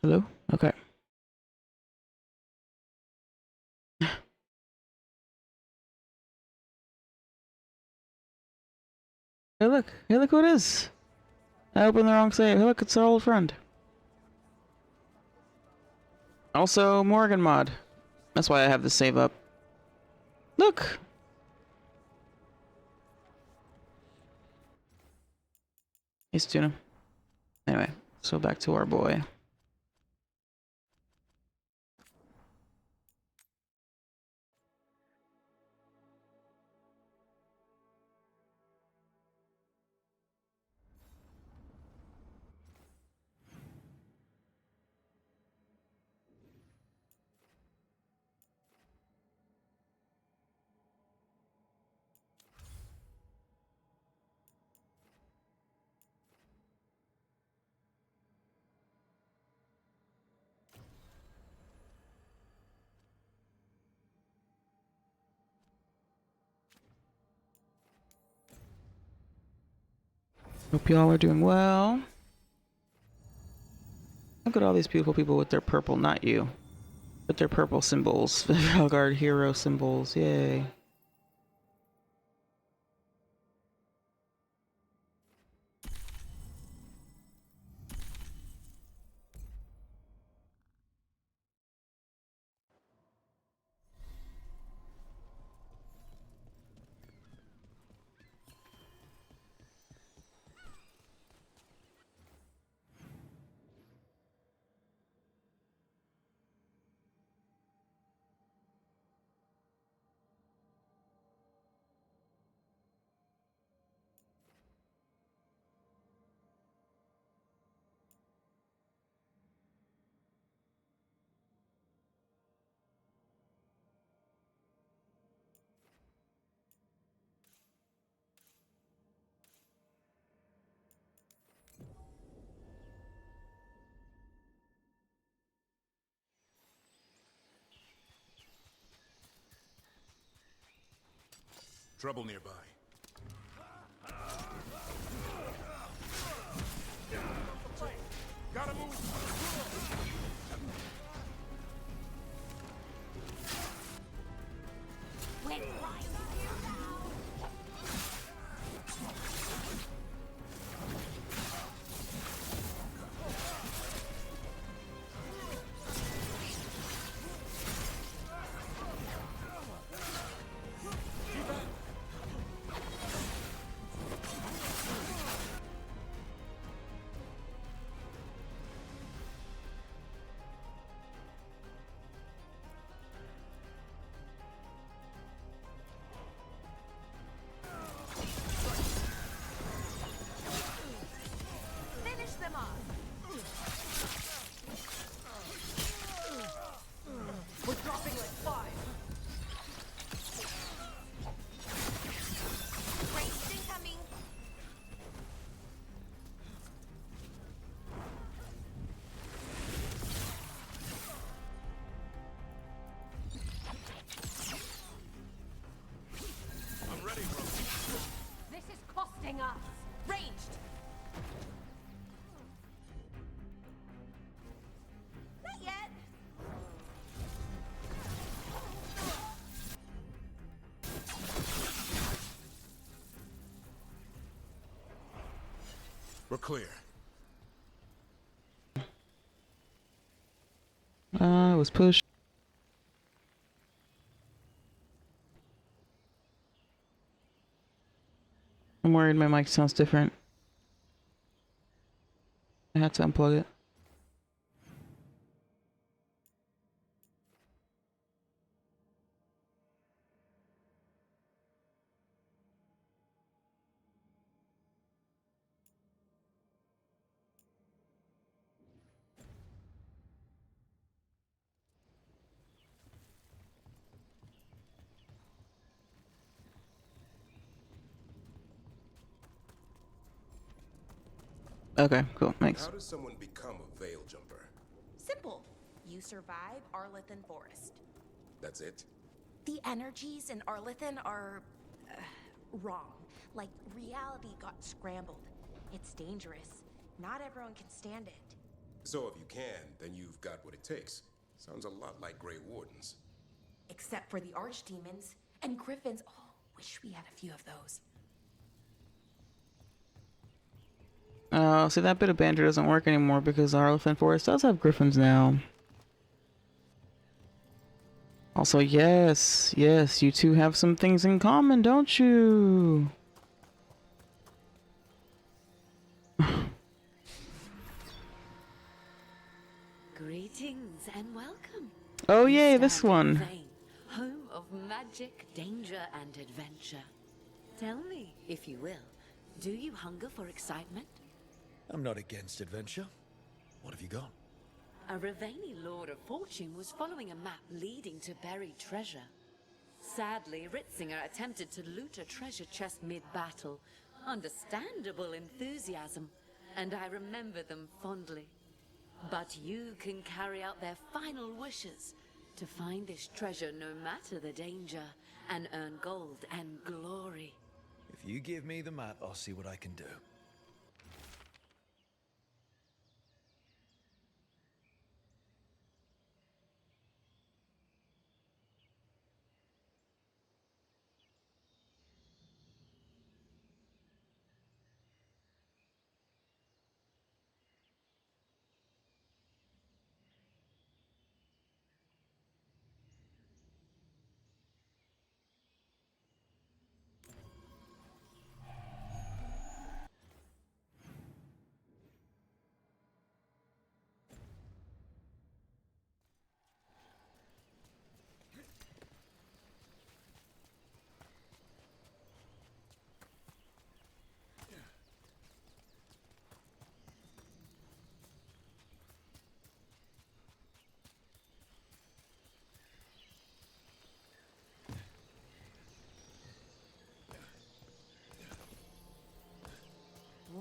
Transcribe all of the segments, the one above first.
Hello? Okay. Hey, look. Hey, look who it is. I opened the wrong save. Hey, look, it's our old friend. Also, Morgan mod. That's why I have the save up. Look! Hey, Tuna. Anyway, so back to our boy. Hope y'all are doing well. Look at all these beautiful people with their purple, not you, with their purple symbols. The Veilguard hero symbols. Yay. Trouble nearby. Gotta move! Wait, right. Finish them off. We're dropping like 5. Race incoming. I'm ready, bro. This is costing us. Ranged. Not yet. We're clear. It was pushed. I'm worried my mic sounds different. I had to unplug it. Okay, cool. Thanks. How does someone become a veil jumper? Simple. You survive Arlethan Forest. That's it? The energies in Arlethan are wrong. Like reality got scrambled. It's dangerous. Not everyone can stand it. So if you can, then you've got what it takes. Sounds a lot like Grey Wardens. Except for the archdemons and griffins. Oh, wish we had a few of those. See, that bit of banter doesn't work anymore because our elephant forest does have griffins now. Also, yes, you two have some things in common, don't you? Greetings and welcome. Oh You yay, this stand in one. Vale, home of magic, danger, and adventure. Tell me, if you will, do you hunger for excitement? I'm not against adventure. What have you got? A Ravani Lord of Fortune was following a map leading to buried treasure. Sadly, Ritzinger attempted to loot a treasure chest mid-battle. Understandable enthusiasm, and I remember them fondly. But you can carry out their final wishes to find this treasure no matter the danger, and earn gold and glory. If you give me the map, I'll see what I can do.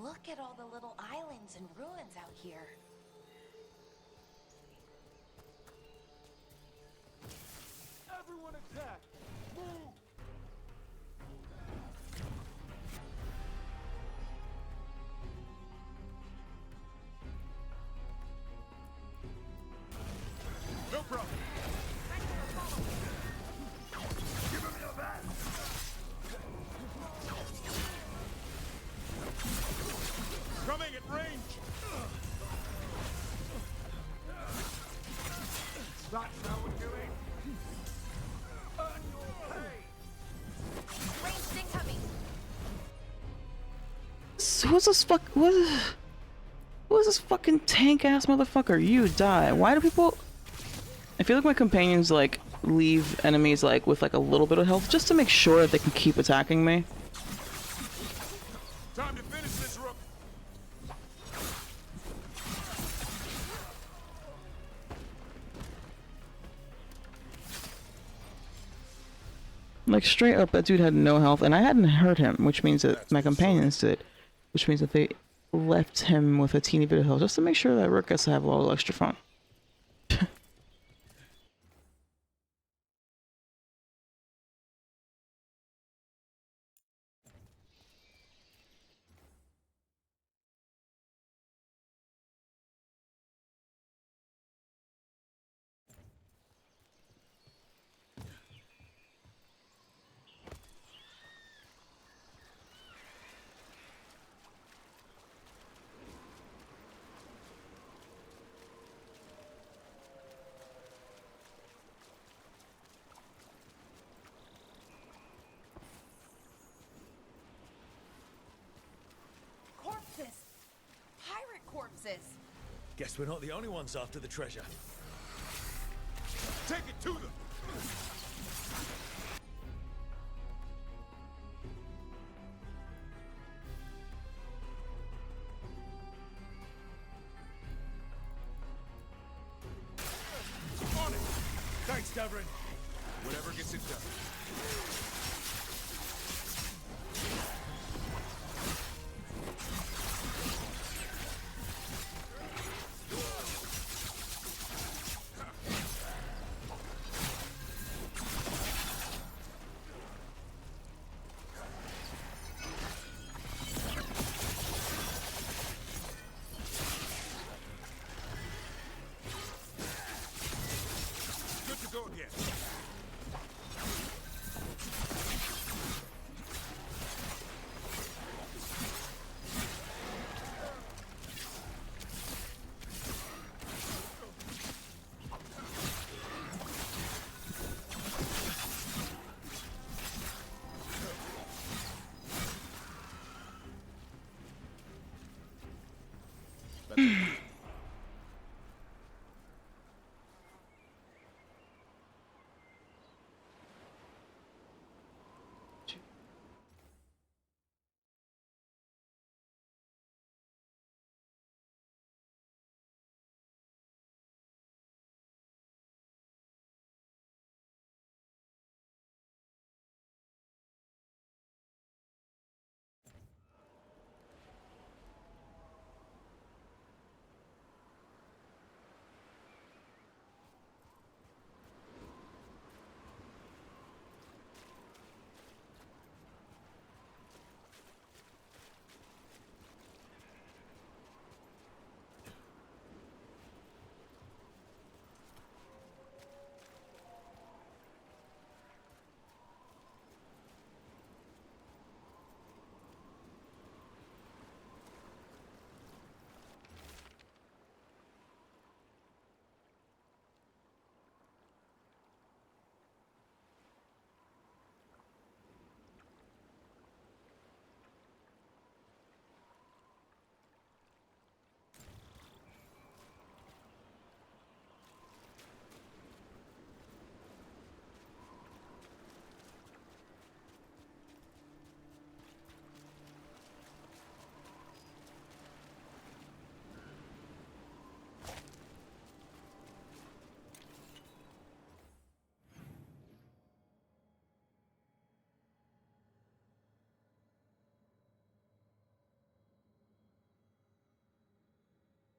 Look at all the little islands and ruins out here. Everyone attack! Move! No problem. Give him your best! Coming at range. That's how we do it! Earn your pay! Ranged incoming. Who's this who is this fucking tank ass motherfucker? You die. Why do people... I feel like my companions like leave enemies like with like a little bit of health just to make sure that they can keep attacking me. Time to finish this, Rook. Like straight up, that dude had no health, and I hadn't hurt him, which means that my companions did, which means that they left him with a teeny bit of health just to make sure that Rook gets to have a little extra fun. Corpses! Pirate corpses! Guess we're not the only ones after the treasure. Take it to them. On it. Thanks, Davrin. Whatever gets it done.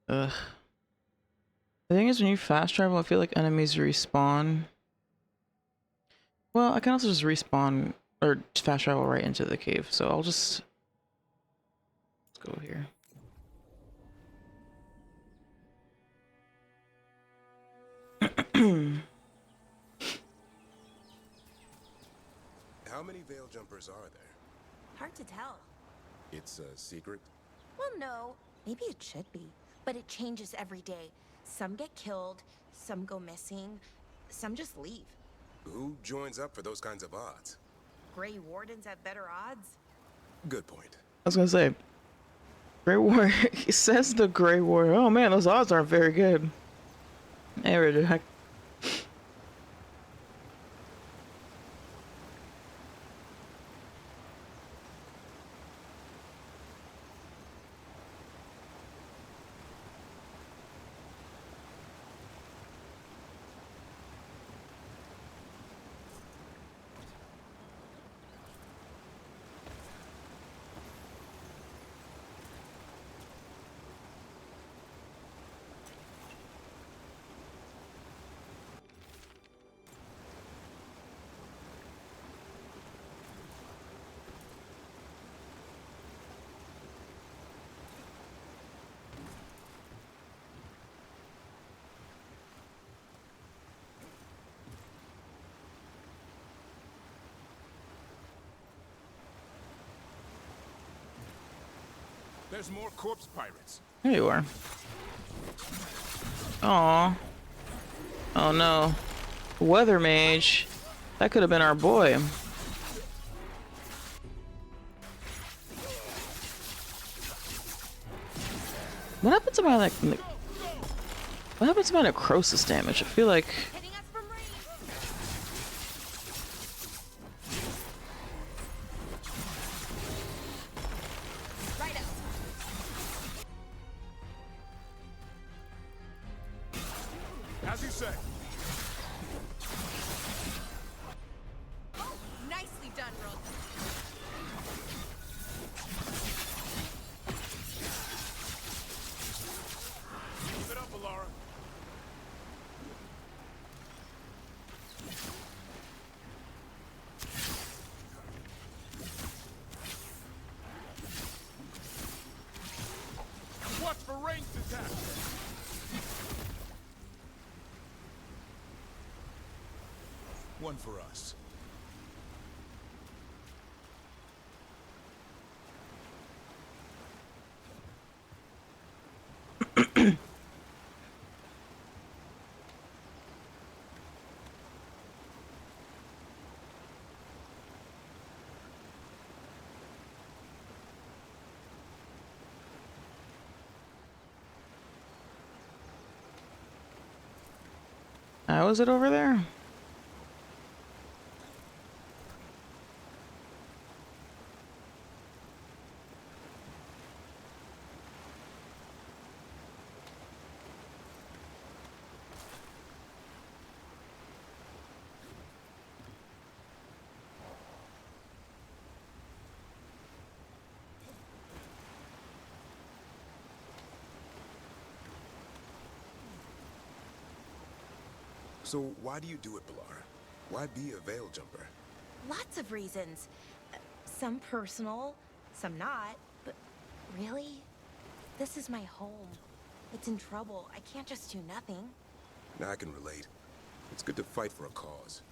Ugh. The thing is, when you fast travel, I feel like enemies respawn. Well, I can also just respawn or fast travel right into the cave. So I'll just let's go here. How many veil jumpers are there? Hard to tell. It's a secret? Well, no. Maybe it should be. But it changes every day. Some get killed, some go missing, some just leave. Who joins up for those kinds of odds? Grey Wardens have better odds. Good point. I was gonna say, Grey Warrior. He says the Grey Warrior. Oh man, those odds aren't very good. Hey, Richard. There's more corpse pirates. There you are. Aw. Oh no. Weather Mage. That could have been our boy. What happened to my like? What happened to my necrosis damage? I feel like. Hitting us from range. Right up. As you say. Oh, nicely done, Rook. Keep it up, Alara. Watch for ranged attacks. One for us. How is it over there? So why do you do it, Balara? Why be a veil jumper? Lots of reasons. Some personal, some not. But really, this is my home. It's in trouble. I can't just do nothing. Now I can relate. It's good to fight for a cause.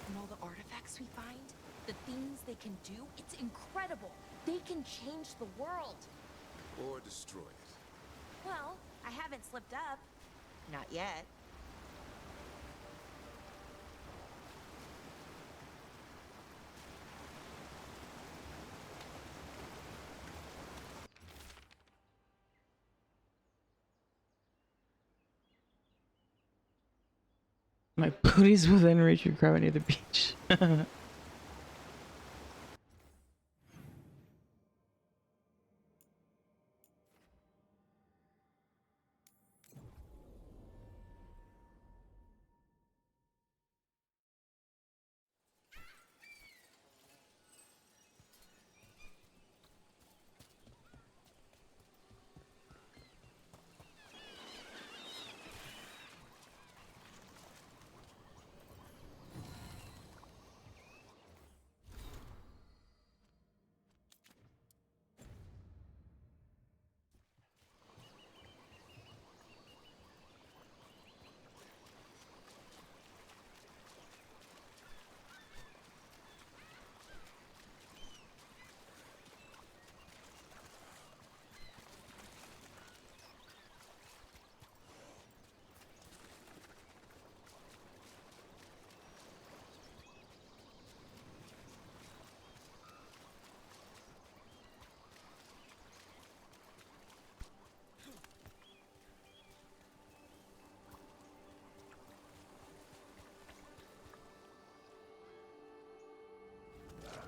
And all the artifacts we find, the things they can do, it's incredible. They can change the world. Or destroy it. Well, I haven't slipped up. Not yet. My booty's within reach of grabbing near the beach.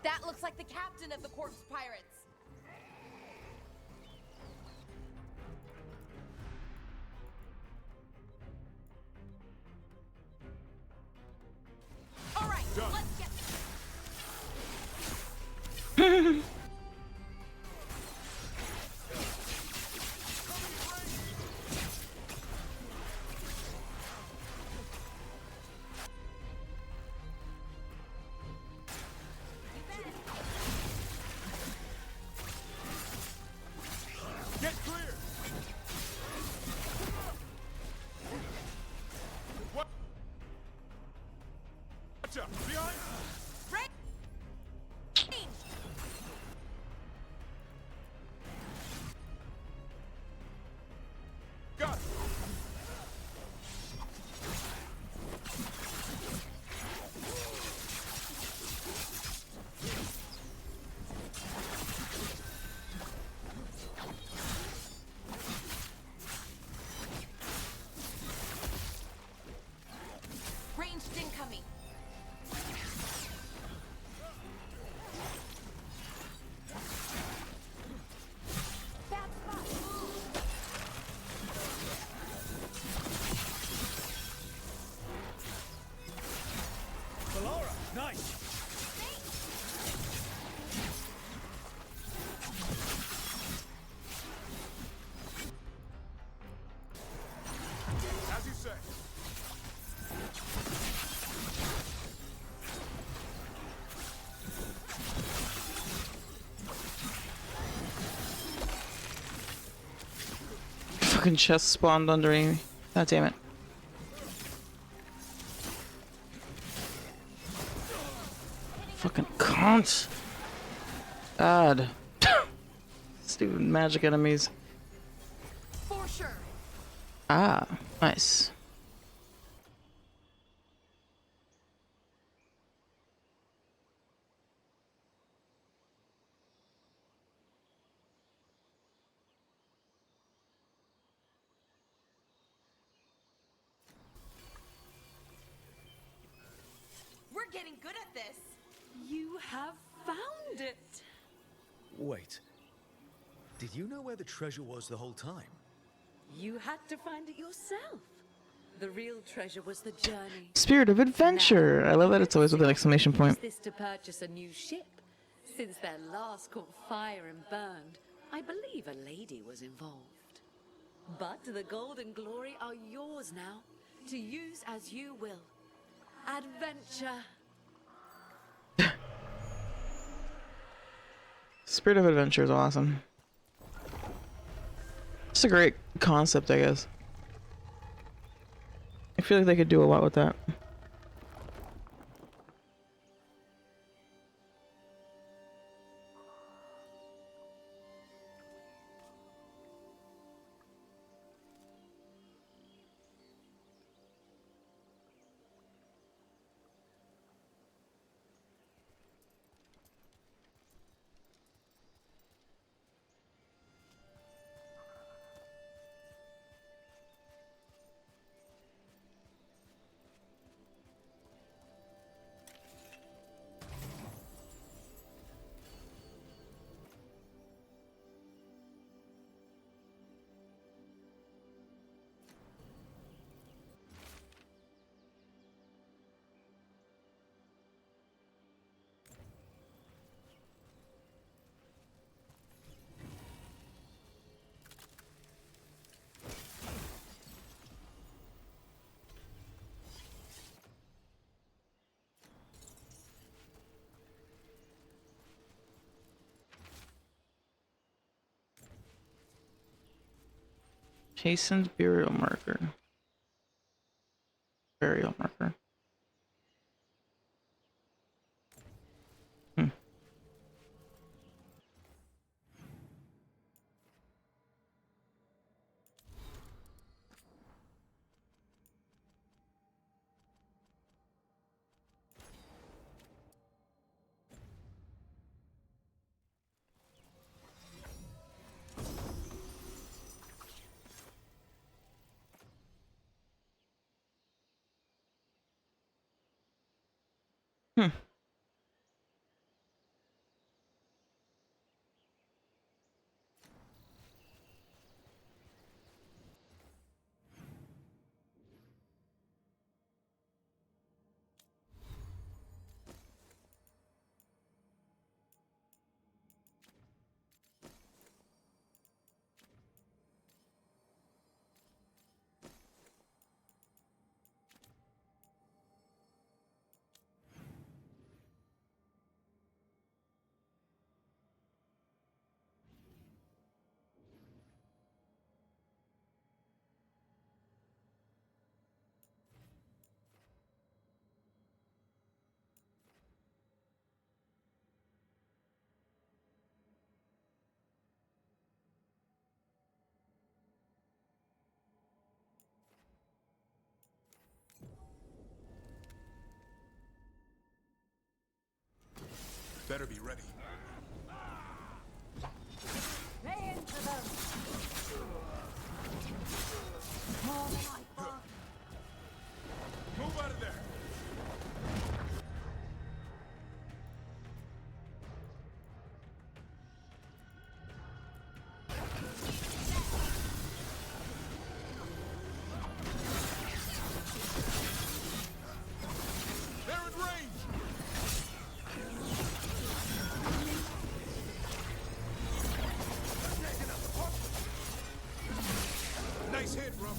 That looks like the captain of the corpse pirates. All right, Done. let's get. Get clear! What? Watch out! Behind! Range! Got it! Ranged incoming. Bad spot. Valora, nice. As you say. Fucking chest spawned under me. God damn it. Fucking cunt. God. Stupid magic enemies. For sure. Ah, nice. We're getting good at this. You have found it. Wait. Did you know where the treasure was the whole time? You had to find it yourself. The real treasure was the journey. Spirit of adventure. I love that it's always with an exclamation point. Use this to purchase a new ship. Since their last caught fire and burned, I believe a lady was involved. But the gold and glory are yours now, to use as you will. Adventure. Spirit of adventure is awesome. It's a great concept, I guess. I feel like they could do a lot with that. Chastened burial marker. Burial marker. Hmm. Hmm. Better be ready. Lay into them. More than I thought. Move out of there. They're in range. Nice hit, bro.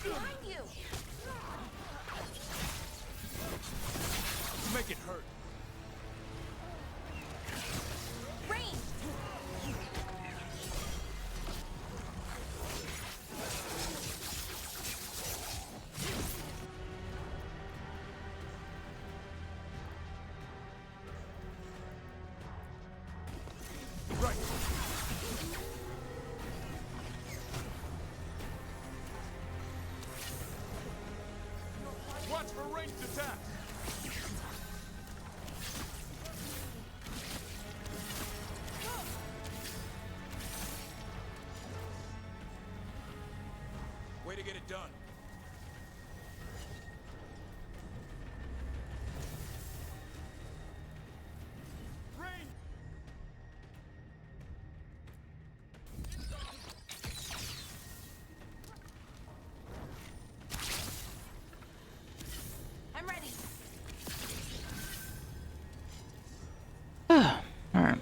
Behind you. Make it hurt. Rain. Right. Watch for ranged attacks. Way to get it done. Rain. I'm ready. Alright.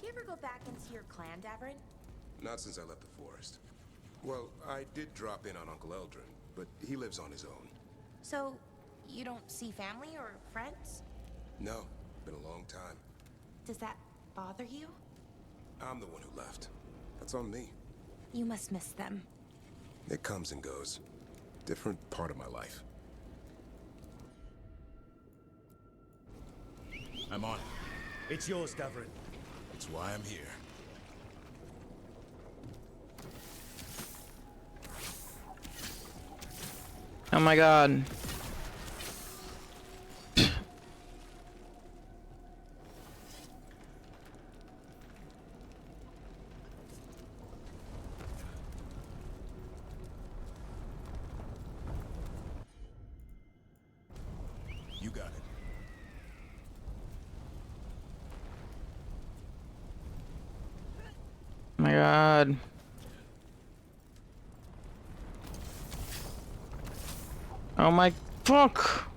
Do you ever go back into your clan, Davrin? Not since I left the forest. Well, I did drop in on Uncle Eldrin, but he lives on his own. So, you don't see family or friends? No, been a long time. Does that bother you? I'm the one who left. That's on me. You must miss them. It comes and goes. Different part of my life. I'm on it. It's yours, Davrin. It's why I'm here. Oh my god. You got it. Oh my god. Oh my fuck.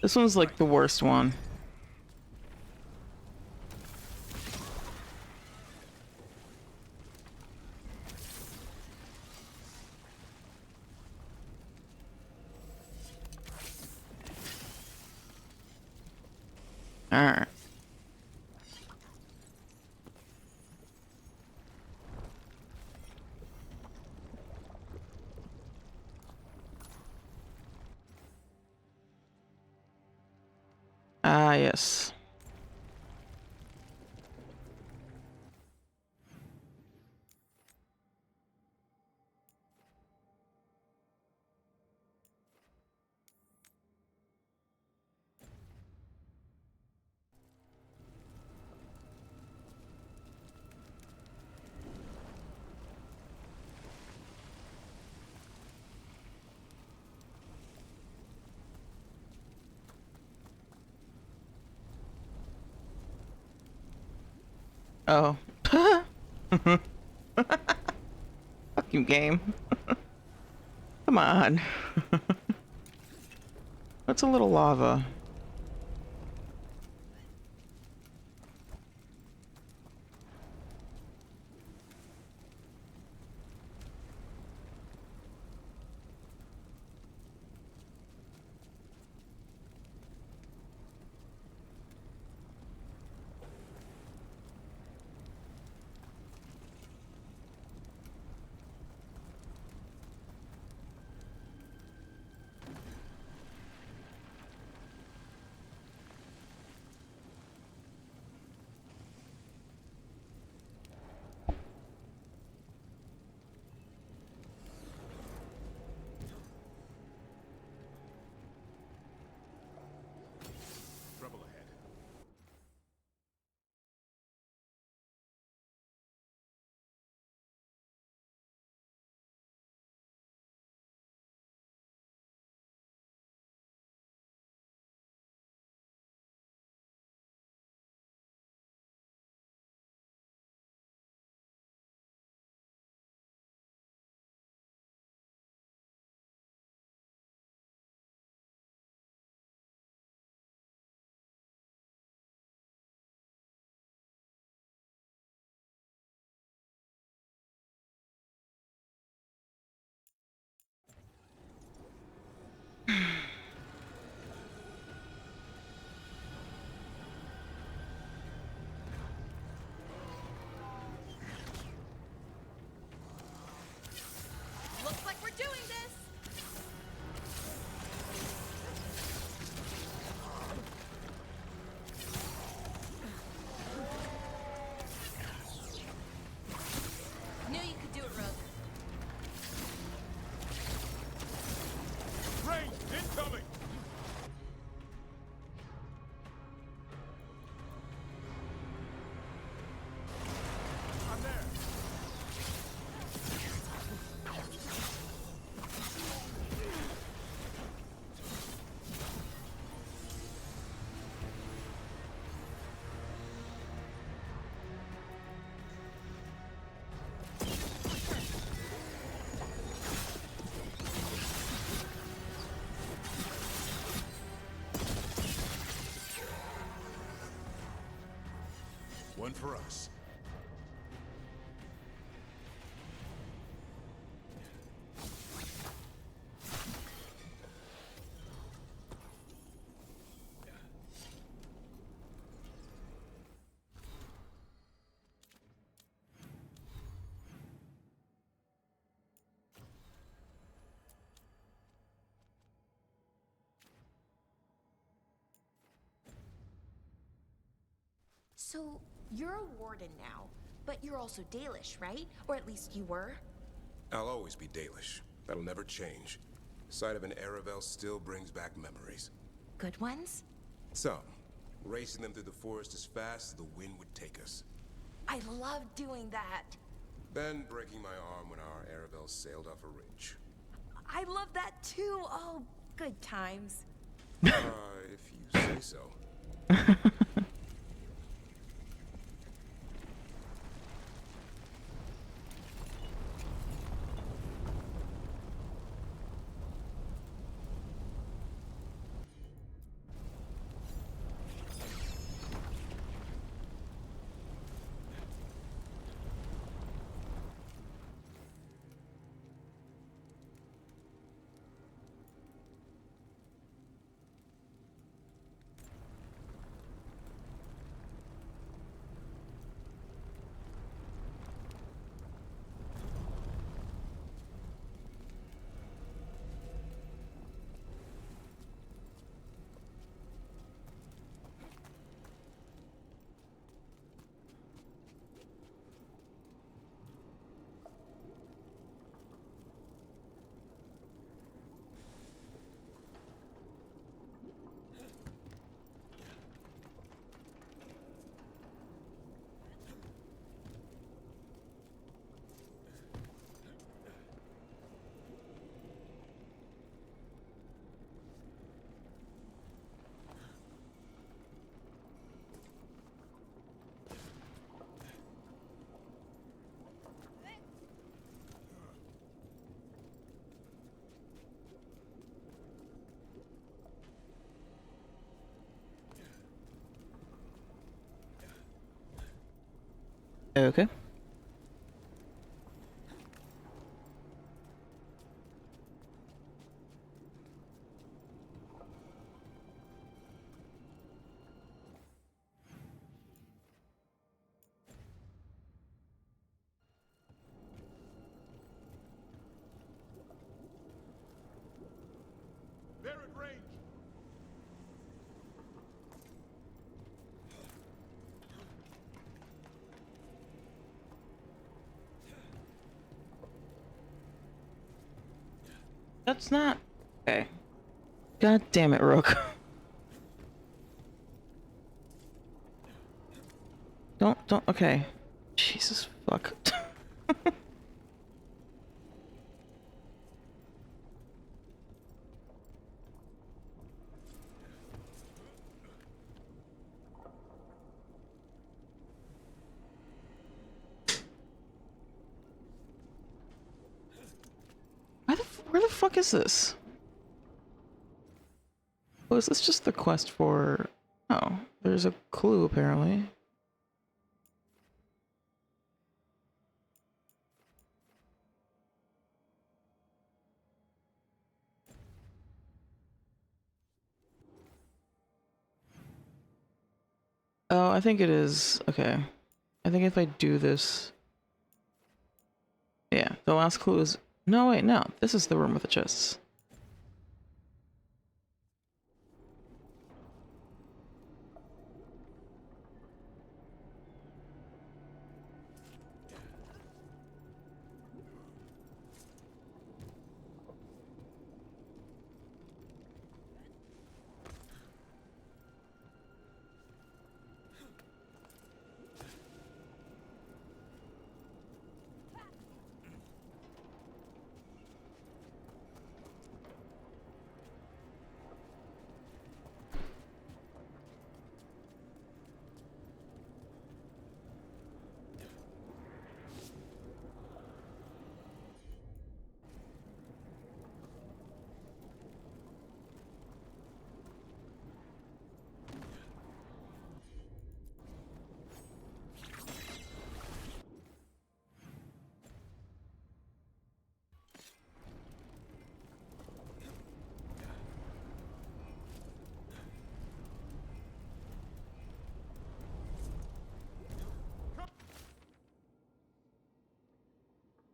This one's like the worst one. Alright. Ah, yes. Oh. Fuck you, game. Come on. That's a little lava. Trouble ahead. Looks like we're doing this! Knew you could do it, Rook. Range incoming! I'm there! One for us. So, you're a warden now, but you're also Dalish, right? Or at least you were? I'll always be Dalish. That'll never change. The sight of an Aravel still brings back memories. Good ones? Some. Racing them through the forest as fast as the wind would take us. I love doing that. Then breaking my arm when our Aravel sailed off a ridge. I love that too. Oh, good times. If you say so. Okay. They're at range. That's not... Okay. God damn it, Rook. Don't, okay. Jesus fuck. Where the fuck is this? Oh, is this just the quest for... Oh, there's a clue apparently. Oh, I think it is. Okay. I think if I do this... Yeah, the last clue is... No, wait, no. This is the room with the chests.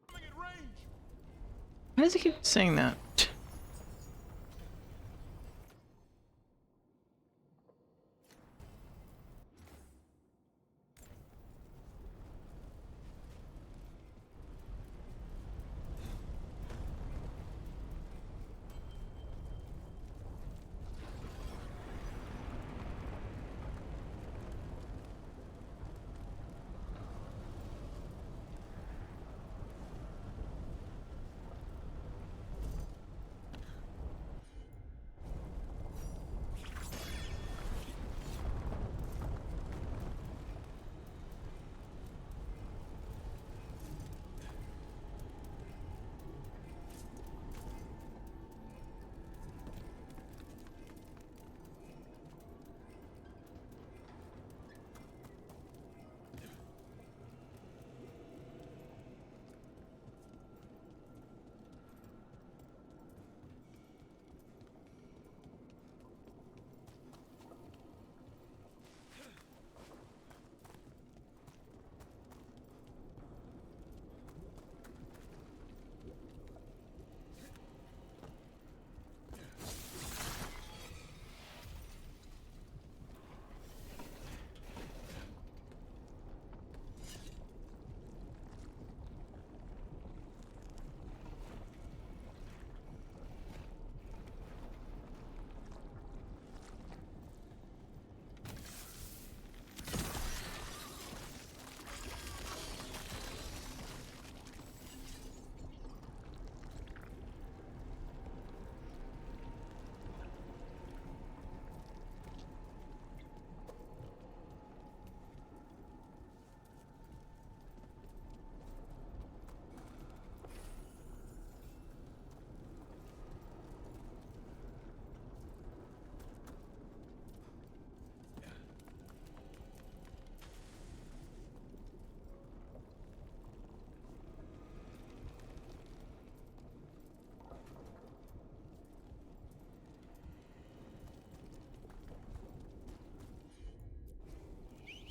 Coming at range. Why does he keep saying that?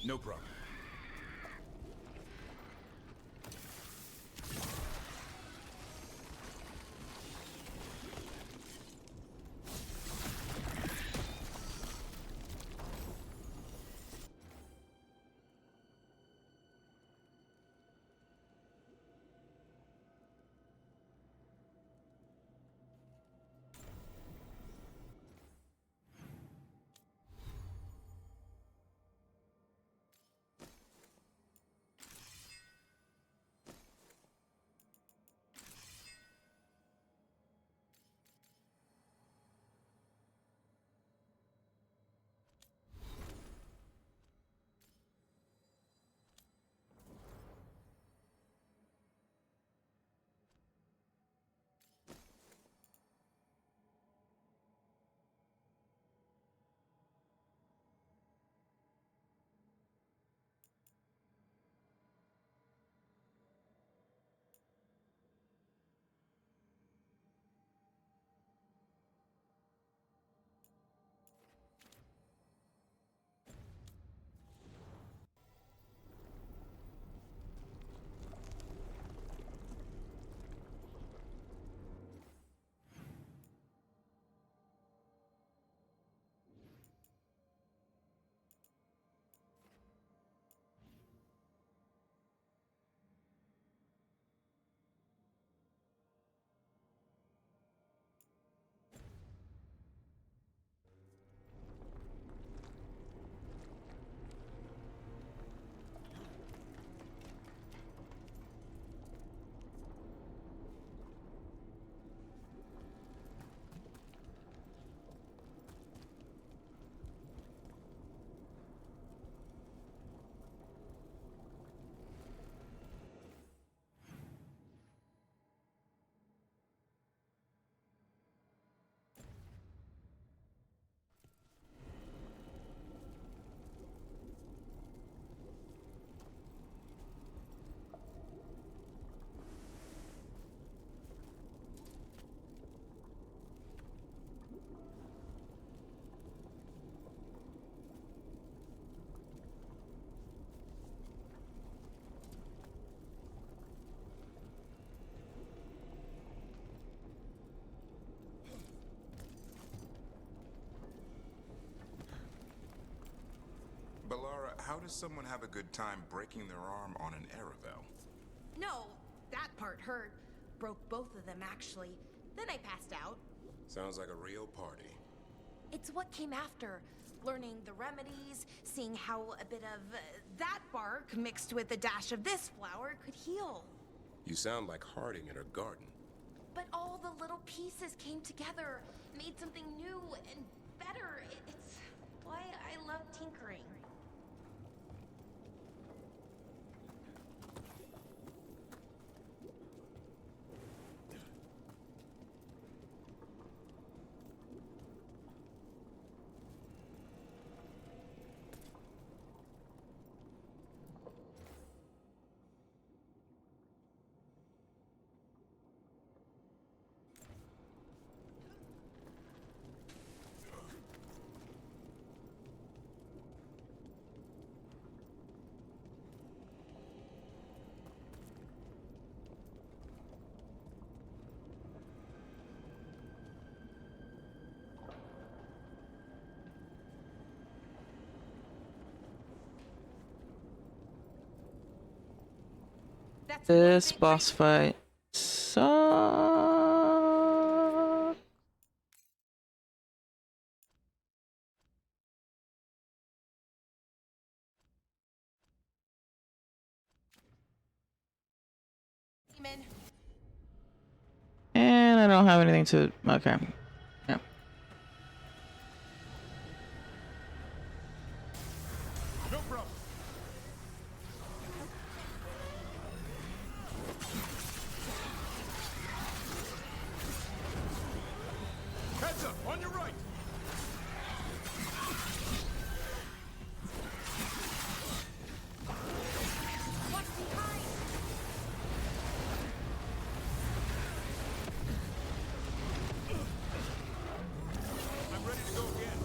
No problem. Balara, how does someone have a good time breaking their arm on an Aravel? No, that part hurt. Broke both of them, actually. Then I passed out. Sounds like a real party. It's what came after. Learning the remedies, seeing how a bit of that bark mixed with a dash of this flower could heal. You sound like Harding in her garden. But all the little pieces came together, made something new and better. It's why I love tinkering. This boss fight sucks. And I don't have anything to. Okay. Yeah. No problem. Heads up, on your right. What's behind? I'm ready to go again.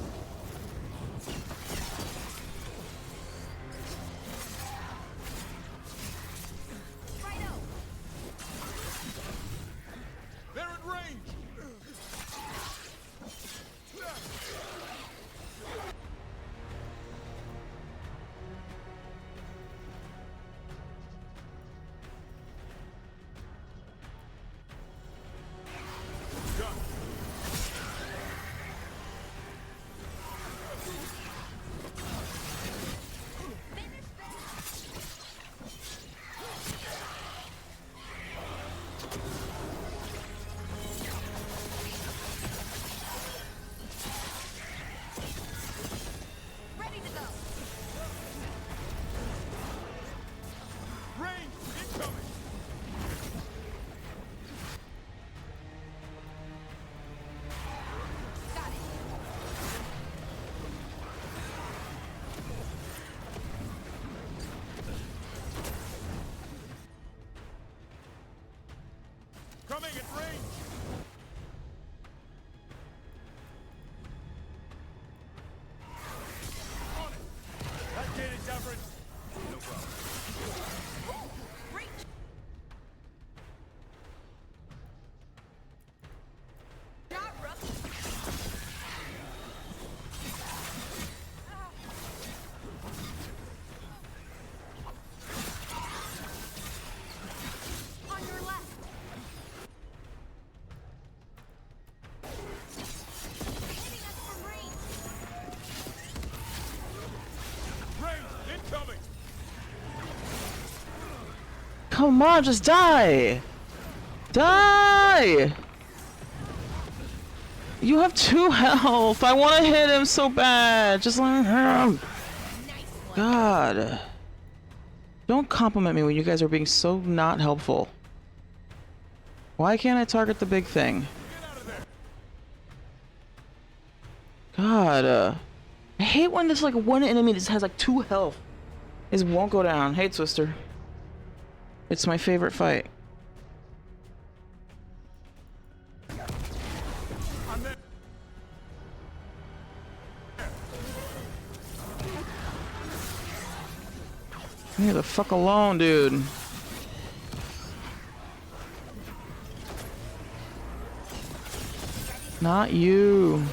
Staying at range. On it. That did it, Everett. No problem. On your left. Hitting us from range. Range incoming. Come on, just die! Die! You have 2 health. I want to hit him so bad. Just let him. God. Don't compliment me when you guys are being so not helpful. Why can't I target the big thing? God. I hate when there's like one enemy that just has like 2 health. It won't go down. Hey, Twister. It's my favorite fight. I'm there. Leave me the fuck alone, dude. Not you.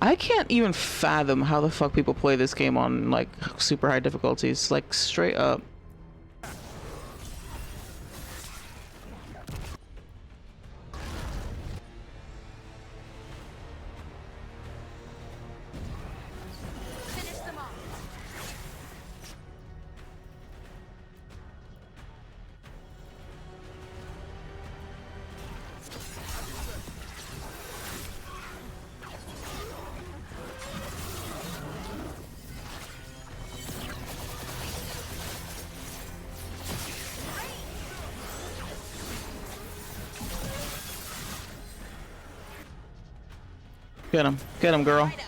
I can't even fathom how the fuck people play this game on like super high difficulties, like straight up. Finish them off. Get him, girl. Right out.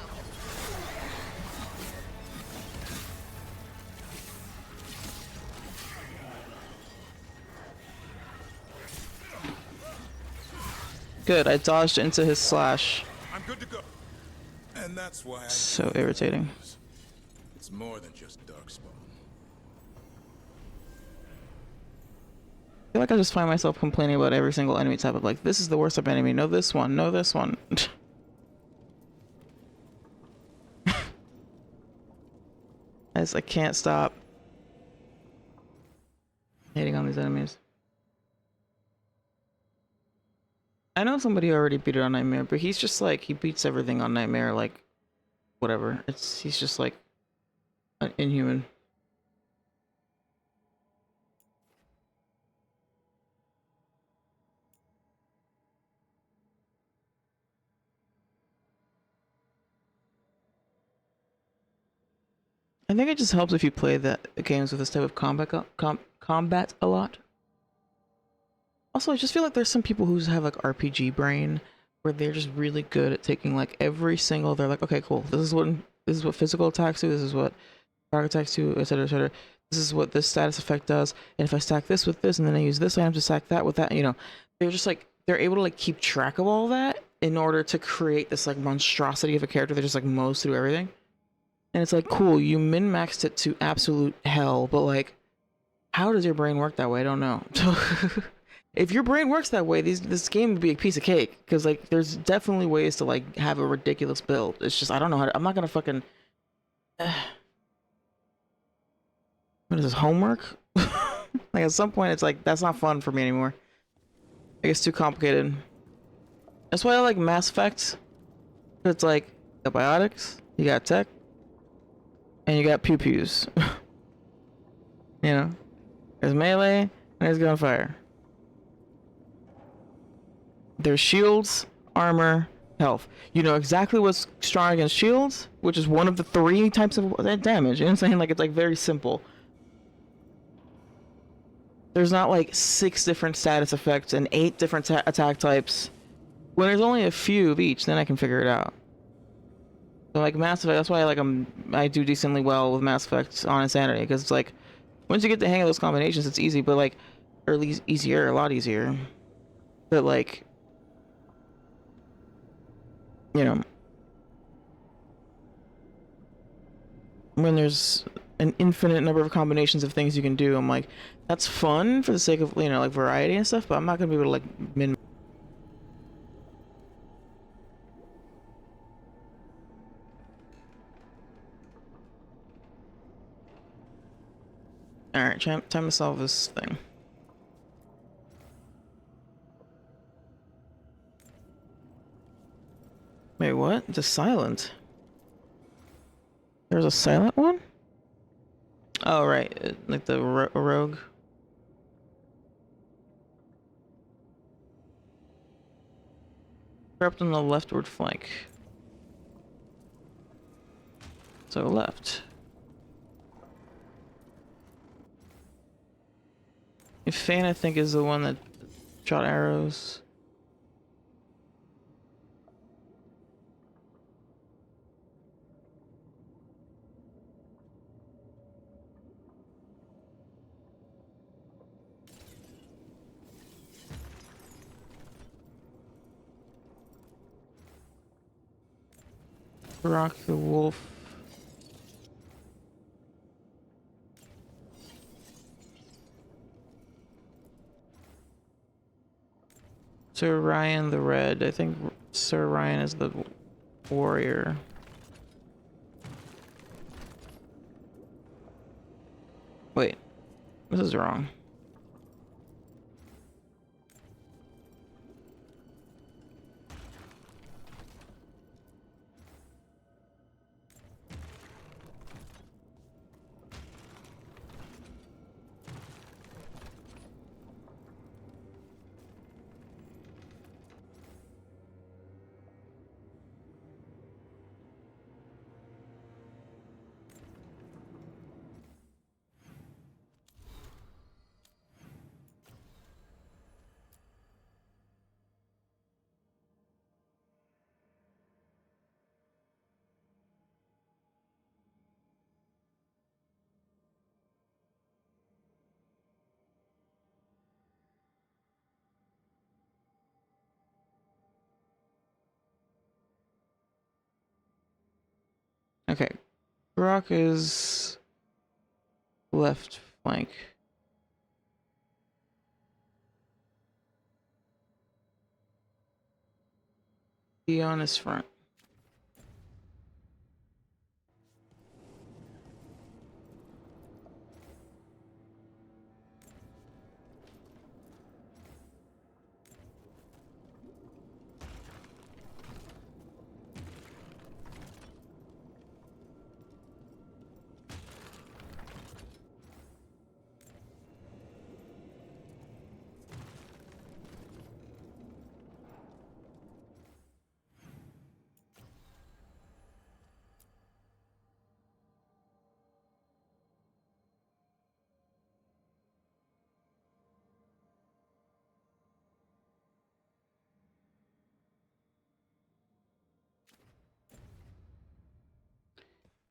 Good, I dodged into his slash. I'm good to go. And that's why I So irritating. It's more than just Darkspawn. I feel like I just find myself complaining about every single enemy type of like, this is the worst of enemy, no this one, no this one. I can't stop hating on these enemies. I know somebody already beat it on Nightmare, but he's just like, he beats everything on Nightmare, like, whatever. He's just like, inhuman. I think it just helps if you play the games with this type of combat a lot. Also, I just feel like there's some people who have like RPG brain, where they're just really good at taking like every single. They're like, okay, cool. This is what physical attacks do. This is what dark attacks do, etc., etc. This is what this status effect does. And if I stack this with this, and then I use this item to stack that with that, you know, they're just like they're able to like keep track of all that in order to create this like monstrosity of a character that just like mows through everything. And it's like, cool, you min-maxed it to absolute hell, but like, how does your brain work that way? I don't know. If your brain works that way, this game would be a piece of cake. Because like, there's definitely ways to like have a ridiculous build. It's just, I don't know how to, I'm not gonna fucking... What is this, homework? Like at some point, it's like, that's not fun for me anymore. I guess too complicated. That's why I like Mass Effect. It's like, you got biotics, you got tech, and you got pew-pews. You know? There's melee, and there's gunfire. There's shields, armor, health. You know exactly what's strong against shields, which is one of the 3 types of damage. You know what I'm saying? Like, it's like very simple. There's not like 6 different status effects and 8 different attack types. When there's only a few of each, then I can figure it out. So like Mass Effect, that's why I do decently well with Mass Effect on Insanity, because it's like once you get the hang of those combinations, it's easy, but like, or at least easier, a lot easier. But like, you know, when there's an infinite number of combinations of things you can do, I'm like, that's fun for the sake of, you know, like variety and stuff, but I'm not gonna be able to like min. Alright, time to solve this thing. Wait, what? It's silent. There's a silent one? Oh, right. Like the rogue. Corrupt on the leftward flank. So left. If Fane, I think, is the one that shot arrows. Rock the wolf. Sir Ryan the Red. I think Sir Ryan is the warrior. Wait, this is wrong. Okay, Rock is left flank. Be on his front.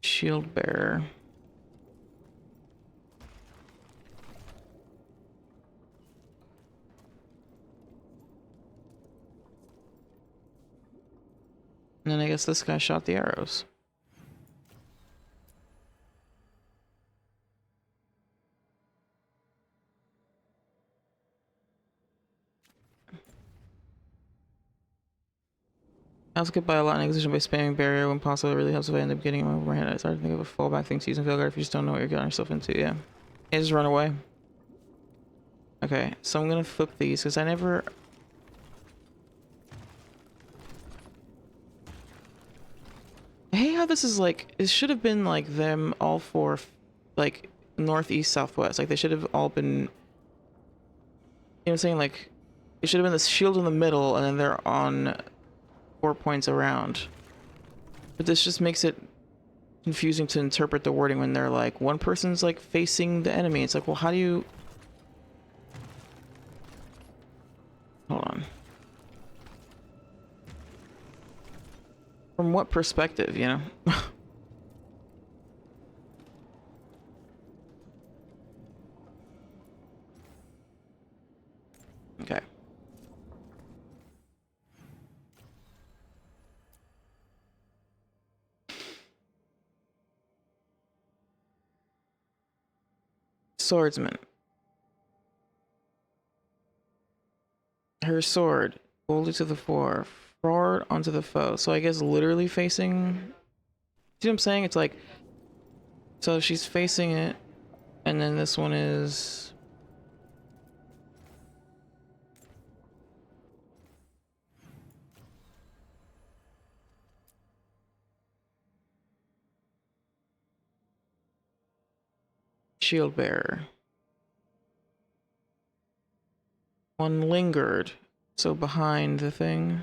Shield bearer. And then I guess this guy shot the arrows. I also get by a lot in exposition by spamming barrier when possible. It really helps if I end up getting him over my head. It's hard to think of a fallback thing to use in Veilguard if you just don't know what you're getting yourself into, yeah. Hey, just run away. Okay, so I'm gonna flip these because I never... I hate how this is like, it should have been like them all four, like northeast, southwest. Like they should have all been, you know what I'm saying? Like it should have been this shield in the middle and then they're on 4 points around. But this just makes it confusing to interpret the wording when they're like, one person's like facing the enemy. It's like, well, how do you... Hold on. From what perspective, you know? Okay. Swordsman. Her sword, boldly to the fore, forward onto the foe. So I guess literally facing. See what I'm saying? It's like, so she's facing it, and then this one is. Shield bearer. One lingered, so behind the thing.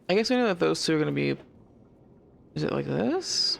I guess we know that those two are gonna be. Is it like this?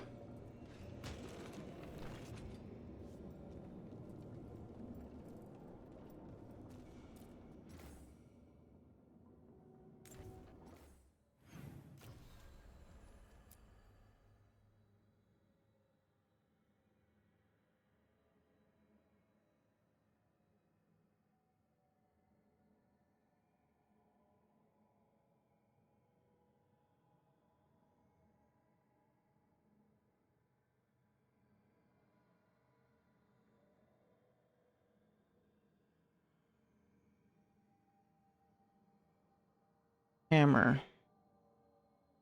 Hammer.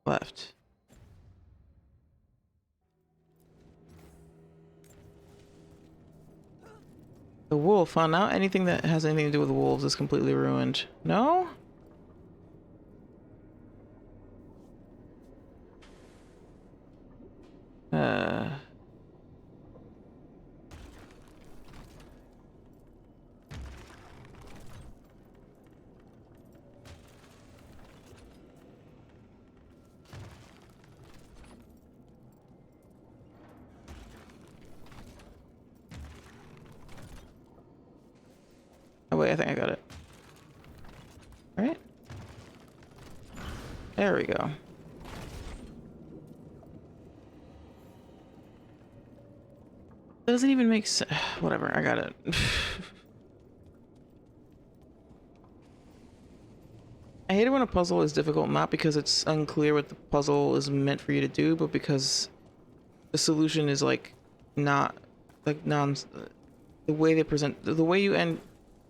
Left. The wolf, huh? Now anything that has anything to do with wolves is completely ruined. No? Uh... Oh wait, I think I got it. Right? There we go. Doesn't even make sense. Whatever, I got it. I hate it when a puzzle is difficult, not because it's unclear what the puzzle is meant for you to do, but because the solution is like not like the way they present, the way you end.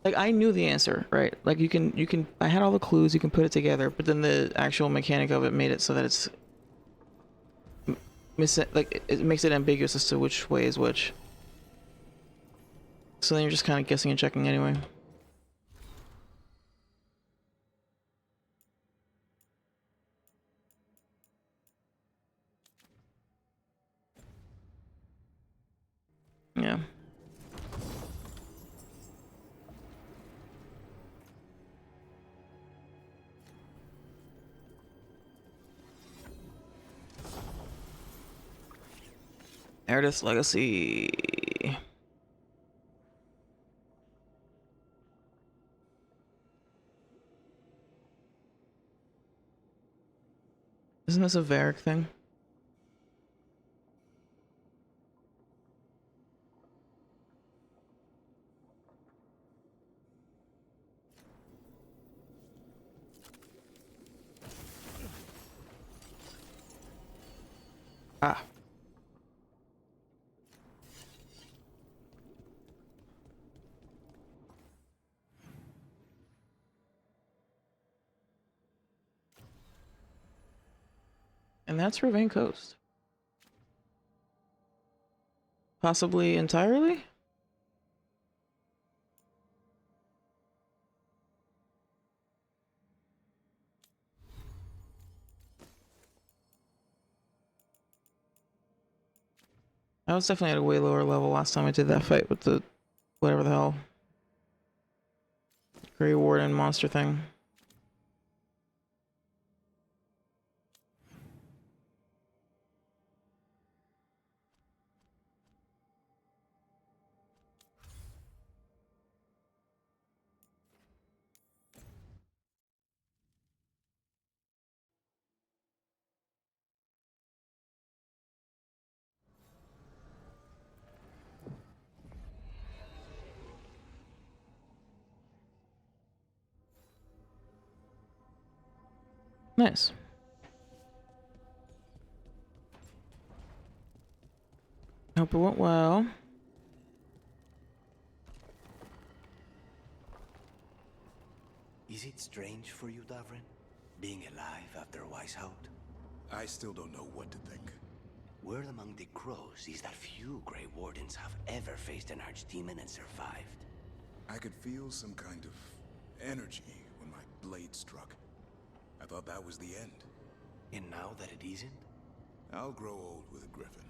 Like, I knew the answer, right? Like, I had all the clues, you can put it together, but then the actual mechanic of it made it so that it's it makes it ambiguous as to which way is which. So then you're just kind of guessing and checking anyway. Yeah. Meredith's Legacy. Isn't this a Varric thing? Ah. And that's Ravane Coast. Possibly entirely? I was definitely at a way lower level last time I did that fight with the whatever the hell Grey Warden monster thing. Nice. Hope it went well. Is it strange for you, Davrin? Being alive after Weishaupt? I still don't know what to think. Word among the crows is that few Grey Wardens have ever faced an archdemon and survived. I could feel some kind of energy when my blade struck. I thought that was the end. And now that it isn't? I'll grow old with a griffin.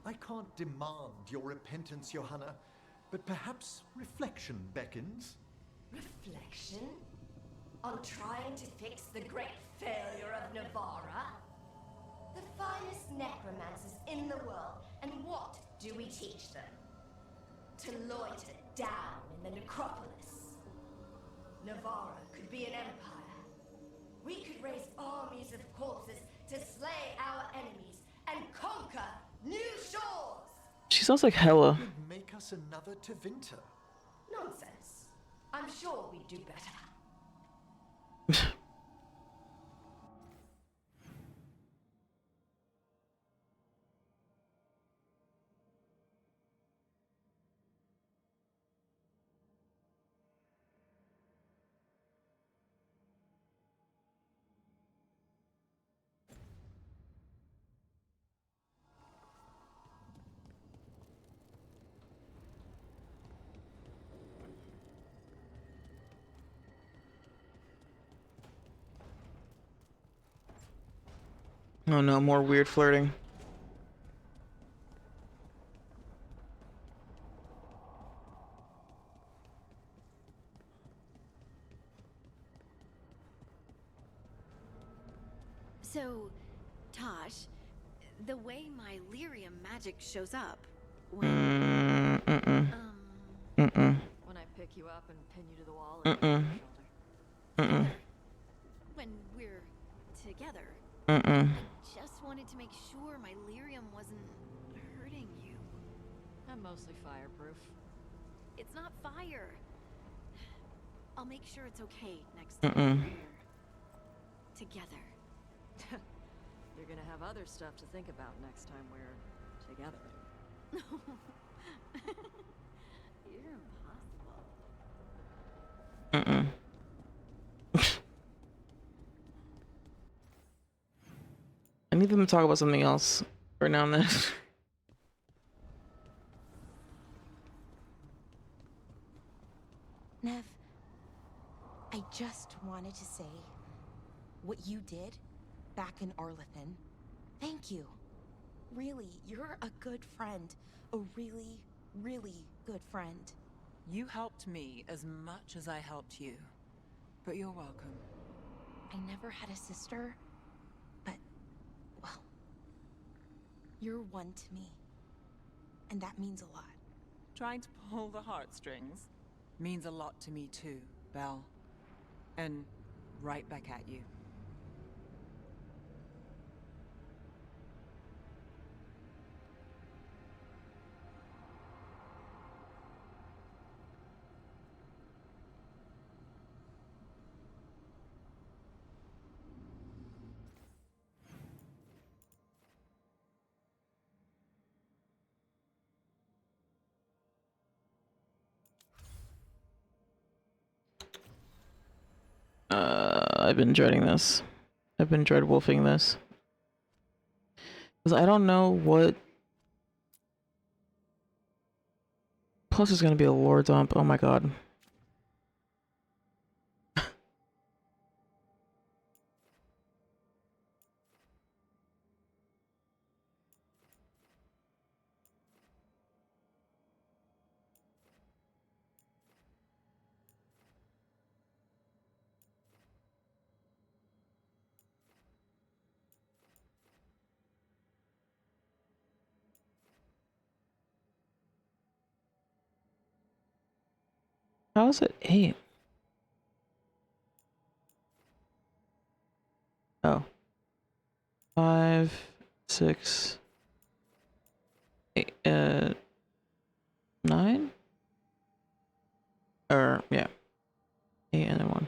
I can't demand your repentance, Johanna, but perhaps reflection beckons. Reflection? On trying to fix the great failure of Navarra? The finest necromancers in the world, and what do we teach them? To loiter down in the necropolis. Navarra could be an empire. We could raise armies of corpses to slay our enemies and conquer new shores! She sounds like Hella. Would make us another Tevinter. Nonsense. I'm sure we'd do better. Oh no, more weird flirting. So, Tosh, the way my lyrium magic shows up when When I pick you up and pin you to the wall and your shoulder. when we're together. Mm-mm. I just wanted to make sure my lyrium wasn't hurting you. I'm mostly fireproof. It's not fire. I'll make sure it's okay next time we're together. You're gonna have other stuff to think about next time we're together. You're impossible. I need them to talk about something else right now and then. Nev, I just wanted to say what you did back in Arlethan. Thank you. Really, you're a good friend. A really, really good friend. You helped me as much as I helped you. But you're welcome. I never had a sister, but, well, you're one to me. And that means a lot. Trying to pull the heartstrings means a lot to me too, Belle. And right back at you. I've been dreading this. I've been dread wolfing this. Because I don't know what... Plus there's gonna be a lore dump. Oh my god. How is it 8? Oh. 5, 6, 8, 9? Or, yeah. 8 and then 1.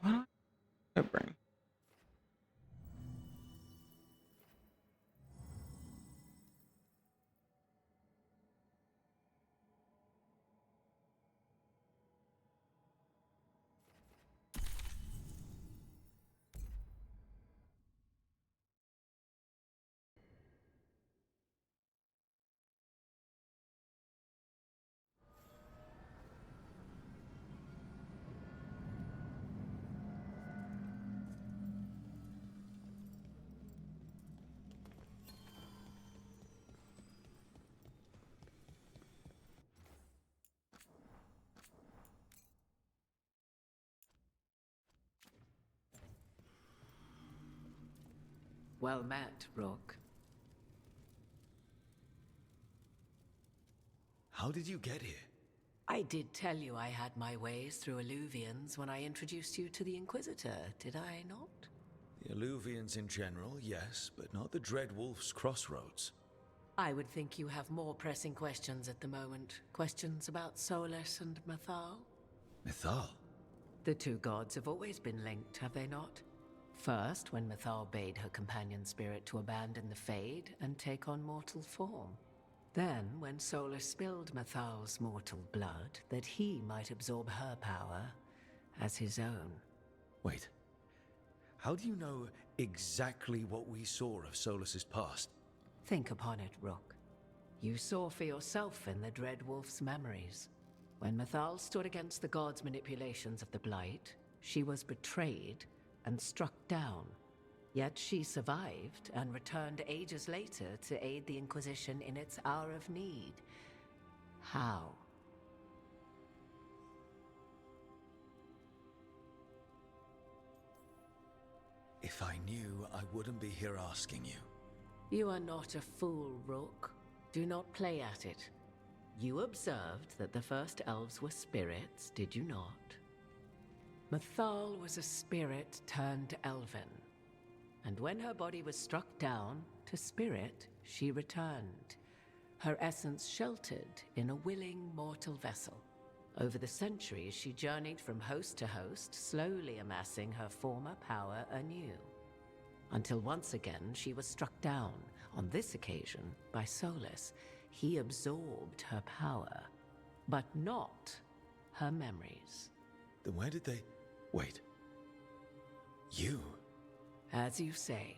What do I bring? Well met, Rook. How did you get here? I did tell you I had my ways through Illuvians when I introduced you to the Inquisitor, did I not? The Illuvians in general, yes, but not the Dread Wolf's crossroads. I would think you have more pressing questions at the moment. Questions about Solus and Mythal? Mythal? The two gods have always been linked, have they not? First, when Mythal bade her companion spirit to abandon the Fade and take on mortal form. Then, when Solus spilled Mythal's mortal blood, that he might absorb her power as his own. Wait. How do you know exactly what we saw of Solus's past? Think upon it, Rook. You saw for yourself in the Dread Wolf's memories. When Mythal stood against the gods' manipulations of the Blight, she was betrayed and struck down. Yet she survived and returned ages later to aid the Inquisition in its hour of need. How? If I knew, I wouldn't be here asking you. You are not a fool, Rook. Do not play at it. You observed that the first elves were spirits, did you not? Mythal was a spirit turned elven. And when her body was struck down, to spirit she returned. Her essence sheltered in a willing mortal vessel. Over the centuries she journeyed from host to host, slowly amassing her former power anew. Until once again she was struck down, on this occasion by Solus. He absorbed her power, but not her memories. Then where did they... Wait. You? As you say.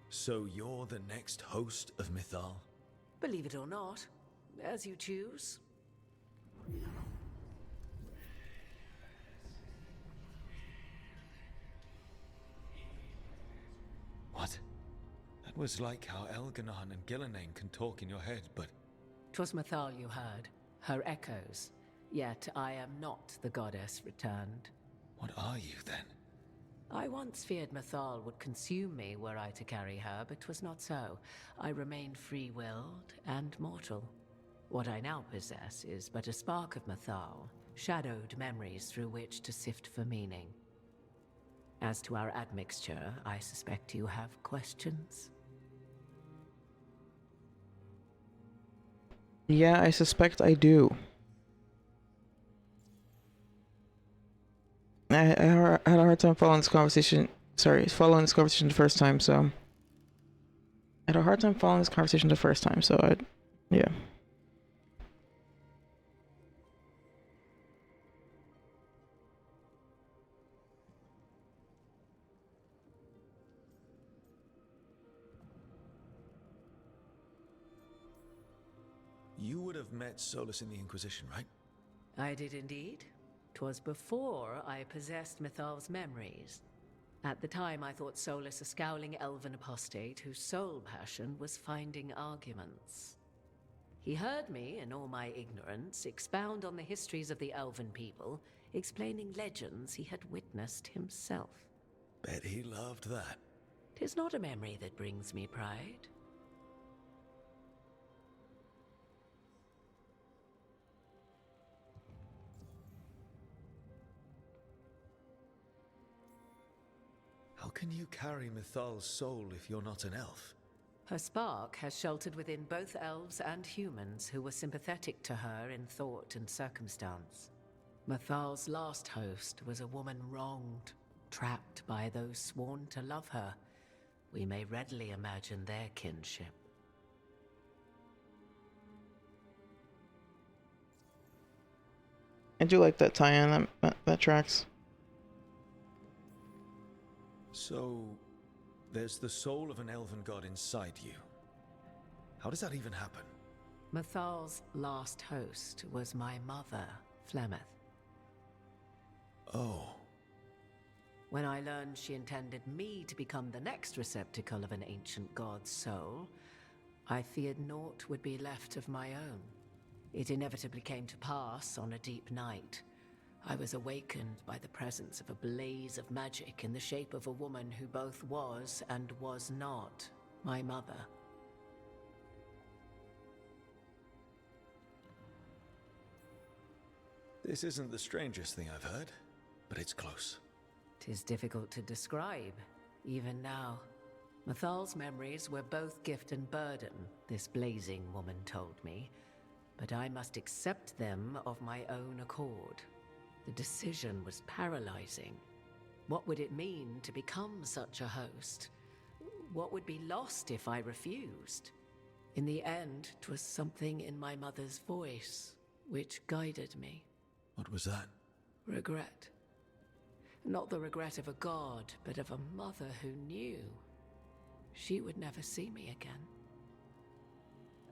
So you're the next host of Mythal? Believe it or not, as you choose. What? That was like how Elganon and Gillenane can talk in your head, but... 'Twas Mythal you heard, her echoes. Yet I am not the goddess returned. What are you, then? I once feared Mythal would consume me were I to carry her, but 'twas not so. I remain free-willed and mortal. What I now possess is but a spark of Mythal, shadowed memories through which to sift for meaning. As to our admixture, I suspect you have questions. Yeah, I suspect I do. I had a hard time following this conversation. Sorry, following this conversation the first time, so... I had a hard time following this conversation the first time, so yeah. You would have met Solus in the Inquisition, right? I did indeed. 'Twas before I possessed Mythal's memories. At the time, I thought Solus a scowling elven apostate whose sole passion was finding arguments. He heard me, in all my ignorance, expound on the histories of the elven people, explaining legends he had witnessed himself. Bet he loved that. 'Tis not a memory that brings me pride. How can you carry Mythal's soul if you're not an elf? Her spark has sheltered within both elves and humans who were sympathetic to her in thought and circumstance. Mythal's last host was a woman wronged, trapped by those sworn to love her. We may readily imagine their kinship. I do like that tie-in, that tracks. So, there's the soul of an elven god inside you. How does that even happen? Mythal's last host was my mother, Flemeth. Oh. When I learned she intended me to become the next receptacle of an ancient god's soul, I feared naught would be left of my own. It inevitably came to pass on a deep night. I was awakened by the presence of a blaze of magic in the shape of a woman who both was and was not my mother. This isn't the strangest thing I've heard, but it's close. 'Tis difficult to describe, even now. Mythal's memories were both gift and burden, this blazing woman told me, but I must accept them of my own accord. The decision was paralyzing. What would it mean to become such a host? What would be lost if I refused? In the end, 'twas something in my mother's voice which guided me. What was that? Regret. Not the regret of a god, but of a mother who knew she would never see me again.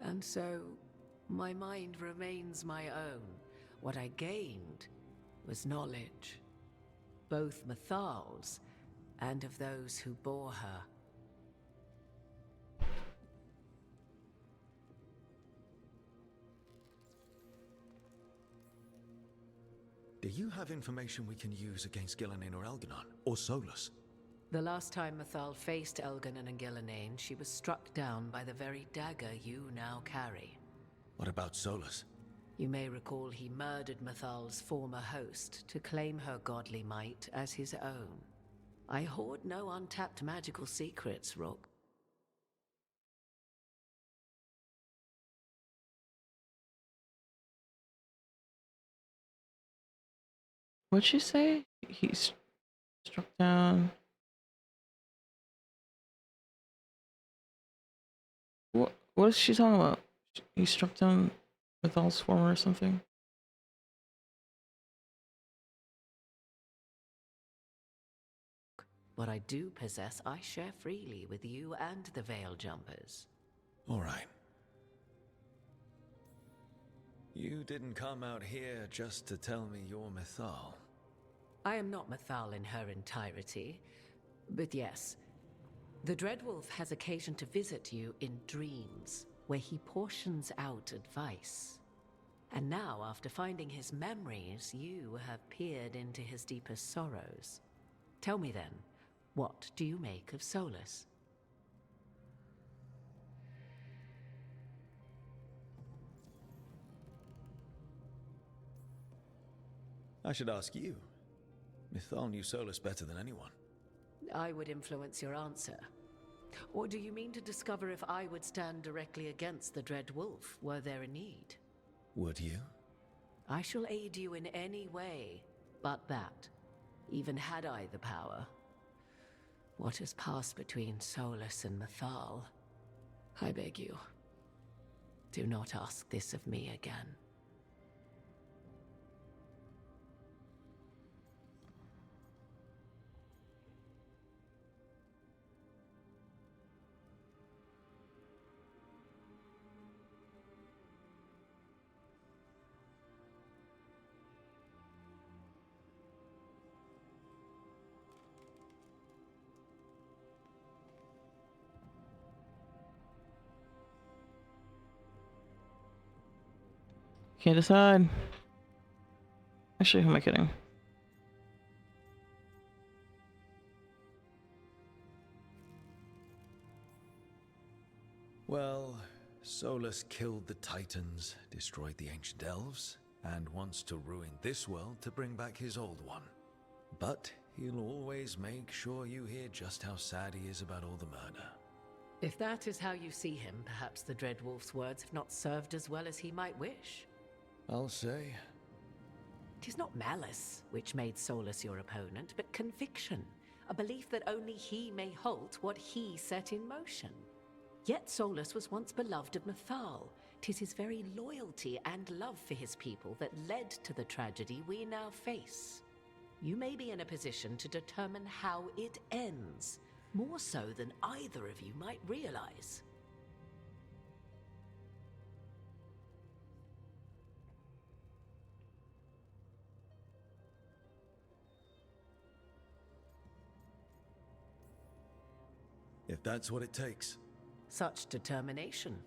And so, my mind remains my own. What I gained was knowledge, both Mythal's and of those who bore her. Do you have information we can use against Gillenane or Elganon, or Solus? The last time Mythal faced Elganon and Gillenane, she was struck down by the very dagger you now carry. What about Solus? You may recall he murdered Mythal's former host to claim her godly might as his own. I hoard no untapped magical secrets, Rook. What'd she say? He's struck down. What is she talking about? He struck down Mythal's former or something? What I do possess, I share freely with you and the Veil Jumpers. All right. You didn't come out here just to tell me you're Mythal. I am not Mythal in her entirety, but yes, the Dreadwolf has occasion to visit you in dreams, where he portions out advice. And now, after finding his memories, you have peered into his deepest sorrows. Tell me then, what do you make of Solus? I should ask you. Mythal knew Solus better than anyone. I would influence your answer. Or do you mean to discover if I would stand directly against the Dread Wolf were there a need? Would you? I shall aid you in any way but that, even had I the power. What has passed between Solus and Mythal? I beg you, do not ask this of me again. Can't decide. Actually, who am I kidding? Well, Solus killed the Titans, destroyed the ancient elves, and wants to ruin this world to bring back his old one. But he'll always make sure you hear just how sad he is about all the murder. If that is how you see him, perhaps the Dread Wolf's words have not served as well as he might wish. I'll say. 'Tis not malice which made Solus your opponent, but conviction, a belief that only he may halt what he set in motion. Yet Solus was once beloved of Mythal. 'Tis his very loyalty and love for his people that led to the tragedy we now face. You may be in a position to determine how it ends, more so than either of you might realize. If that's what it takes. Such determination.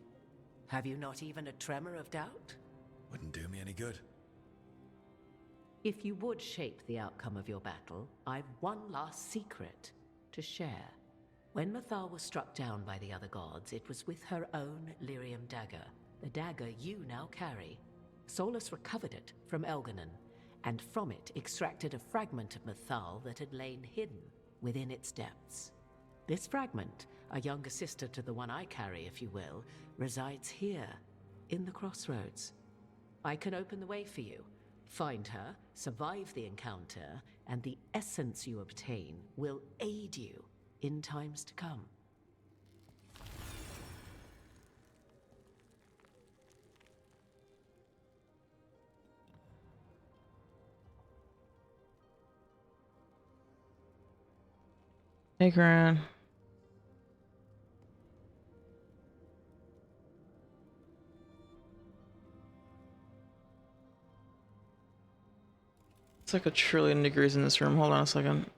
Have you not even a tremor of doubt? Wouldn't do me any good. If you would shape the outcome of your battle, I've one last secret to share. When Mythal was struck down by the other gods, it was with her own lyrium dagger, the dagger you now carry. Solus recovered it from Elganon, and from it extracted a fragment of Mythal that had lain hidden within its depths. This fragment, a younger sister to the one I carry, if you will, resides here, in the crossroads. I can open the way for you, find her, survive the encounter, and the essence you obtain will aid you in times to come. Hey, Gran. It's like 1,000,000,000,000 degrees in this room. Hold on a second.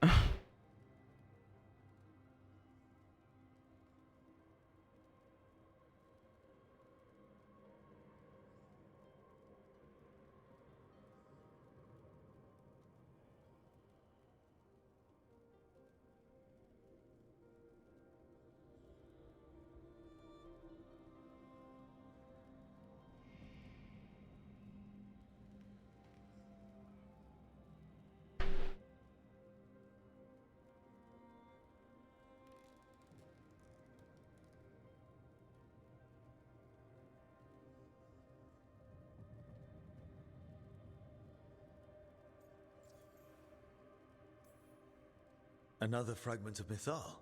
Another fragment of Mythal,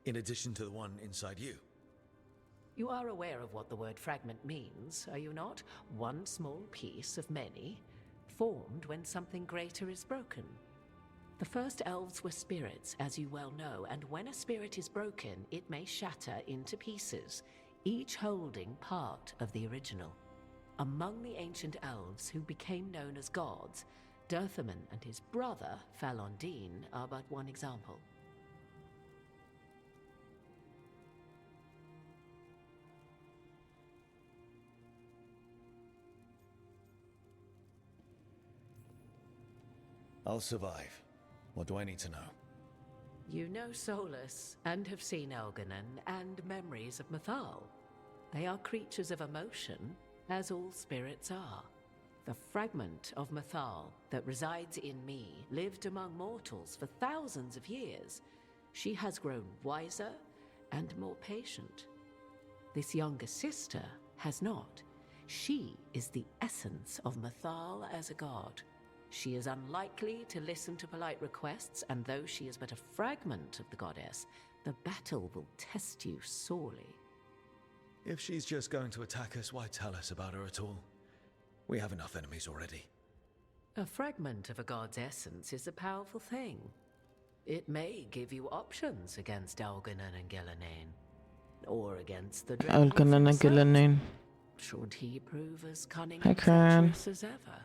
in addition to the one inside you. You are aware of what the word fragment means, are you not? One small piece of many, formed when something greater is broken. The first elves were spirits, as you well know, and when a spirit is broken, it may shatter into pieces, each holding part of the original. Among the ancient elves who became known as gods, Dirthaman and his brother, Falondine, are but one example. I'll survive. What do I need to know? You know Solus, and have seen Elganon, and memories of Mythal. They are creatures of emotion, as all spirits are. The fragment of Mythal that resides in me lived among mortals for thousands of years. She has grown wiser and more patient. This younger sister has not. She is the essence of Mythal as a god. She is unlikely to listen to polite requests, and though she is but a fragment of the goddess, the battle will test you sorely. If she's just going to attack us, why tell us about her at all? We have enough enemies already. A fragment of a god's essence is a powerful thing. It may give you options against Elganon and Gillenane, or against the Elganon and Gillenane. Should he prove as cunning I and can. treacherous as ever.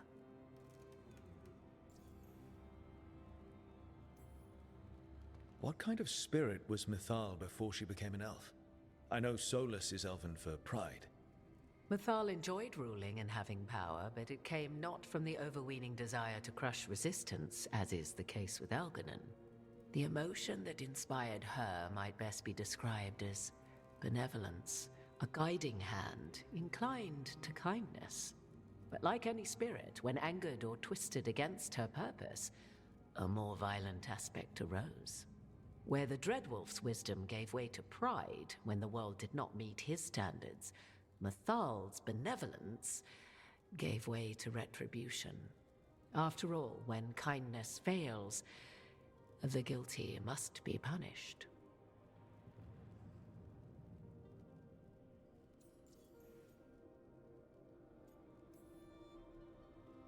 What kind of spirit was Mythal before she became an elf? I know Solus is elven for pride. Mythal enjoyed ruling and having power, but it came not from the overweening desire to crush resistance, as is the case with Elganon. The emotion that inspired her might best be described as benevolence, a guiding hand, inclined to kindness. But like any spirit, when angered or twisted against her purpose, a more violent aspect arose. Where the Dreadwolf's wisdom gave way to pride when the world did not meet his standards, Mythal's benevolence gave way to retribution. After all, when kindness fails, the guilty must be punished.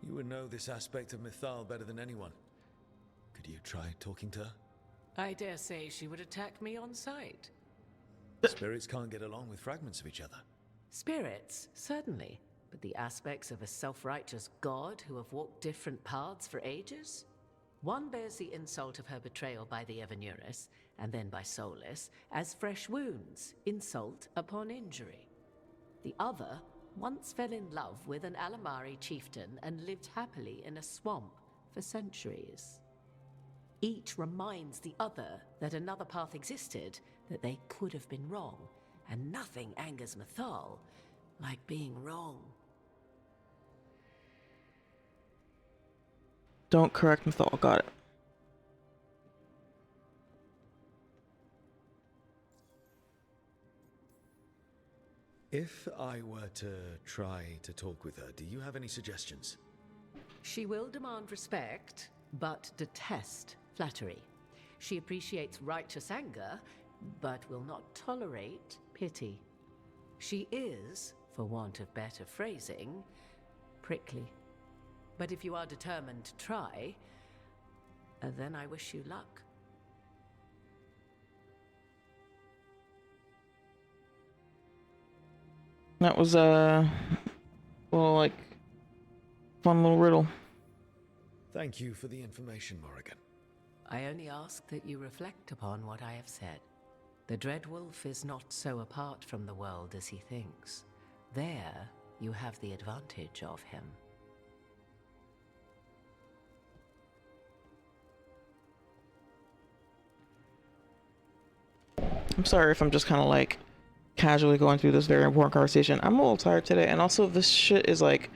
You would know this aspect of Mythal better than anyone. Could you try talking to her? I dare say she would attack me on sight. Spirits can't get along with fragments of each other. Spirits, certainly, but the aspects of a self-righteous god who have walked different paths for ages? One bears the insult of her betrayal by the Evanuris, and then by Solus, as fresh wounds, insult upon injury. The other once fell in love with an Alamari chieftain and lived happily in a swamp for centuries. Each reminds the other that another path existed, that they could have been wrong, and nothing angers Mythal like being wrong. Don't correct Mythal, got it. If I were to try to talk with her, do you have any suggestions? She will demand respect, but detest flattery. She appreciates righteous anger, but will not tolerate pity. She is, for want of better phrasing, prickly. But if you are determined to try, then I wish you luck. That was a well, like, fun little riddle. Thank you for the information, Morrigan. I only ask that you reflect upon what I have said. The Dreadwolf is not so apart from the world as he thinks. There, you have the advantage of him. I'm sorry if I'm just kind of like casually going through this very important conversation. I'm a little tired today, and also this shit is like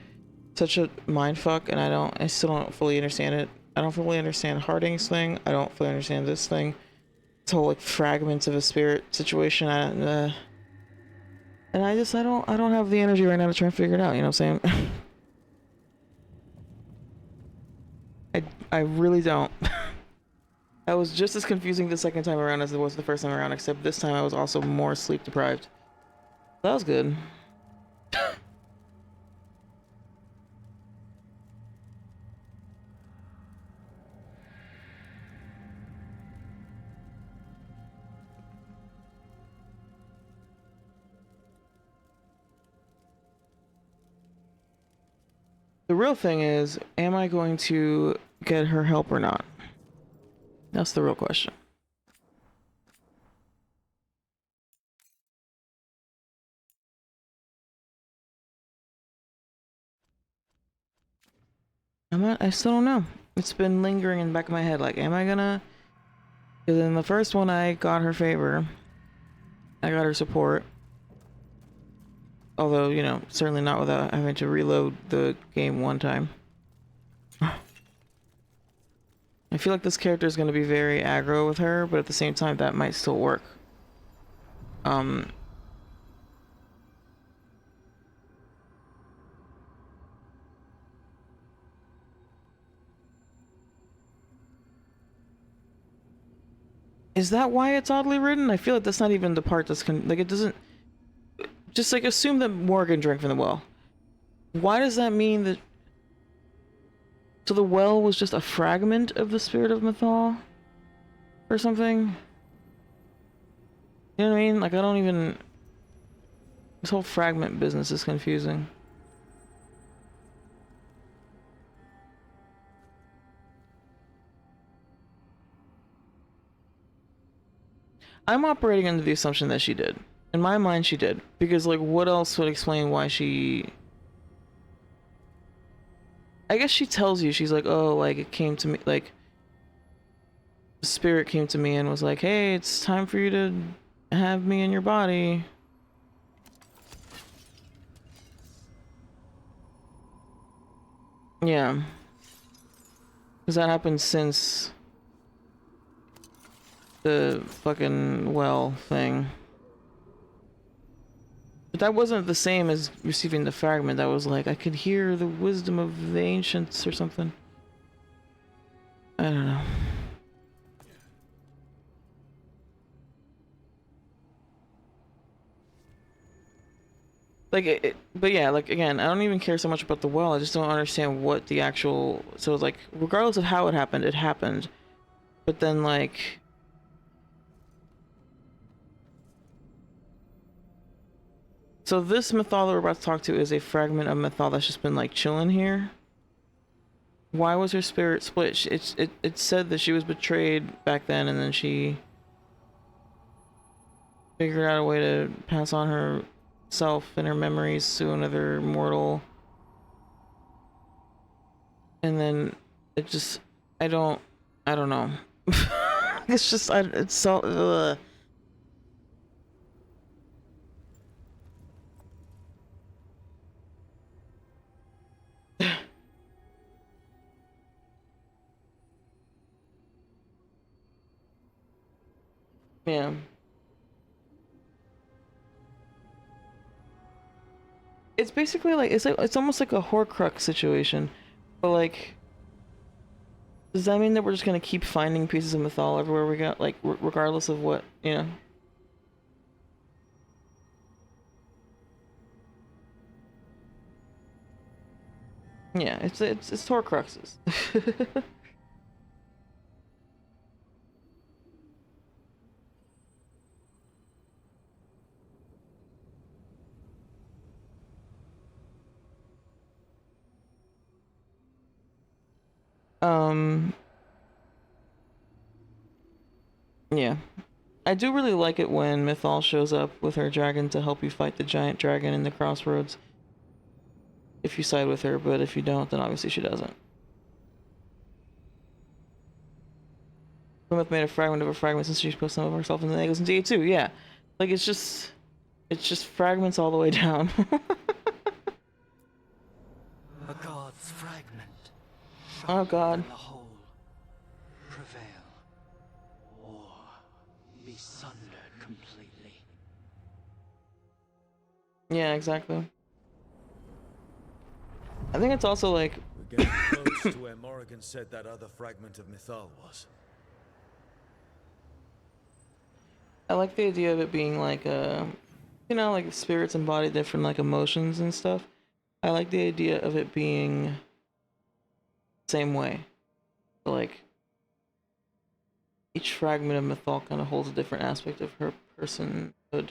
such a mindfuck, and I still don't fully understand it. I don't fully understand Harding's thing. I don't fully understand this thing. This whole like fragments of a spirit situation. And I don't have the energy right now to try and figure it out. You know what I'm saying? I really don't. I was just as confusing the second time around as it was the first time around, except this time I was also more sleep deprived. That was good. The real thing is, am I going to get her help or not? That's the real question. I still don't know. It's been lingering in the back of my head, like, am I gonna? Because in the first one I got her favor. I got her support. Although, you know, certainly not without having to reload the game one time. I feel like this character is going to be very aggro with her, but at the same time, that might still work. Is that why it's oddly written? I feel like that's not even the part that's like, it doesn't... Just, like, assume that Morgan drank from the well. Why does that mean that... So the well was just a fragment of the spirit of Mythal? Or something? You know what I mean? Like, I don't even... This whole fragment business is confusing. I'm operating under the assumption that she did. In my mind, she did. Because, like, what else would explain why she... I guess she tells you, she's like, oh, like, it came to me, like... The spirit came to me and was like, hey, it's time for you to have me in your body. Yeah. Because that happened since... the fucking well thing. But that wasn't the same as receiving the fragment. That was like, I could hear the wisdom of the ancients or something. I don't know. Like, but yeah, like, again, I don't even care so much about the well. I just don't understand what the actual... So, like, regardless of how it happened, it happened. But then, like... So this Mythal that we're about to talk to is a fragment of Mythal that's just been, like, chilling here. Why was her spirit split? It said that she was betrayed back then, and then she figured out a way to pass on herself and her memories to another mortal. And then it just, I don't know. It's just, it's so, ugh. Yeah. It's basically like, it's almost like a Horcrux situation. But like, does that mean that we're just gonna keep finding pieces of Mythal everywhere we got, like, regardless of what, you know? Yeah, it's Horcruxes. Yeah. I do really like it when Mythal shows up with her dragon to help you fight the giant dragon in the crossroads. If you side with her, but if you don't, then obviously she doesn't. Plymouth made a fragment of a fragment since she put some of herself in the goes into A2, yeah. Like, it's just fragments all the way down. A god's fragment. Oh god. The whole. Prevail. Or be sundered completely. Yeah, exactly. I think it's also like... We're getting close to where Morrigan said that other fragment of Mythal was. I like the idea of it being like, you know, like spirits embody different, like, emotions and stuff. I like the idea of it being the same way. So, like, each fragment of Mythal kind of holds a different aspect of her personhood.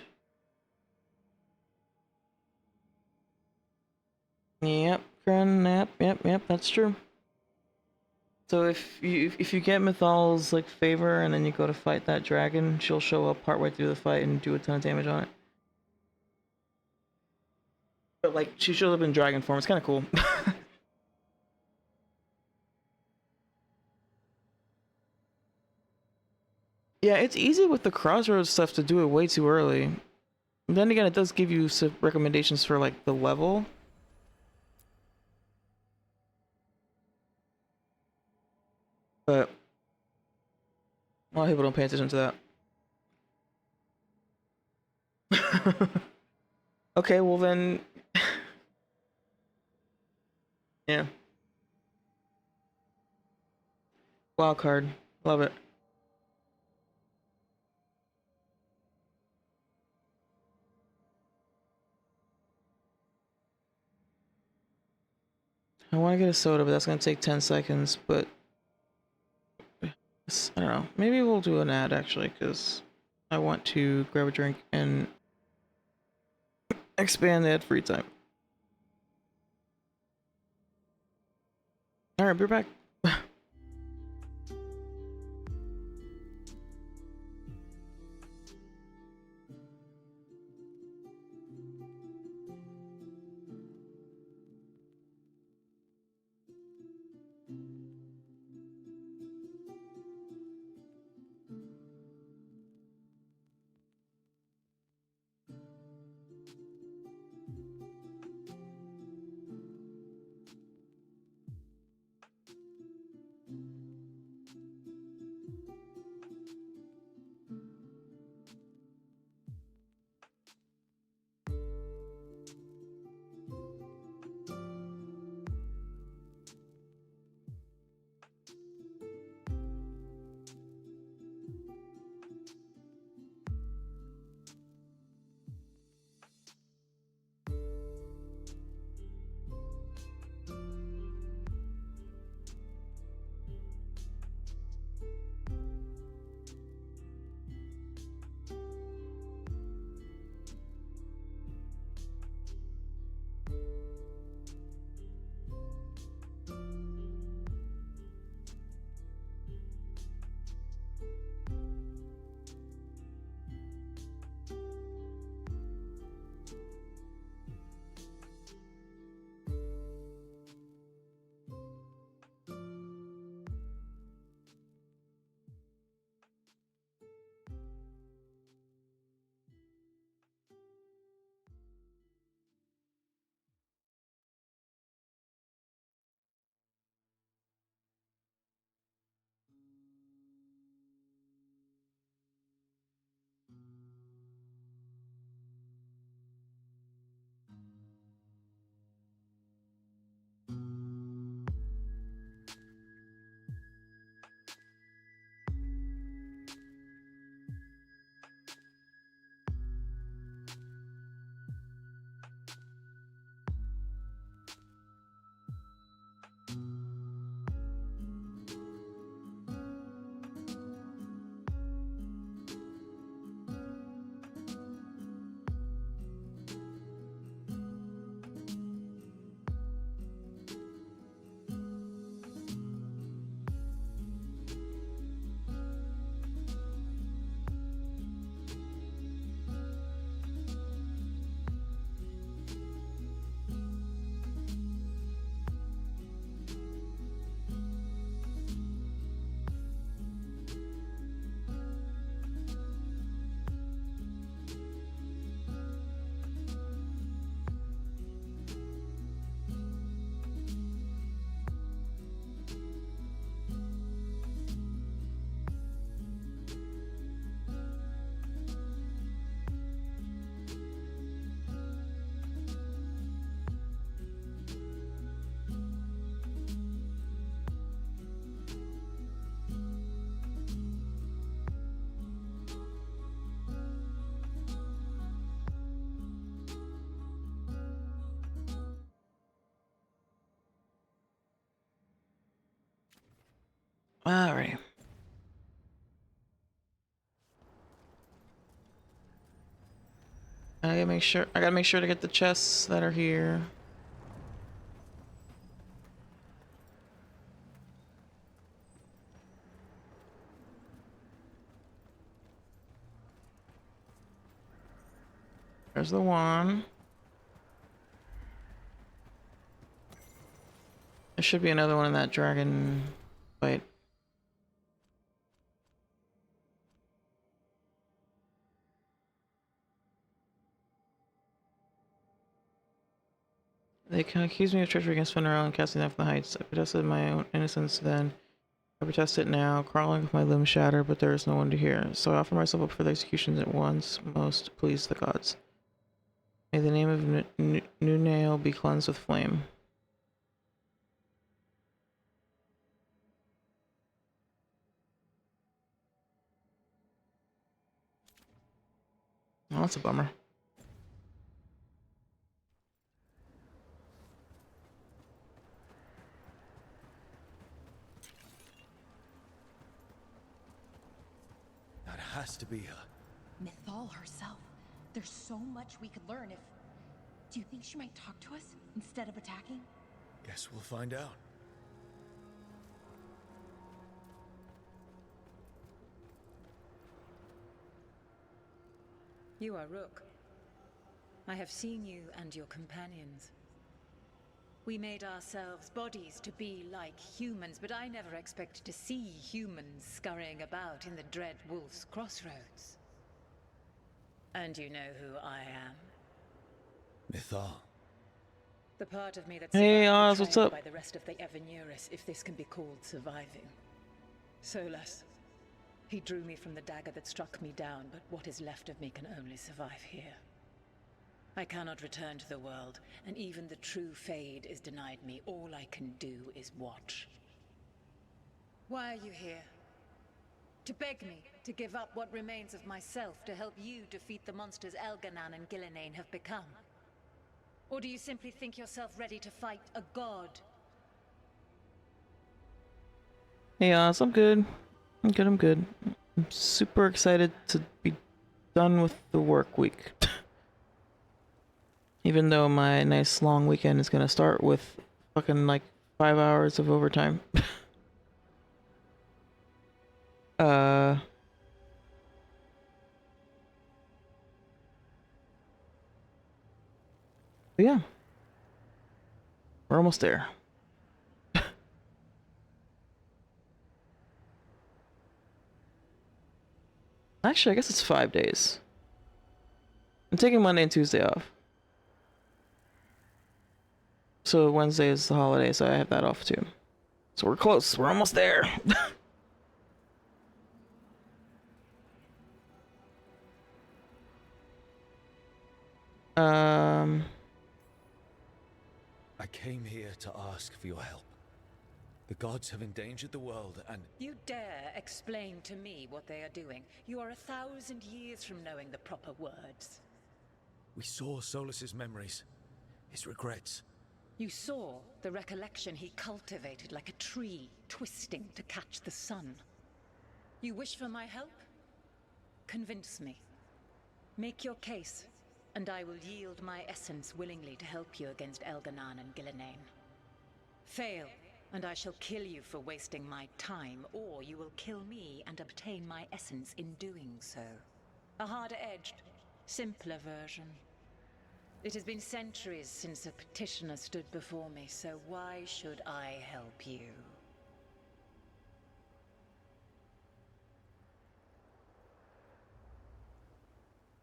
Yep, Kren, yep, that's true. So if you get Mythal's, like, favor and then you go to fight that dragon, she'll show up partway through the fight and do a ton of damage on it. But, like, she shows up in dragon form. It's kind of cool. Yeah, it's easy with the crossroads stuff to do it way too early. Then again, it does give you some recommendations for like the level. But a lot of people don't pay attention to that. Okay, well then, yeah. Wild card, love it. I want to get a soda, but that's gonna take 10 seconds. But I don't know. Maybe we'll do an ad actually, because I want to grab a drink and expand the ad free time. All right, we're back. All right. I gotta make sure to get the chests that are here. There's the one. There should be another one in that dragon fight. They can accuse me of treachery against Fenrir and casting down from the heights. I protested my own innocence then. I protest it now, crawling with my limbs shattered, but there is no one to hear. So I offer myself up for the executions at once, most please the gods. May the name of Nunail be cleansed with flame. Oh, that's a bummer. That has to be her. Mythal herself. There's so much we could learn if... Do you think she might talk to us instead of attacking? Guess we'll find out. You are Rook. I have seen you and your companions. We made ourselves bodies to be like humans, but I never expected to see humans scurrying about in the Dread Wolf's crossroads. And you know who I am. Mythal. The part of me that's Hey, Oz, what's up? by the rest of the Evanuris, if this can be called surviving. Solas. He drew me from the dagger that struck me down, but what is left of me can only survive here. I cannot return to the world, and even the true Fade is denied me. All I can do is watch. Why are you here? To beg me to give up what remains of myself to help you defeat the monsters Elganan and Gillenane have become? Or do you simply think yourself ready to fight a god? Hey, Oz, I'm good. I'm good. I'm super excited to be done with the work week. Even though my nice long weekend is gonna start with fucking like 5 hours of overtime. But yeah. We're almost there. Actually, I guess it's 5 days. I'm taking Monday and Tuesday off. So Wednesday is the holiday, so I have that off too. So we're close. We're almost there. I came here to ask for your help. The gods have endangered the world, and... You dare explain to me what they are doing? You are 1,000 years from knowing the proper words. We saw Solas's memories, his regrets. You saw the recollection he cultivated like a tree, twisting to catch the sun. You wish for my help? Convince me. Make your case, and I will yield my essence willingly to help you against Elganan and Gillenane. Fail, and I shall kill you for wasting my time, or you will kill me and obtain my essence in doing so. A harder-edged, simpler version. It has been centuries since a petitioner stood before me, so why should I help you?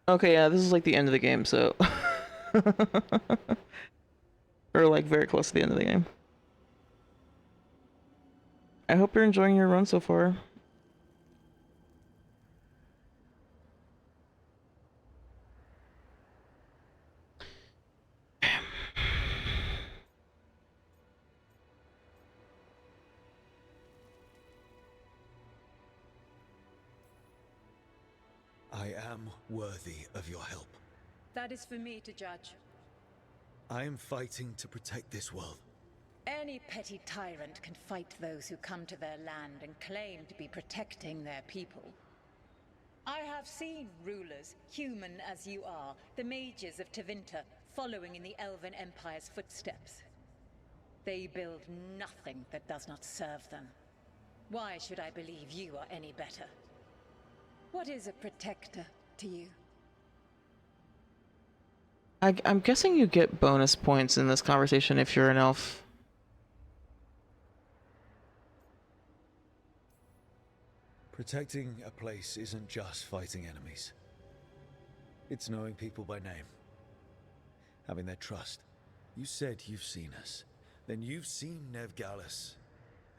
Okay, yeah, this is like the end of the game, so... or like very close to the end of the game. I hope you're enjoying your run so far. I am worthy of your help. That is for me to judge. I am fighting to protect this world. Any petty tyrant can fight those who come to their land and claim to be protecting their people. I have seen rulers, human as you are, the mages of Tevinter, following in the Elven Empire's footsteps. They build nothing that does not serve them. Why should I believe you are any better? What is a protector to you? I'm guessing you get bonus points in this conversation if you're an elf. Protecting a place isn't just fighting enemies. It's knowing people by name. Having their trust. You said you've seen us. Then you've seen Nev Gallus.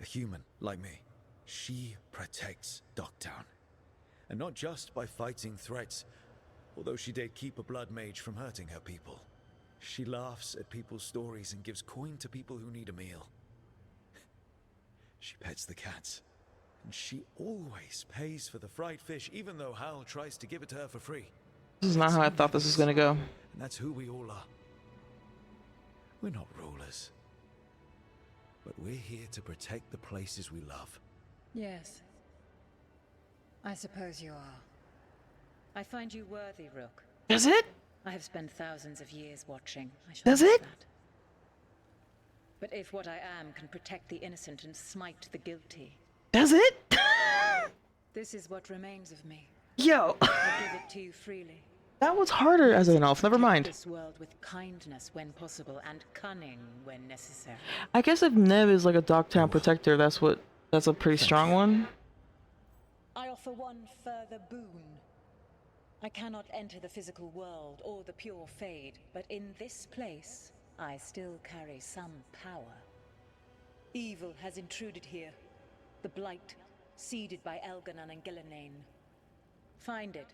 A human, like me. She protects Docktown. And not just by fighting threats, although she did keep a blood mage from hurting her people. She laughs at people's stories and gives coin to people who need a meal. She pets the cats. And she always pays for the fried fish, even though Hal tries to give it to her for free. This is not how I thought this was gonna go. And that's who we all are. We're not rulers. But we're here to protect the places we love. Yes. I suppose you are. I find you worthy, Rook. Does it? I have spent thousands of years watching. I shall Does miss it? that. But if what I am can protect the innocent and smite the guilty... Does it? This is what remains of me. Yo. I give it to you freely. That was harder as an elf, never mind. This world with kindness when possible and cunning when necessary. I guess if Nev is like a Docktown protector, that's a pretty strong one. I offer one further boon. I cannot enter the physical world or the pure Fade, but in this place, I still carry some power. Evil has intruded here. The Blight, seeded by Elganon and Gillenane. Find it,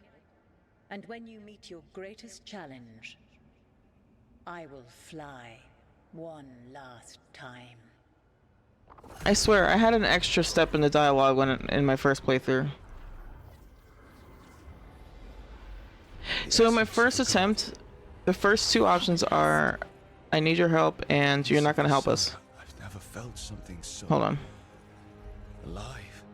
and when you meet your greatest challenge, I will fly one last time. I swear, I had an extra step in the dialogue in my first playthrough. So in my first attempt, the first two options are, I need your help and you're not gonna help us. I've never felt something so Hold on. alive.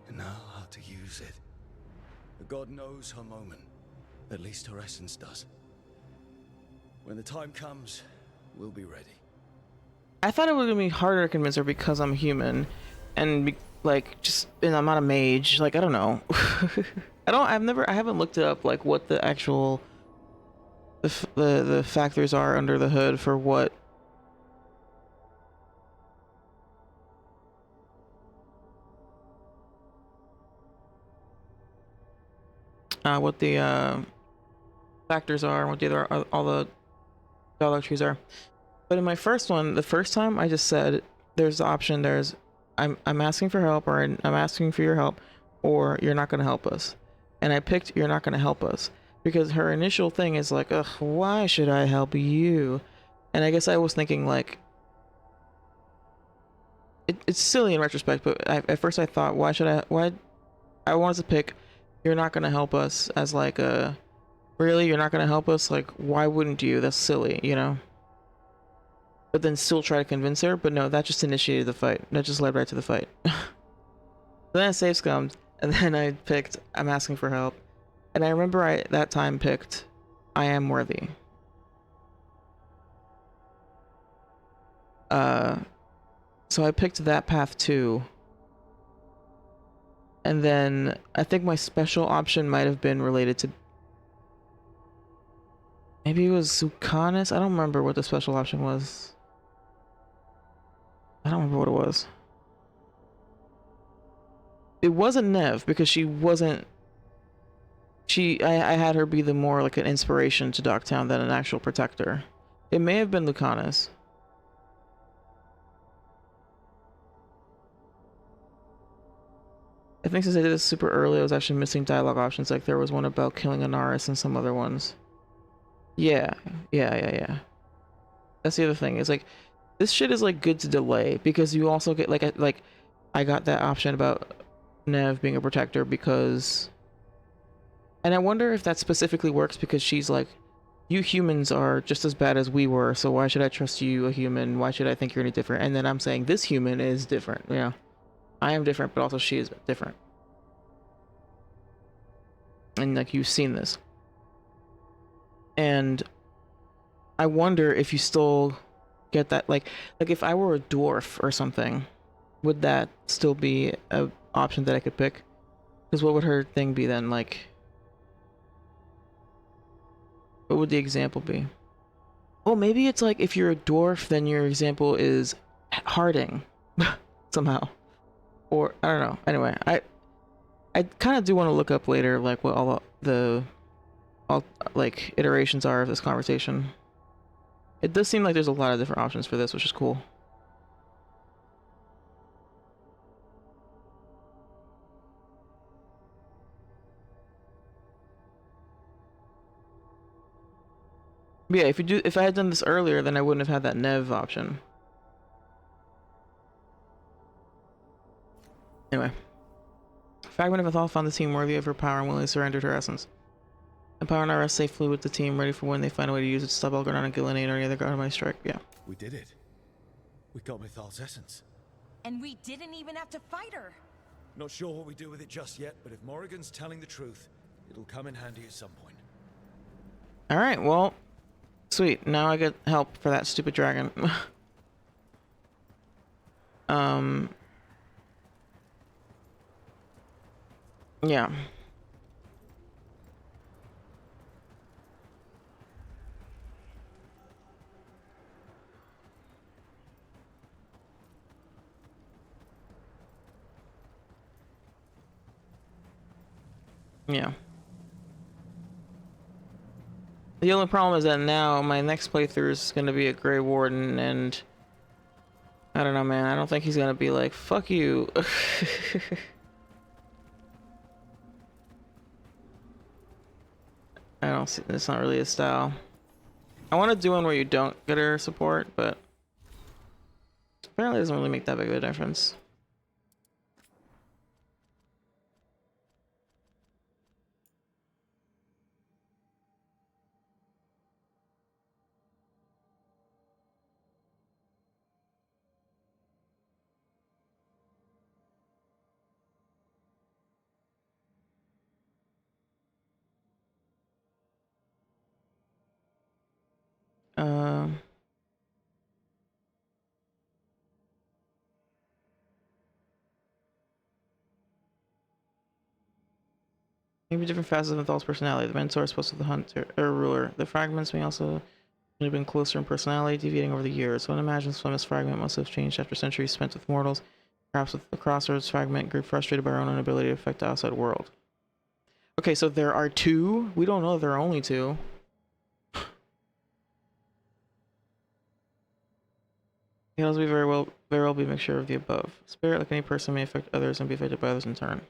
And now how to use it. The god knows her moment. At least her essence does. When the time comes, we'll be ready. I thought it was gonna be harder to convince her because I'm human, and and I'm not a mage. Like, I don't know. I haven't looked it up, like what the actual the factors are under the hood for what. What the factors are, and what the other all the dialogue trees are. But in my first one, the first time, I just said there's the option. There's I'm asking for help, or I'm asking for your help, or you're not gonna help us. And I picked you're not gonna help us because her initial thing is like, ugh, why should I help you? And I guess I was thinking like, it's silly in retrospect, but at first I thought, why I wanted to pick you're not gonna help us as like a, really, you're not gonna help us? Like, why wouldn't you? That's silly, you know? But then still try to convince her, but no, that just initiated the fight. That just led right to the fight. Then I save scummed, and then I picked I'm asking for help. And I remember I that time picked I am worthy. So I picked that path too. And then I think my special option might have been related to, maybe it was Zukanis. I don't remember what the special option was. I don't remember what it was. It wasn't Nev because she wasn't. I had her be the more like an inspiration to Docktown than an actual protector. It may have been Lucanus. I think since I did this super early, I was actually missing dialogue options. Like there was one about killing Anaris and some other ones. Yeah. That's the other thing. Is like, this shit is like good to delay because you also get like I got that option about Nev being a protector because, and I wonder if that specifically works because she's like, you humans are just as bad as we were, so why should I trust you, a human? Why should I think you're any different? And then I'm saying this human is different. Yeah, I am different, but also she is different. And like you've seen this. And I wonder if you still get that, like if I were a dwarf or something, would that still be an option that I could pick? Because what would her thing be then? Like, what would the example be? Oh, maybe it's like if you're a dwarf, then your example is Harding somehow, or I don't know. Anyway, I kind of do want to look up later, like what all the all like iterations are of this conversation. It does seem like there's a lot of different options for this, which is cool. But yeah, if I had done this earlier, then I wouldn't have had that Nev option. Anyway. Fragment of Athal found the team worthy of her power and willingly surrendered her essence. The power now rests safely with the team, ready for when they find a way to use it to stop Veilguard and Gillenade or any other god who might strike. Yeah. We did it. We got Mythal's essence. And we didn't even have to fight her. Not sure what we do with it just yet, but if Morrigan's telling the truth, it'll come in handy at some point. Alright, well, sweet. Now I get help for that stupid dragon. Yeah. Yeah. The only problem is that now my next playthrough is going to be a Grey Warden, and I don't know, man. I don't think he's going to be like, fuck you. I don't see, it's not really his style. I want to do one where you don't get her support, but apparently it doesn't really make that big of a difference. Maybe different facets of Menthal's personality. The mentor is supposed to be the hunter or ruler. The fragments may also have been closer in personality, deviating over the years. One imagines Flemeth's fragment must have changed after centuries spent with mortals. Perhaps with the Crossroads fragment grew frustrated by our own inability to affect the outside world. Okay, so there are two? We don't know if there are only two. It also be very well be a mixture of the above. Spirit, like any person, may affect others and be affected by others in turn.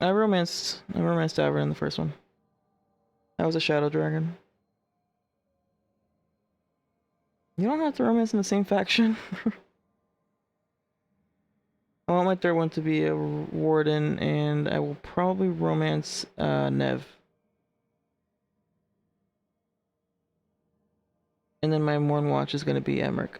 I romanced Davin in the first one. That was a shadow dragon. You don't have to romance in the same faction. I want my third one to be a warden, and I will probably romance Nev. And then my Morn Watch is going to be Emmerich.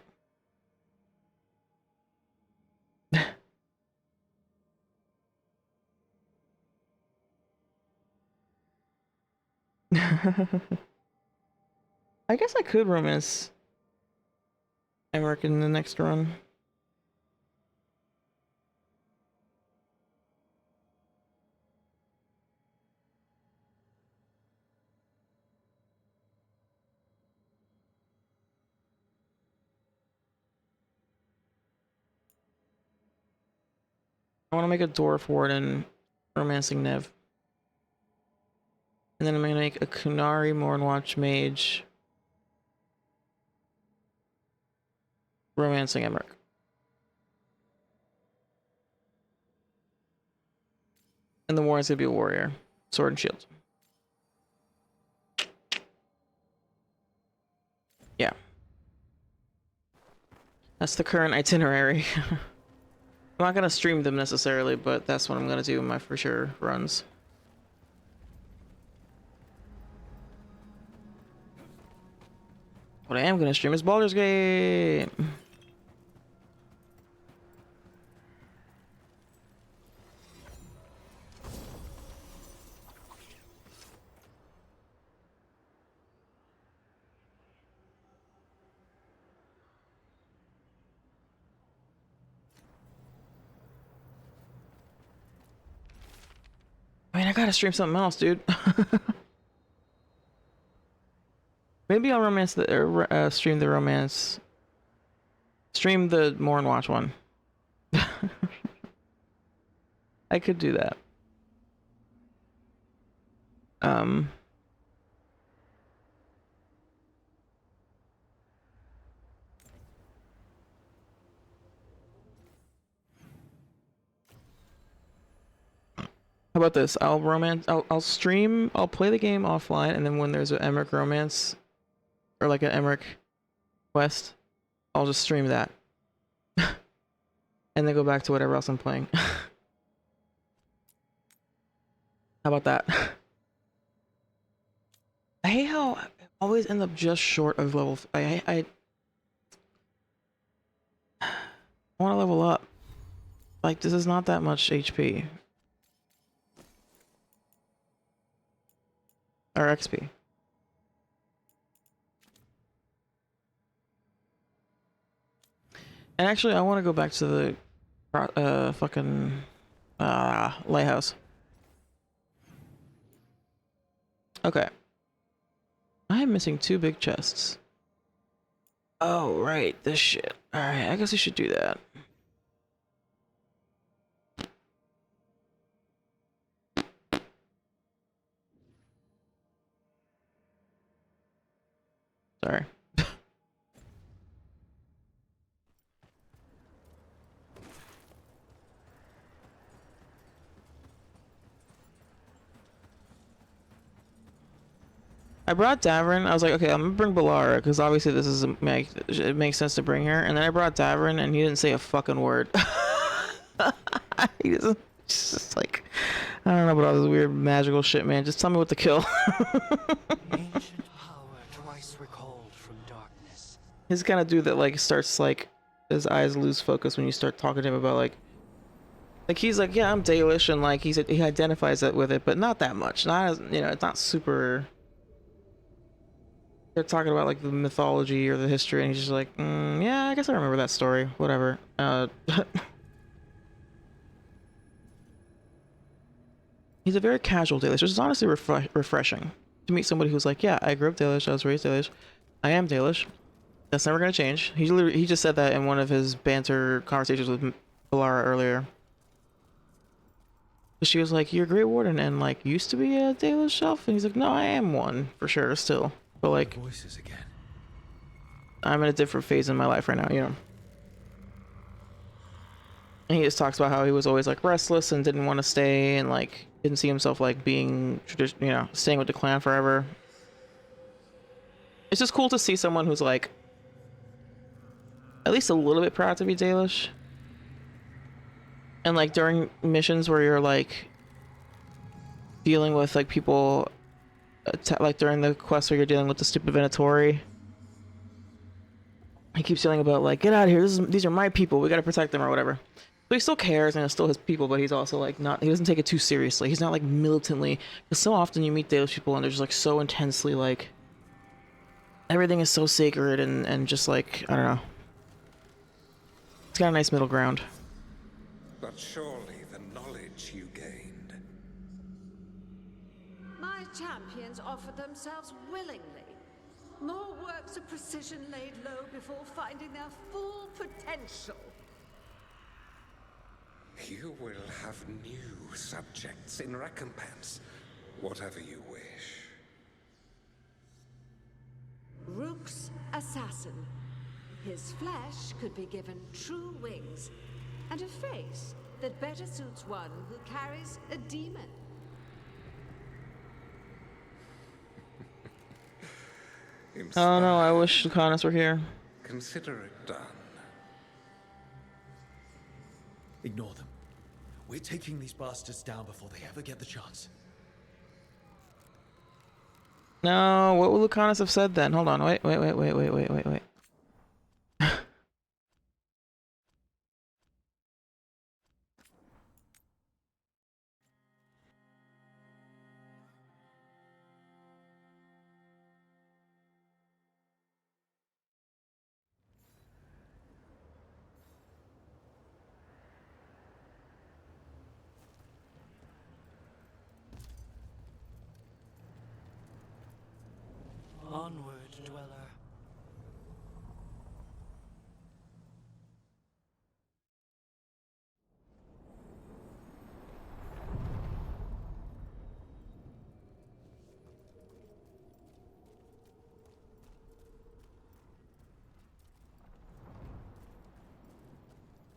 I guess I could romance Emmerich in the next run. I want to make a Dwarf Warden romancing Nev. And then I'm going to make a Kunari Mornwatch Mage romancing Emmerich. And the warden's going to be a warrior. Sword and shield. Yeah. That's the current itinerary. I'm not going to stream them necessarily, but that's what I'm going to do in my for sure runs. What I am going to stream is Baldur's Gate. I gotta stream something else, dude. Maybe I'll romance the stream the romance. Stream the More and Watch one. I could do that. How about this? I'll stream, I'll play the game offline, and then when there's an Emmerich romance, or like an Emmerich quest, I'll just stream that. And then go back to whatever else I'm playing. How about that? I hate how I always end up just short of level. I want to level up. Like, this is not that much HP. Or XP. And actually, I want to go back to the fucking lighthouse. Okay. I am missing 2 big chests. Oh, right, this shit. Alright, I guess I should do that. Sorry. I brought Davrin. I was like, okay, I'm gonna bring Balara because obviously this is it makes sense to bring her. And then I brought Davrin, and he didn't say a fucking word. He's just like, I don't know about all this weird magical shit, man. Just tell me what to kill. Ancient power twice recalled from darkness. He's the kind of dude that like starts like his eyes lose focus when you start talking to him about like he's like, yeah, I'm Dalish, and like he identifies that with it, but not that much. Not as, you know, it's not super. They're talking about like the mythology or the history, and he's just like, yeah, I guess I remember that story. Whatever. He's a very casual Dalish, which is honestly refreshing to meet somebody who's like, yeah, I grew up Dalish, I was raised Dalish, I am Dalish. That's never gonna change. He just said that in one of his banter conversations with Balara earlier. She was like, "You're a Great Warden and like used to be a Dalish elf," and he's like, "No, I am one for sure still, but like, voices again. I'm in a different phase in my life right now, you know." And he just talks about how he was always like restless and didn't want to stay, and like didn't see himself like being you know, staying with the clan forever. It's just cool to see someone who's like at least a little bit proud to be Dalish. And like during missions where you're like dealing with like people, like during the quest where you're dealing with the stupid Venatori, he keeps yelling about like, get out of here, these are my people, we gotta protect them or whatever. But he still cares and it's still his people, but he's also like he doesn't take it too seriously. He's not like militantly, because so often you meet Dalish people and they're just like so intensely like everything is so sacred and just like, I don't know. It's got a nice middle ground. But surely the knowledge you gained. My champions offered themselves willingly. More works of precision laid low before finding their full potential. You will have new subjects in recompense, whatever you wish. Rook's assassin. His flesh could be given true wings, and a face that better suits one who carries a demon. Oh no, I wish Lucanus were here. Consider it done. Ignore them. We're taking these bastards down before they ever get the chance. No, what would Lucanus have said then? Hold on, wait. Onward, dweller.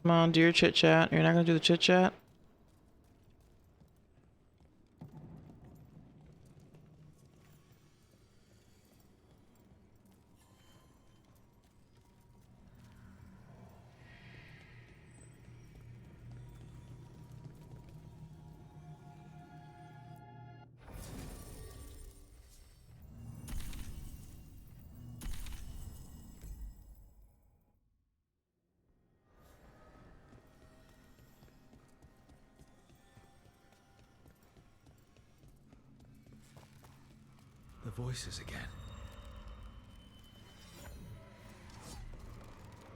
Come on, do your chit chat. You're not gonna do the chit chat? The voices again.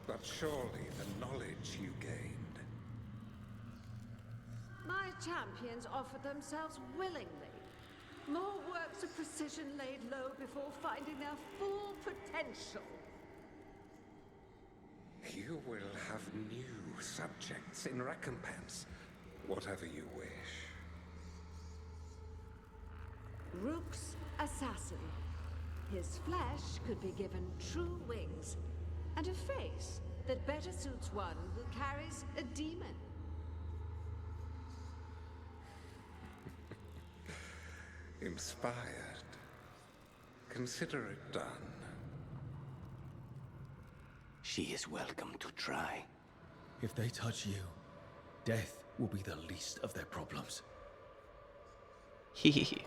But surely the knowledge you gained. My champions offered themselves willingly. More works of precision laid low before finding their full potential. You will have new subjects in recompense, whatever you wish. Rook's assassin. His flesh could be given true wings and a face that better suits one who carries a demon. Inspired. Consider it done. She is welcome to try. If they touch you, death will be the least of their problems. Hehehe.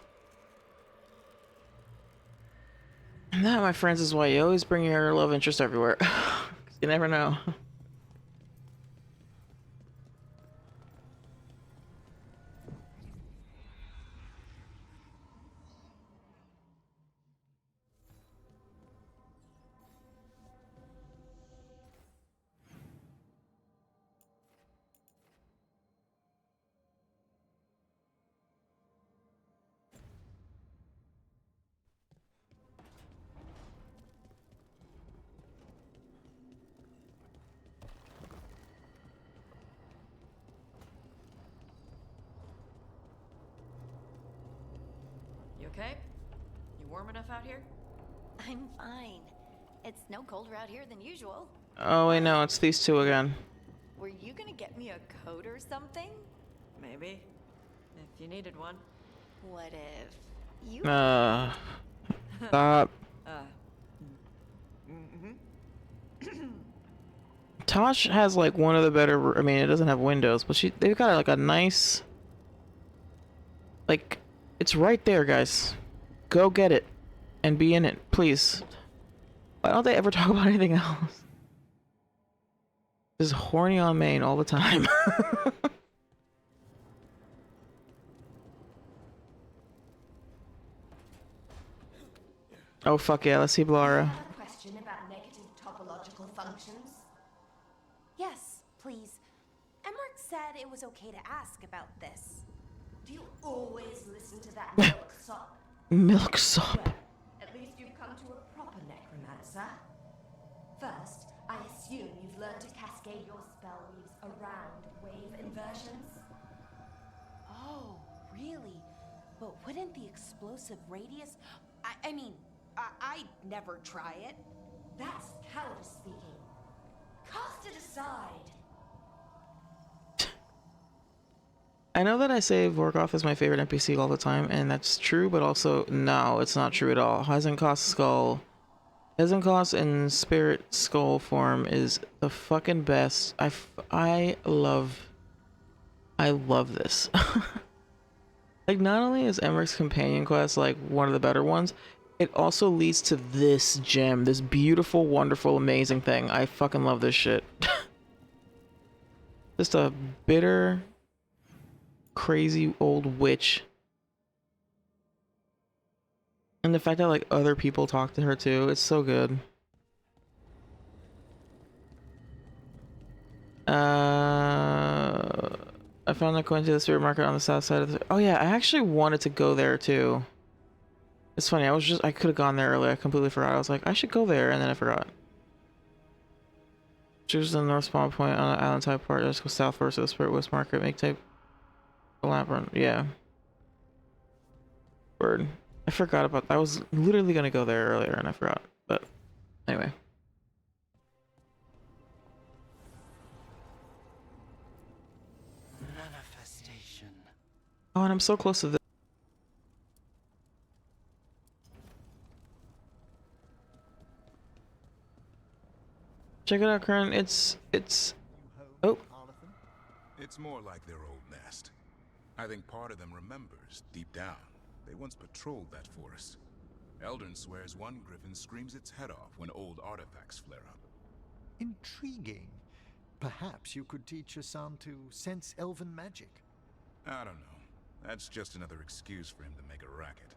And that, my friends, is why you always bring your love interest everywhere. You never know. You okay? You warm enough out here? I'm fine. It's no colder out here than usual. Oh wait, no, it's these two again. Were you gonna get me a coat or something? Maybe. If you needed one. What if you... Stop. Tosh has like one of the better, I mean, it doesn't have windows, but they've got like a nice, like, it's right there, guys. Go get it and be in it, please. Why don't they ever talk about anything else? Just horny on main all the time. Oh fuck yeah, let's see Blara. A question about negative topological functions? Yes, please. Emmerich said it was okay to ask about this. Do you always listen to that milksop? Milksop. Well, at least you've come to a proper necromancer. First, I assume you've learned to cascade your spell weaves around wave inversions. Oh, really? But wouldn't the explosive radius... I'd never try it. That's cowardice speaking. Cast it aside. I know that I say Vorgoth is my favorite NPC all the time, and that's true, but also, no, it's not true at all. Heisenkost's skull. Heisenkost's in spirit skull form is the fucking best. I love this. Like, not only is Emmerich's companion quest like one of the better ones, it also leads to this gem, this beautiful, wonderful, amazing thing. I fucking love this shit. Just a bitter, crazy old witch. And the fact that like other people talk to her too, it's so good. I found that going to the spirit market on the south side of the... Oh yeah, I actually wanted to go there too. It's funny, I could have gone there earlier. I completely forgot. I was like, I should go there, and then I forgot. Choose the north spawn point on an island type part. Just go south versus Spirit West Market. Make type a labyrinth. Yeah. Word. I forgot about that. I was literally gonna go there earlier, and I forgot. But anyway. Manifestation. Oh, and I'm so close to this. Check it out, Kern. It's oh. It's more like their old nest. I think part of them remembers, deep down. They once patrolled that forest. Eldrin swears one griffin screams its head off when old artifacts flare up. Intriguing. Perhaps you could teach your son to sense elven magic. I don't know. That's just another excuse for him to make a racket.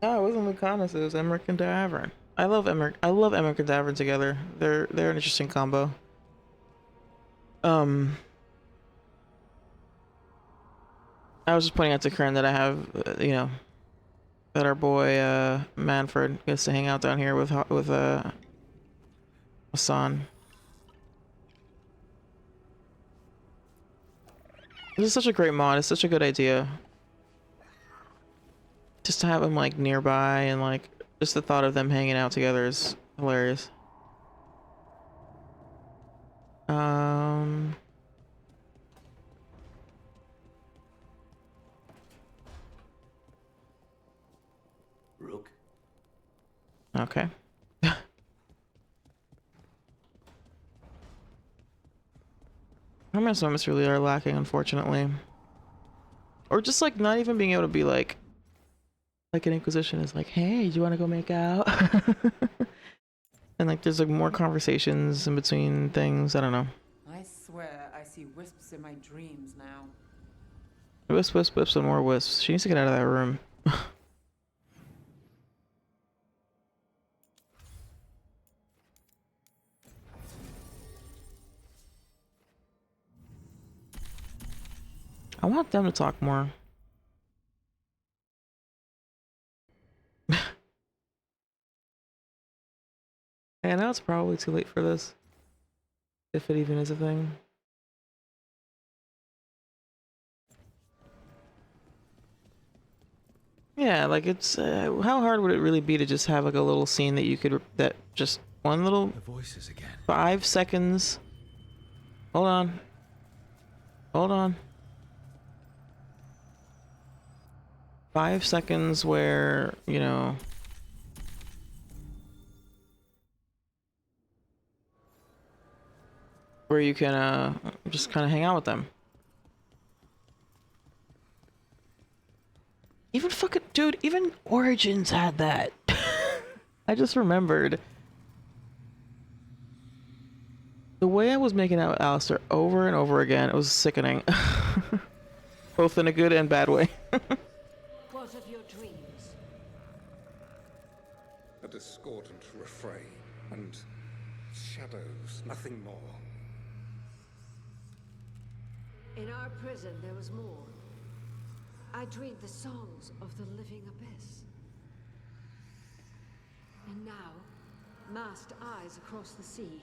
Oh, it wasn't Lucanus, it was Emmerich and Davern. I love Emmerich and Davern together. They're an interesting combo. I was just pointing out to Karen that I have, you know, that our boy Manfred gets to hang out down here with Hassan. This is such a great mod. It's such a good idea. Just to have them like nearby, and like just the thought of them hanging out together is hilarious. Rook. Okay. Romance moments really are lacking, unfortunately. Or just like not even being able to be like an Inquisition is like, hey, do you want to go make out? And like there's like more conversations in between things. I don't know. I swear I see wisps in my dreams now. Wisp, wisp, wisps, and more wisps. She needs to get out of that room. I want them to talk more. And now it's probably too late for this. If it even is a thing. Yeah, like it's how hard would it really be to just have like a little scene that you could that just one little The voices again. 5 seconds. Hold on. Hold on. 5 seconds where, you know, where you can just kind of hang out with them. Even fucking dude, even Origins had that. I just remembered the way I was making out with Alistair over and over again. It was sickening, both in a good and bad way. What of your dreams? A discordant refrain and shadows, nothing more. In our prison, there was more. I dreamed the songs of the living abyss. And now, masked eyes across the sea.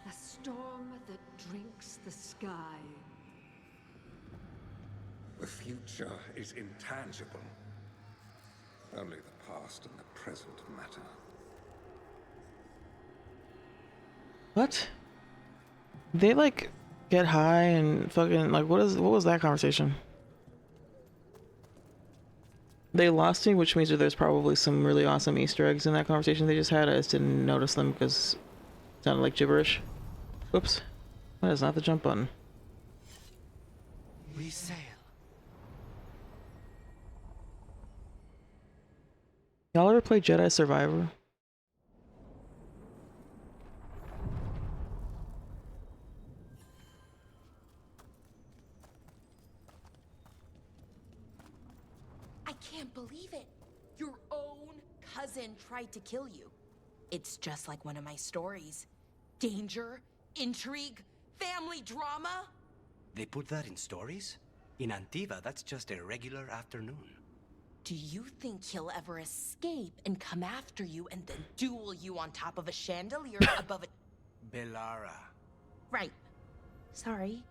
A storm that drinks the sky. The future is intangible. Only the past and the present matter. What? They like get high and fucking like what was that conversation? They lost me, which means that there's probably some really awesome Easter eggs in that conversation they just had. I just didn't notice them because it sounded like gibberish. Whoops. That is not the jump button. We sail. Y'all ever play Jedi Survivor? I can't believe it. Your own cousin tried to kill you. It's just like one of my stories. Danger, intrigue, family drama. They put that in stories? In Antiva, that's just a regular afternoon. Do you think he'll ever escape and come after you and then duel you on top of a chandelier above a... Bellara. Right. Sorry.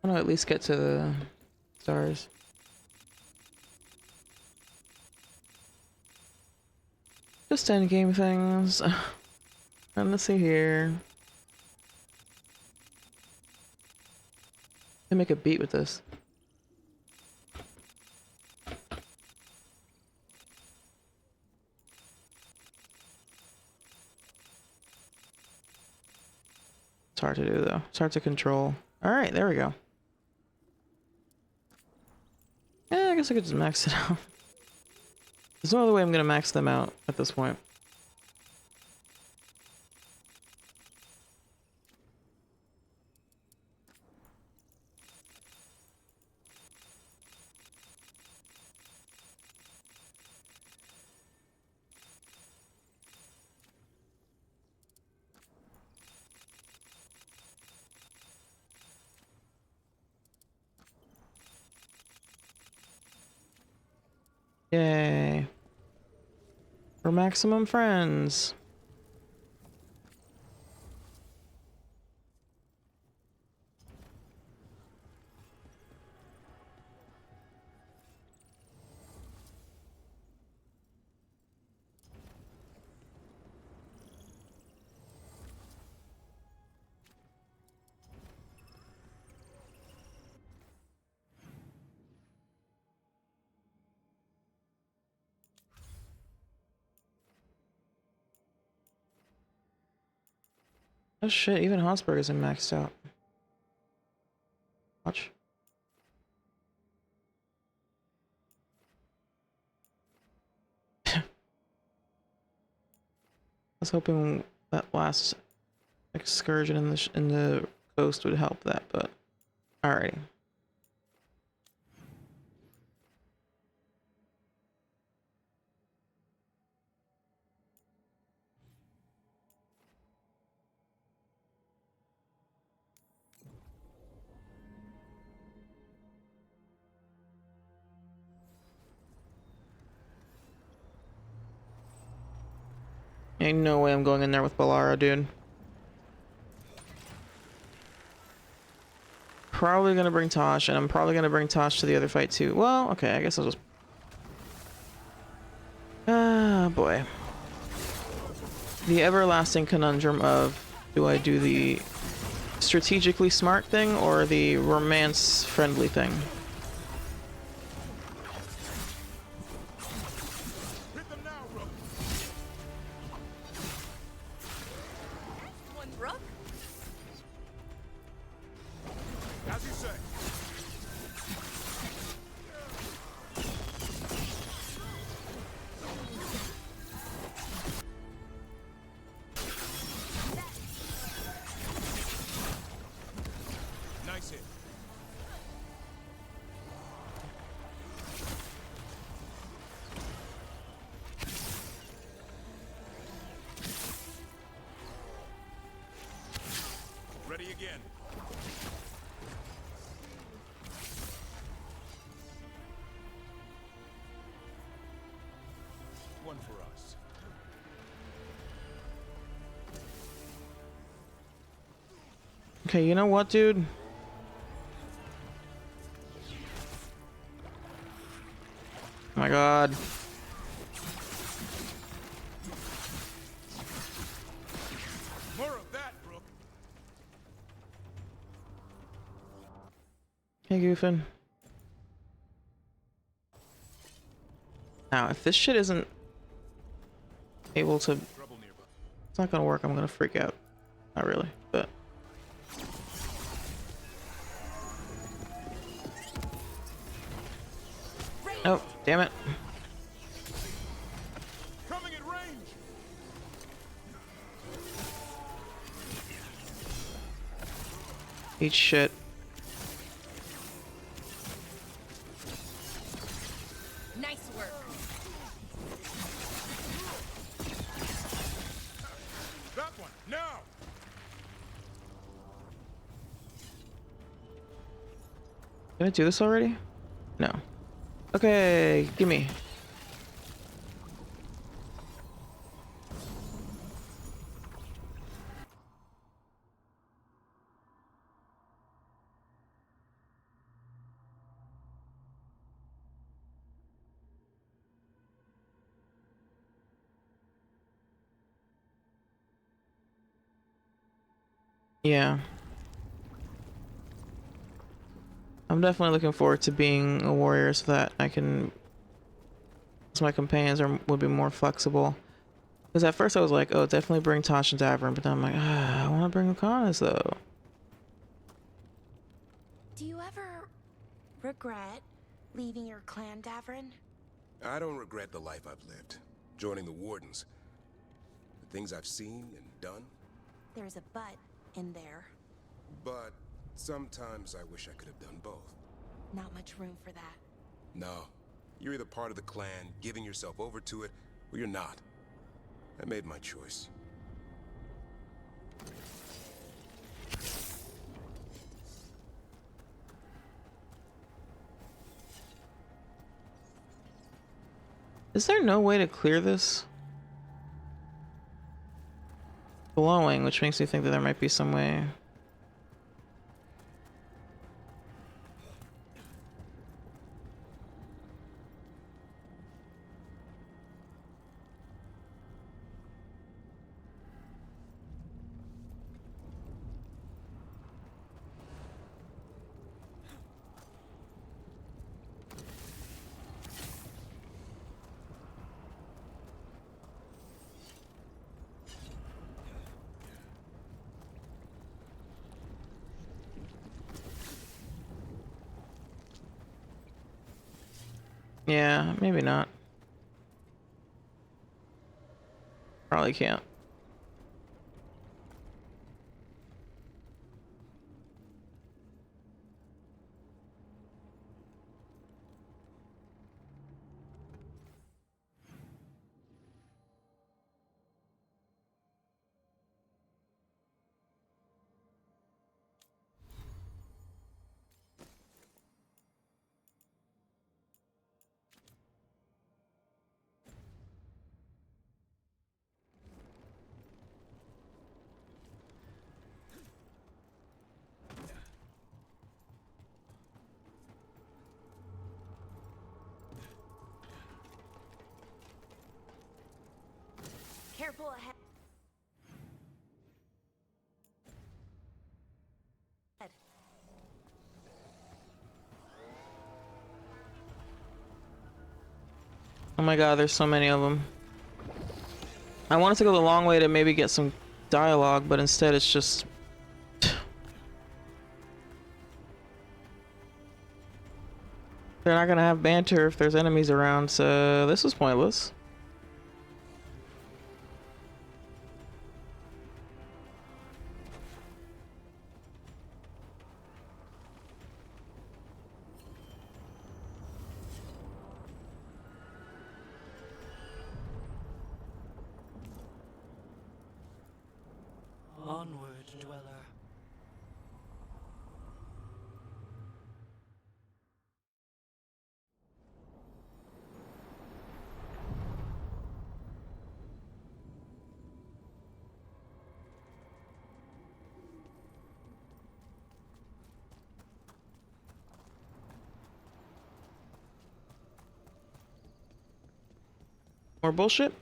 I want to at least get to the stars. Just endgame things. And let's see here. I make a beat with this. It's hard to do though. It's hard to control. Alright, there we go. Yeah, I guess I could just max it out. There's no other way I'm gonna max them out at this point. Yay. For maximum friends. Oh shit, even Hotspur isn't maxed out. Watch. I was hoping that last excursion in the coast would help that, but alrighty. Ain't no way I'm going in there with Balara, dude. Probably gonna bring Tosh, and I'm probably gonna bring Tosh to the other fight too. Well, okay, I guess I'll just... Ah, boy. The everlasting conundrum of, do I do the strategically smart thing or the romance-friendly thing? As you say. Nice hit. Ready again. One for us. Okay, you know what, dude? Oh my god. More of that, Brooke. Hey, Goofin. Now, if this shit isn't able to... It's not gonna work, I'm gonna freak out. Not really, but... Oh, damn it. Coming at range. Eat shit. Nice work. That one. Now. Did I do this already? No. Okay, gimme. Yeah. I'm definitely looking forward to being a warrior so that I can... So my companions would be more flexible. Because at first I was like, oh, definitely bring Tosh and Davern, but then I'm like, I want to bring Okanas though. Do you ever regret leaving your clan, Davern? I don't regret the life I've lived. Joining the Wardens. The things I've seen and done. There's a but in there. But sometimes I wish I could have done both. Not much room for that. No. You're either part of the clan, giving yourself over to it, or you're not. I made my choice. Is there no way to clear this? Glowing, which makes me think that there might be some way. Yeah, maybe not. Probably can't. Careful ahead. Oh my god, there's so many of them. I wanted to go the long way to maybe get some dialogue, but instead it's just... They're not gonna have banter if there's enemies around, so this was pointless. Onward, dweller. More bullshit?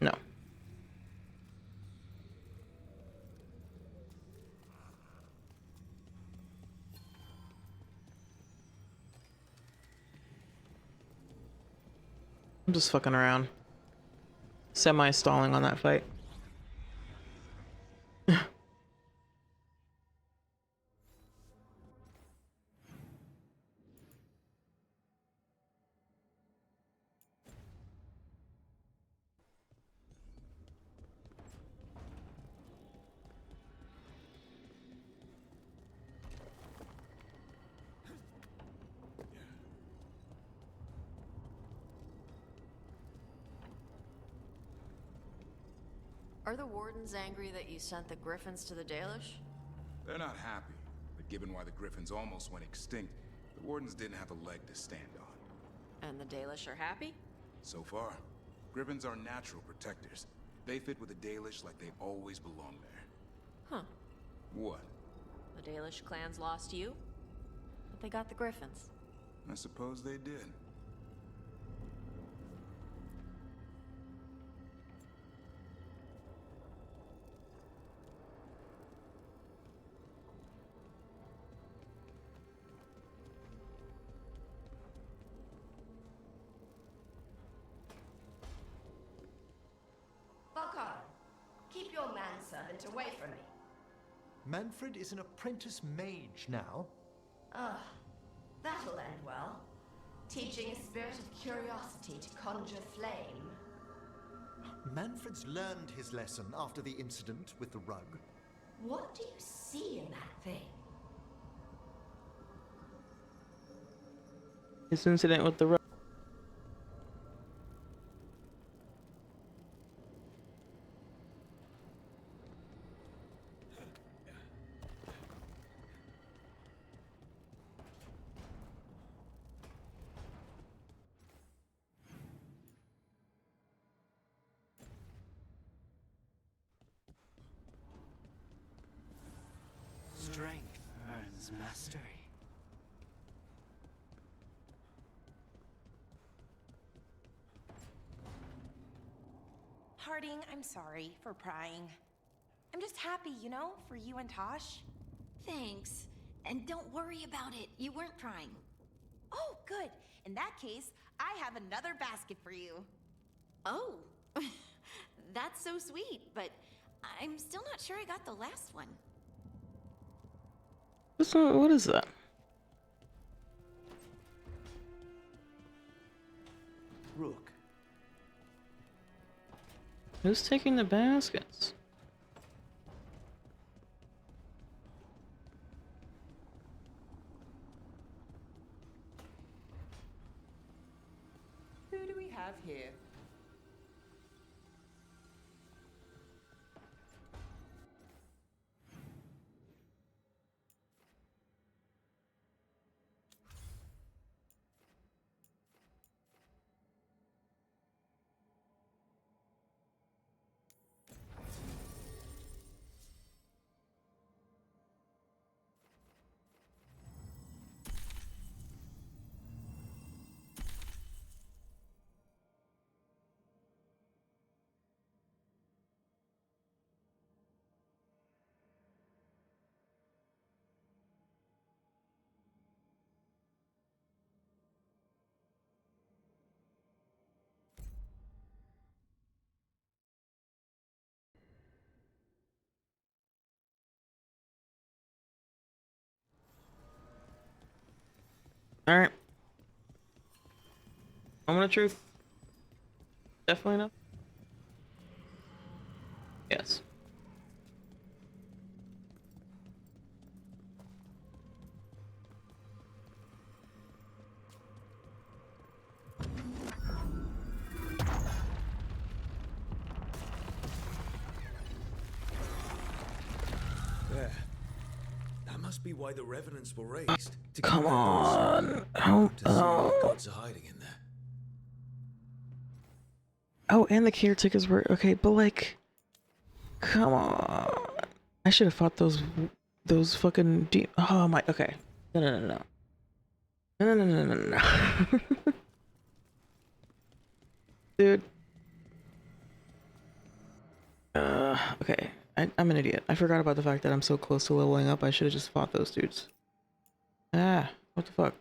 No. I'm just fucking around. Semi-stalling on that fight. Are the Wardens angry that you sent the Griffins to the Dalish? They're not happy, but given why the Griffins almost went extinct, the Wardens didn't have a leg to stand on. And the Dalish are happy? So far, Griffins are natural protectors. They fit with the Dalish like they always belong there. Huh. What? The Dalish clans lost you, but they got the Griffins. I suppose they did. Veilguard, keep your manservant away from me. Manfred is an apprentice mage now. Ah, that'll end well. Teaching a spirit of curiosity to conjure flame. Manfred's learned his lesson after the incident with the rug. What do you see in that thing? This incident with the road. Strength earns mastery. Harding, I'm sorry for prying. I'm just happy, you know, for you and Tosh. Thanks. And don't worry about it. You weren't prying. Oh, good. In that case, I have another basket for you. Oh, that's so sweet, but I'm still not sure I got the last one. What is that? Rook. Who's taking the baskets? Who do we have here? Alright. Moment of truth. Definitely enough. Yes. There. That must be why the revenants were raised. To Come keep on. Oh, to see what gods are hiding in there. Oh, and the caretakers were okay, but like, come on. I should have fought those fucking oh my. Okay. No, no, no, no. No, no, no, no, no, no. Dude. Okay. I'm an idiot. I forgot about the fact that I'm so close to leveling up. I should have just fought those dudes. Ah, what the fuck?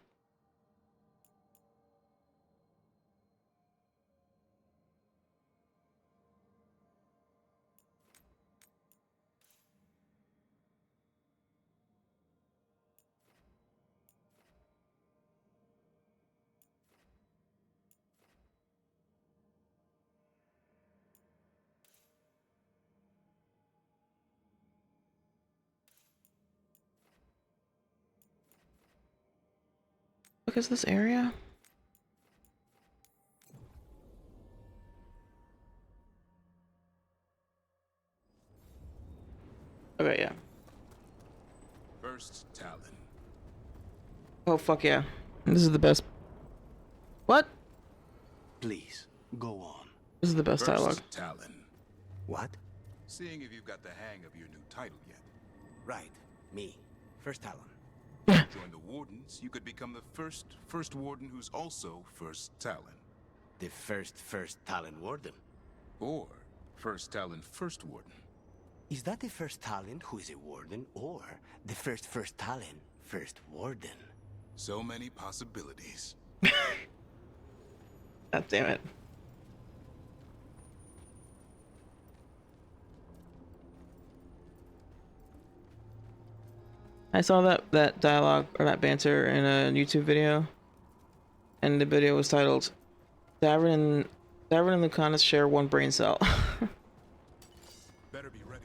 What is this area? Okay, yeah. First Talon. Oh, fuck yeah. This is the best. What? Please, go on. This is the best dialogue. First Talon. What? Seeing if you've got the hang of your new title yet. Right. Me. First Talon. Join the Wardens, you could become the first Warden who's also First Talon. The first Talon Warden. Or First Talon First Warden. Is that the first Talon who is a Warden, or the first Talon First Warden? So many possibilities. God damn it. I saw that dialogue or that banter in a YouTube video, and the video was titled Davin and Lucanus share one brain cell." Better be ready.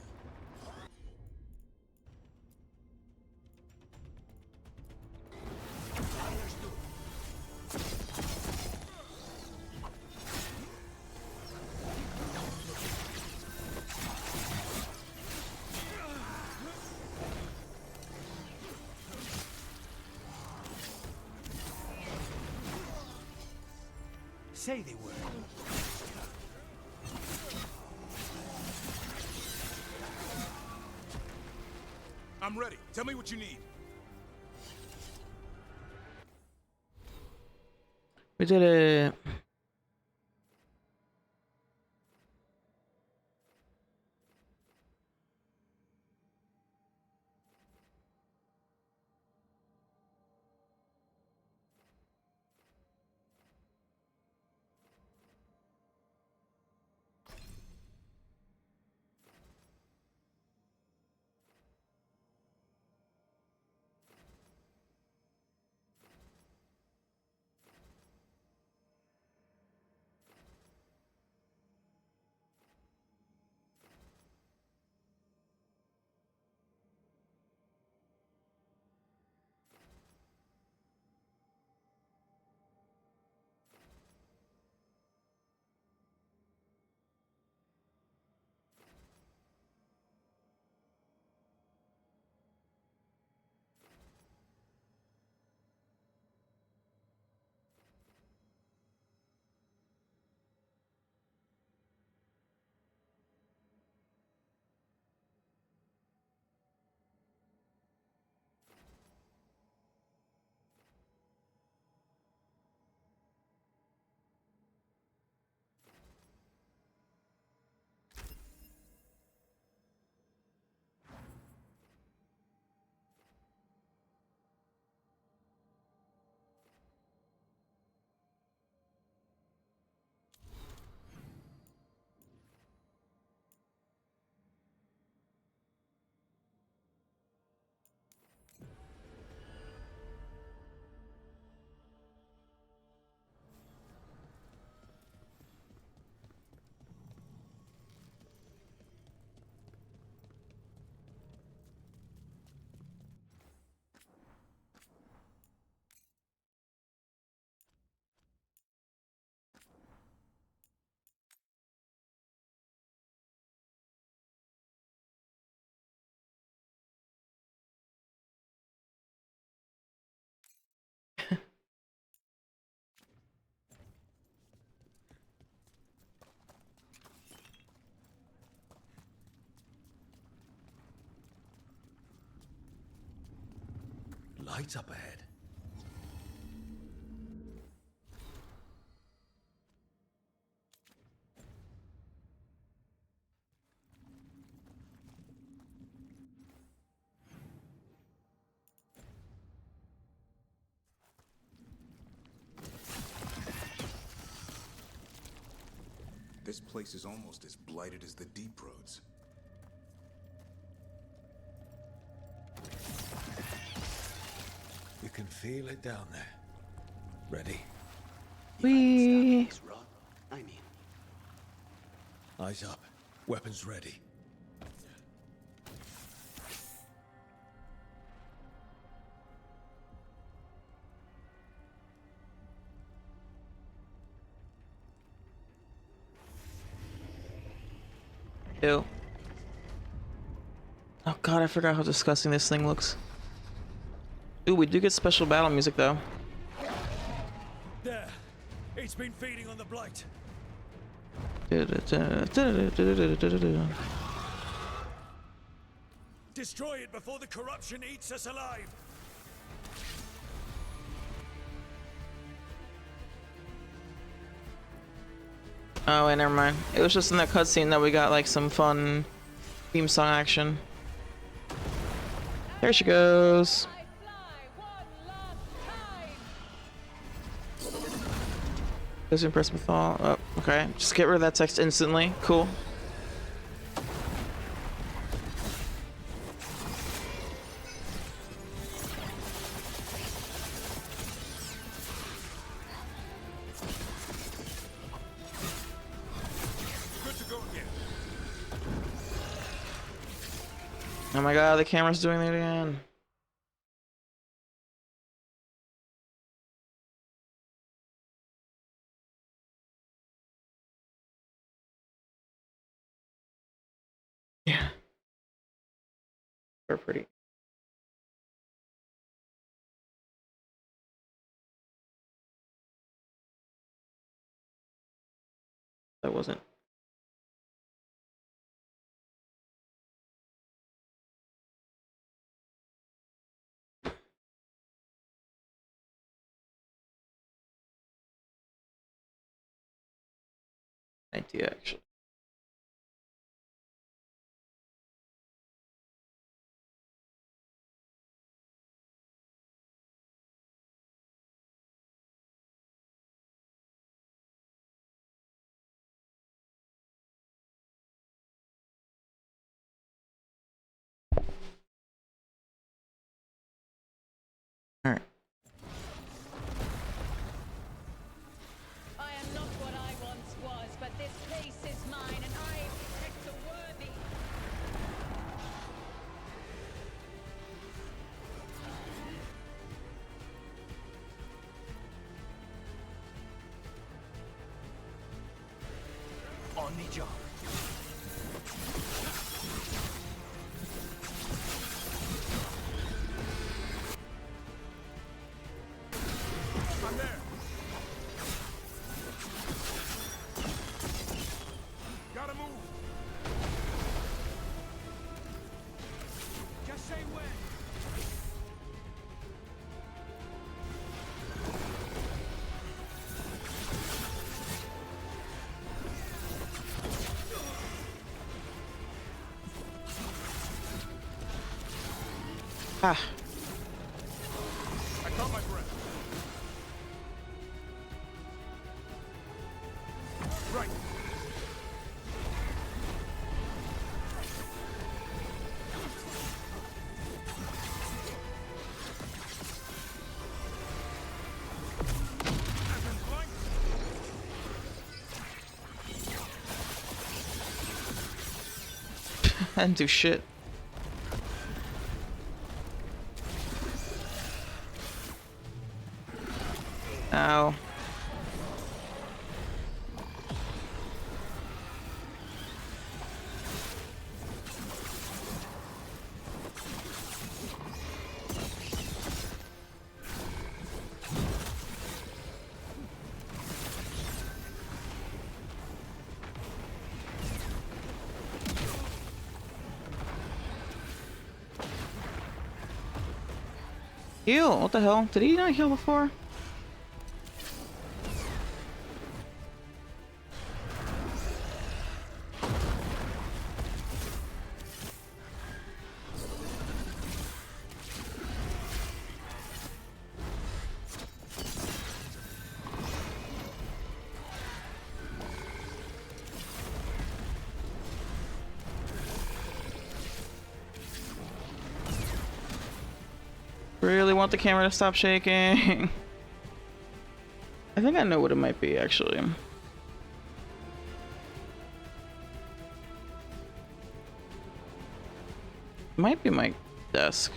Say the word. I'm ready. Tell me what you need. We did it. light up ahead. This place is almost as blighted as the Deep Roads. You can feel it down there. Ready? We. I mean, Eyes up. Weapons ready. Ew. Oh god, I forgot how disgusting this thing looks. Ooh, we do get special battle music though. There. It's been feeding on the blight. Destroy it before the corruption eats us alive. Oh wait, never mind. It was just in that cutscene that we got like some fun theme song action. There she goes. Doesn't impress me with all. Oh, okay. Just get rid of that text instantly. Cool. Oh my god, the camera's doing it again. Yeah. They're pretty. That wasn't. Idea actually. All right. I am not what I once was, but this place is mine, and I protect the worthy. On the job. I'm there. Gotta move. Just say when. Ah. I caught my breath. Right. I didn't do shit. Ow. Heal! What the hell? Did he not heal before? Really want the camera to stop shaking. I think I know what it might be, actually. Might be my desk.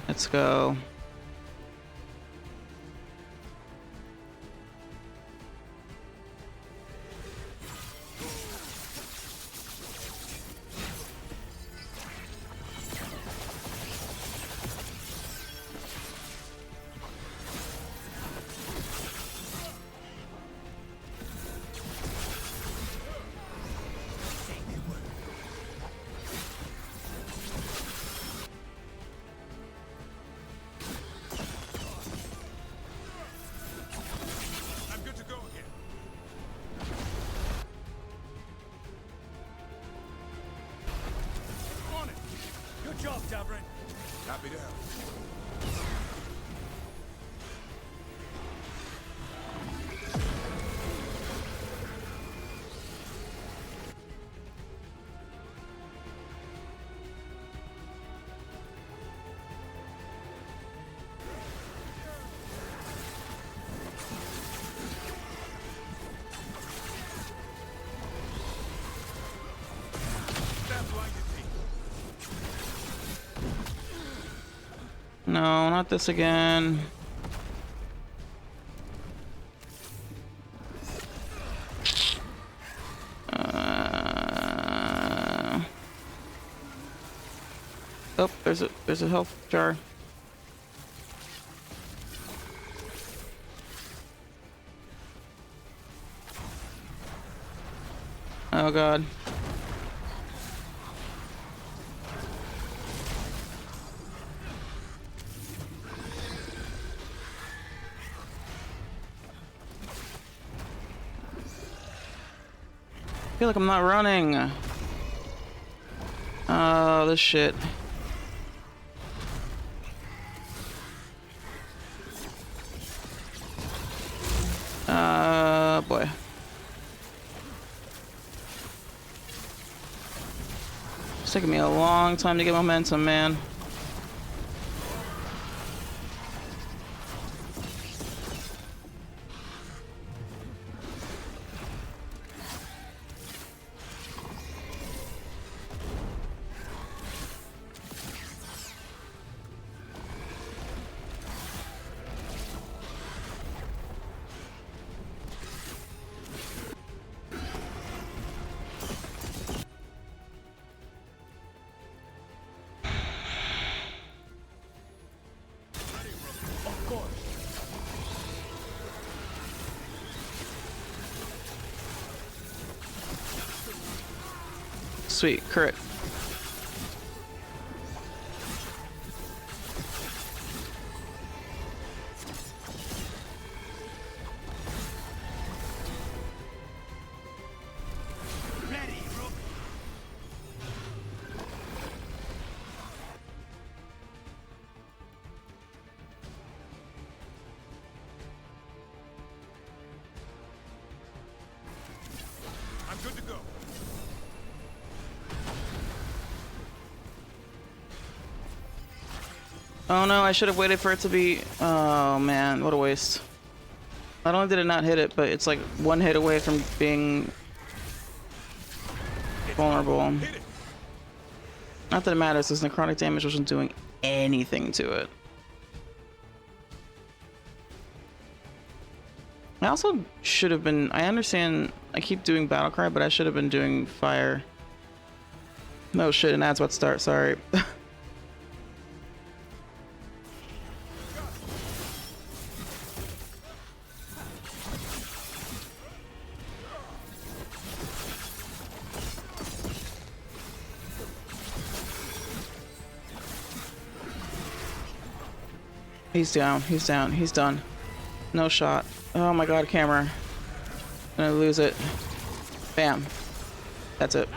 Let's go. Happy to help. No, not this again. Oh, there's a health jar. Oh god. I feel like I'm not running. Oh, this shit. Boy. It's taking me a long time to get momentum, man. Sweet, crit. Oh no, I should have waited for it to be... Oh man, what a waste. Not only did it not hit it, but it's like one hit away from being vulnerable. Not that it matters, this necrotic damage wasn't doing anything to it. I also should have been... I understand I keep doing battle cry, but I should have been doing fire. No shit, and that's what start, sorry. He's down, he's down, he's done. No shot. Oh my god, camera. I'm gonna lose it. Bam. That's it.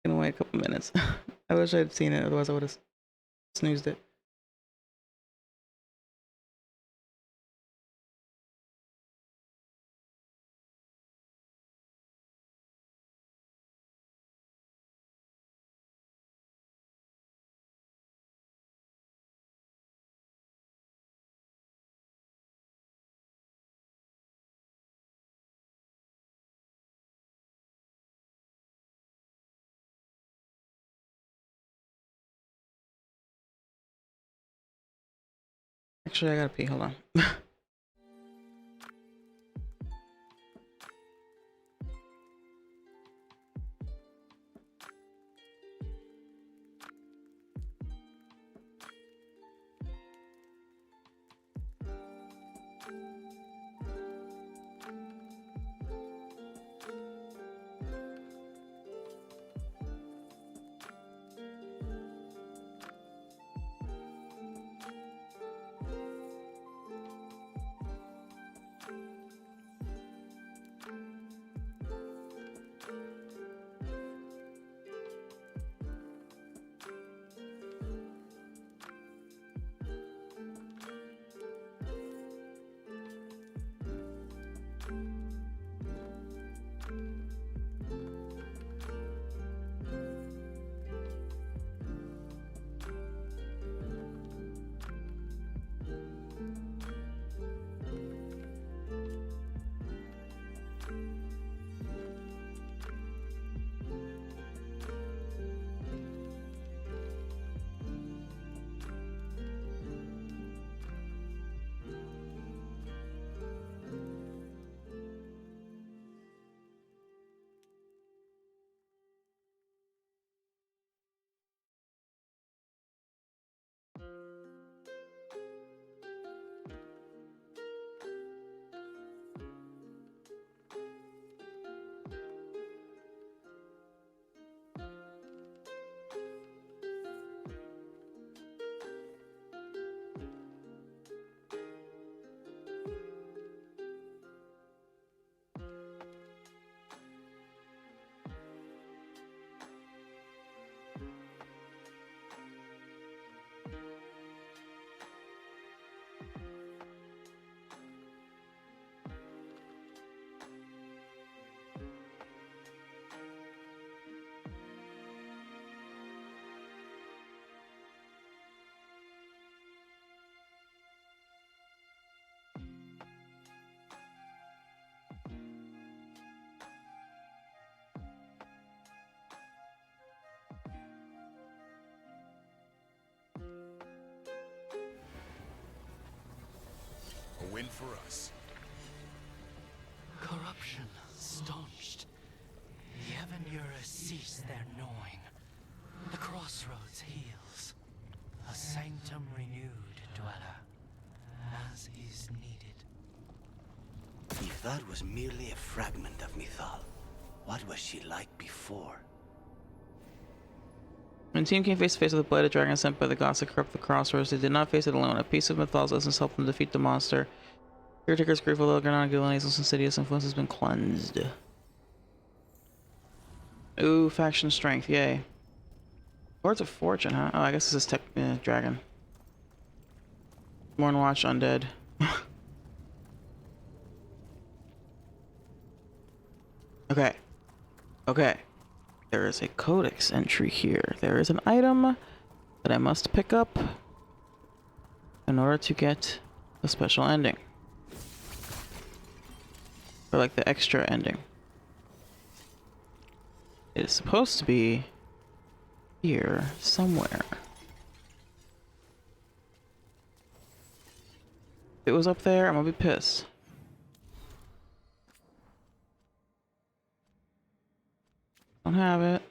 Gonna wait a couple minutes. I wish I'd seen it, otherwise I would have snoozed it. Actually, I gotta pee, hold on. A win for us. Corruption staunched. The Evanura cease their gnawing. The crossroads heals. A sanctum renewed, dweller, as is needed. If that was merely a fragment of Mythal, what was she like before? When the team came face to face with the bladed dragon sent by the gods to corrupt the crossroads, they did not face it alone. A piece of Mythal's essence helped them defeat the monster. Caretaker's grief, although Granada's insidious influence has been cleansed. Ooh, faction strength, yay. Lords of Fortune, huh? Oh, I guess this is tech dragon. Morn Watch Undead. Okay. Okay. There is a codex entry here. There is an item that I must pick up in order to get the special ending. Or like the extra ending. It is supposed to be here somewhere. If it was up there, I'm gonna be pissed. Don't have it.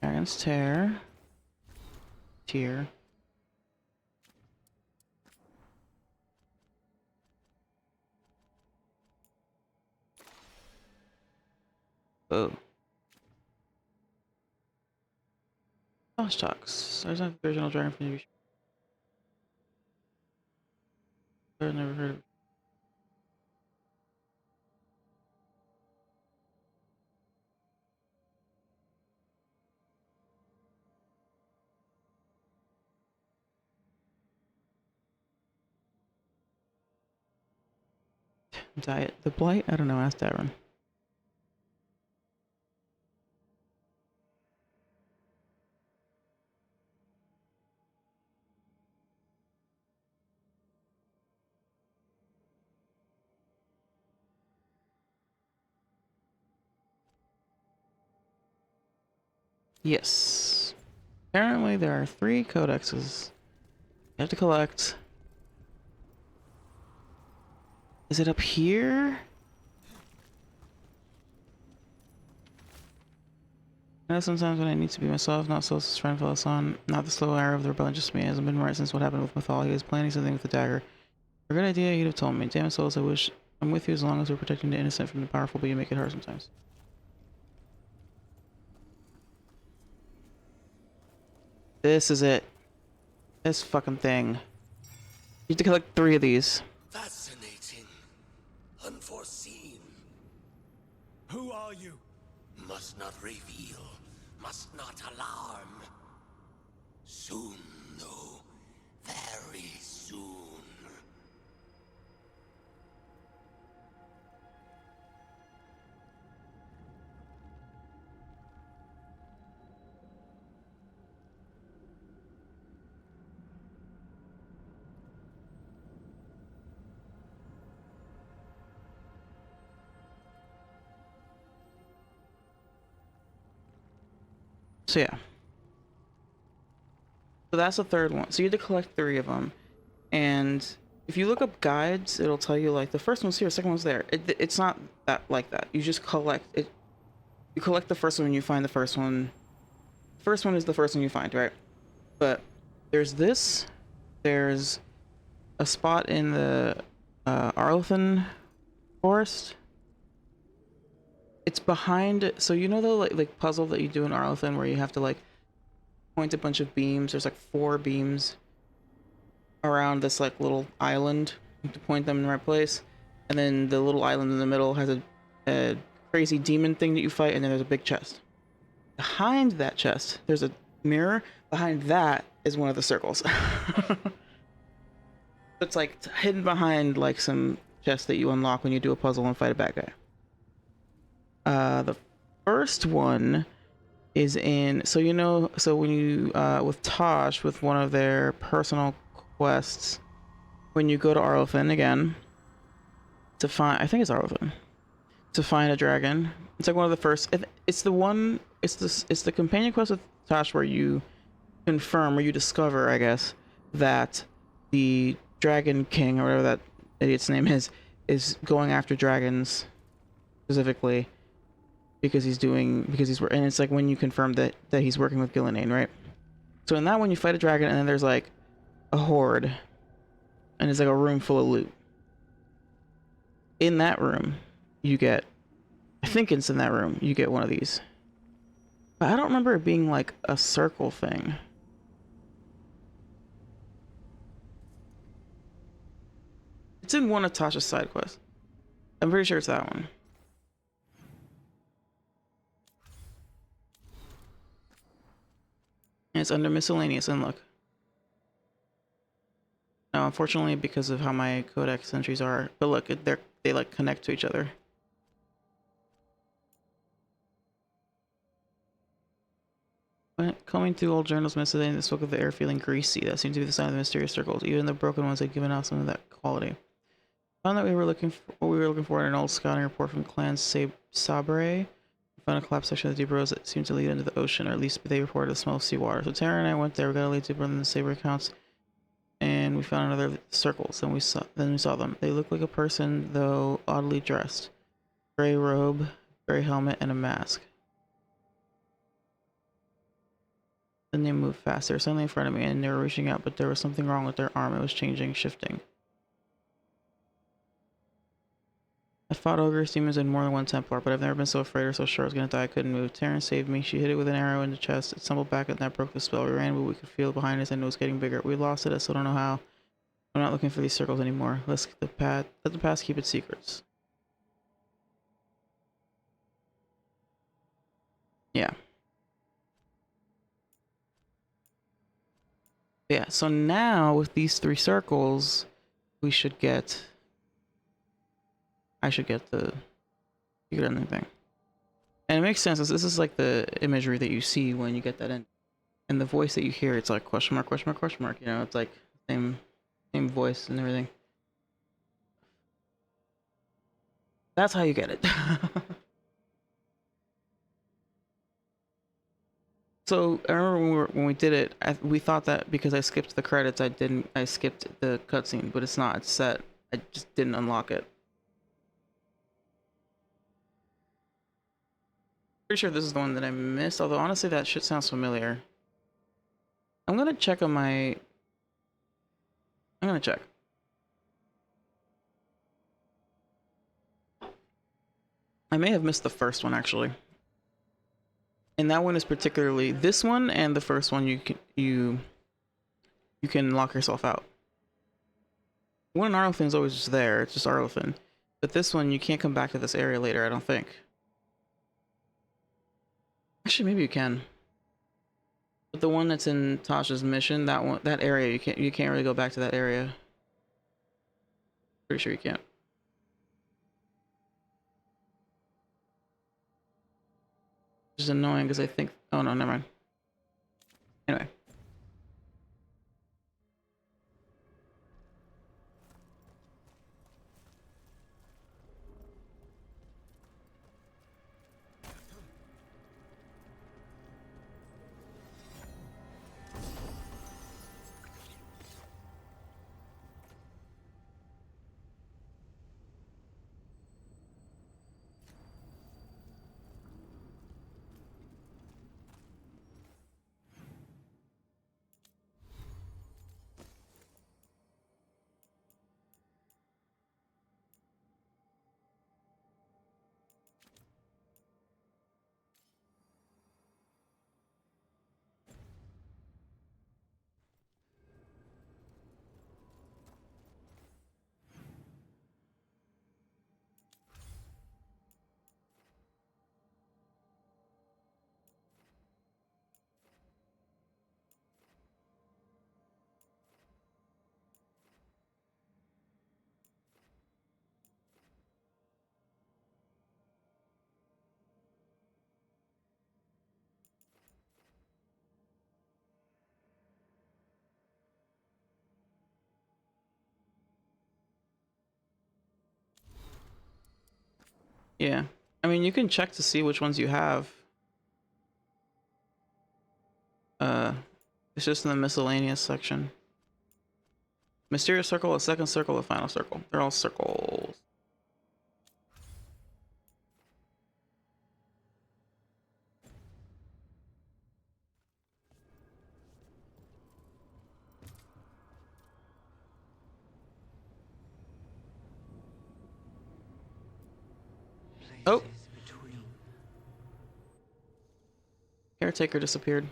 Dragon's Tear. Tear. Oh. Lost Talks. There's not the original Dragon from the I've never heard of it. Diet. The Blight? I don't know. Ask Darren. Yes. Apparently there are 3 codexes you have to collect. Is it up here? I know sometimes when I need to be myself, not so trying to follow us on, not the slow arrow of the rebellion, just me. It hasn't been right since what happened with Mythal. He was planning something with the dagger. For a good idea, he'd have told me. Damn it, souls, I wish I'm with you as long as we're protecting the innocent from the powerful, but you make it hard sometimes. This is it. This fucking thing. You have to collect 3 of these. Fascinating. Unforeseen. Who are you? Must not reveal. Must not alarm. Soon, though. Very soon. So yeah. So that's the 3rd one. So you had to collect 3 of them. And if you look up guides, it'll tell you like the first one's here, the second one's there. It's not that like that. You just collect it. You collect the first one and you find the first one. First one is the first one you find, right? But there's this. There's a spot in the Arlethan forest. It's behind, so you know the like puzzle that you do in Arlethan where you have to like point a bunch of beams. There's like 4 beams around this like little island. You have to point them in the right place, and then the little island in the middle has a crazy demon thing that you fight, and then there's a big chest. Behind that chest, there's a mirror. Behind that is one of the circles. It's like hidden behind like some chests that you unlock when you do a puzzle and fight a bad guy. The first one is in, so you know, so when you, with Tosh, with one of their personal quests, when you go to Arlethan again, to find, I think it's Arlethan, to find a dragon. It's like one of the first, it's the one, it's the companion quest with Tosh where you confirm, or you discover, I guess, that the Dragon King, or whatever that idiot's name is going after dragons, specifically. Because he's and it's like when you confirm that he's working with Gillenane, right? So in that one you fight a dragon, and then there's like a horde, and it's like a room full of loot. In that room, you get, I think it's in that room, you get one of these. But I don't remember it being like a circle thing. It's in one of Tasha's side quests. I'm pretty sure it's that one. And it's under miscellaneous, and look. Now, unfortunately, because of how my codex entries are, but look, they like connect to each other. When combing through old journals, miscellaneous, they spoke of the air feeling greasy. That seemed to be the sign of the mysterious circles. Even the broken ones had given out some of that quality. Found that we were looking for what we were looking for in an old scouting report from Clan Sabre. Found a collapsed section of the deep roads that seemed to lead into the ocean, or at least they reported the smell of seawater. So Tara and I went there. We got a lead deeper than the Sabre accounts, and we found another circles. And we saw them. They looked like a person, though oddly dressed. Gray robe, gray helmet, and a mask. Then they moved fast. They were suddenly in front of me, and they were reaching out, but there was something wrong with their arm. It was changing, shifting. I fought ogres, demons, and more than one Templar, but I've never been so afraid or so sure I was gonna die I couldn't move. Terran saved me. She hit it with an arrow in the chest. It stumbled back, and that broke the spell. We ran, but we could feel it behind us, and it was getting bigger. We lost it. I still don't know how. I'm not looking for these circles anymore. Let the past keep its secrets. Yeah. Yeah, so now with these 3 circles, we should get... I should get the secret ending thing. And it makes sense. This is like the imagery that you see when you get that in. And the voice that you hear, it's like question mark, question mark, question mark. You know, it's like same voice and everything. That's how you get it. So I remember when we did it, we thought that because I skipped the credits, I skipped the cutscene, but it's not. It's set. I just didn't unlock it. Pretty sure this is the one that I missed. Although honestly, that shit sounds familiar. I'm gonna check on my. I'm gonna check. I may have missed the first one actually. And that one is particularly this one and the first one you can lock yourself out. One in Arlington is always just there, it's just Arlington. But this one you can't come back to this area later, I don't think. Actually maybe you can. But the one that's in Tasha's mission, that area, you can't really go back to that area. Pretty sure you can't. Which is annoying because I think... Oh no, never mind. Anyway. Yeah. I mean, you can check to see which ones you have. It's just in the miscellaneous section. Mysterious circle, a second circle, a final circle. They're all circles. Oh! Caretaker disappeared.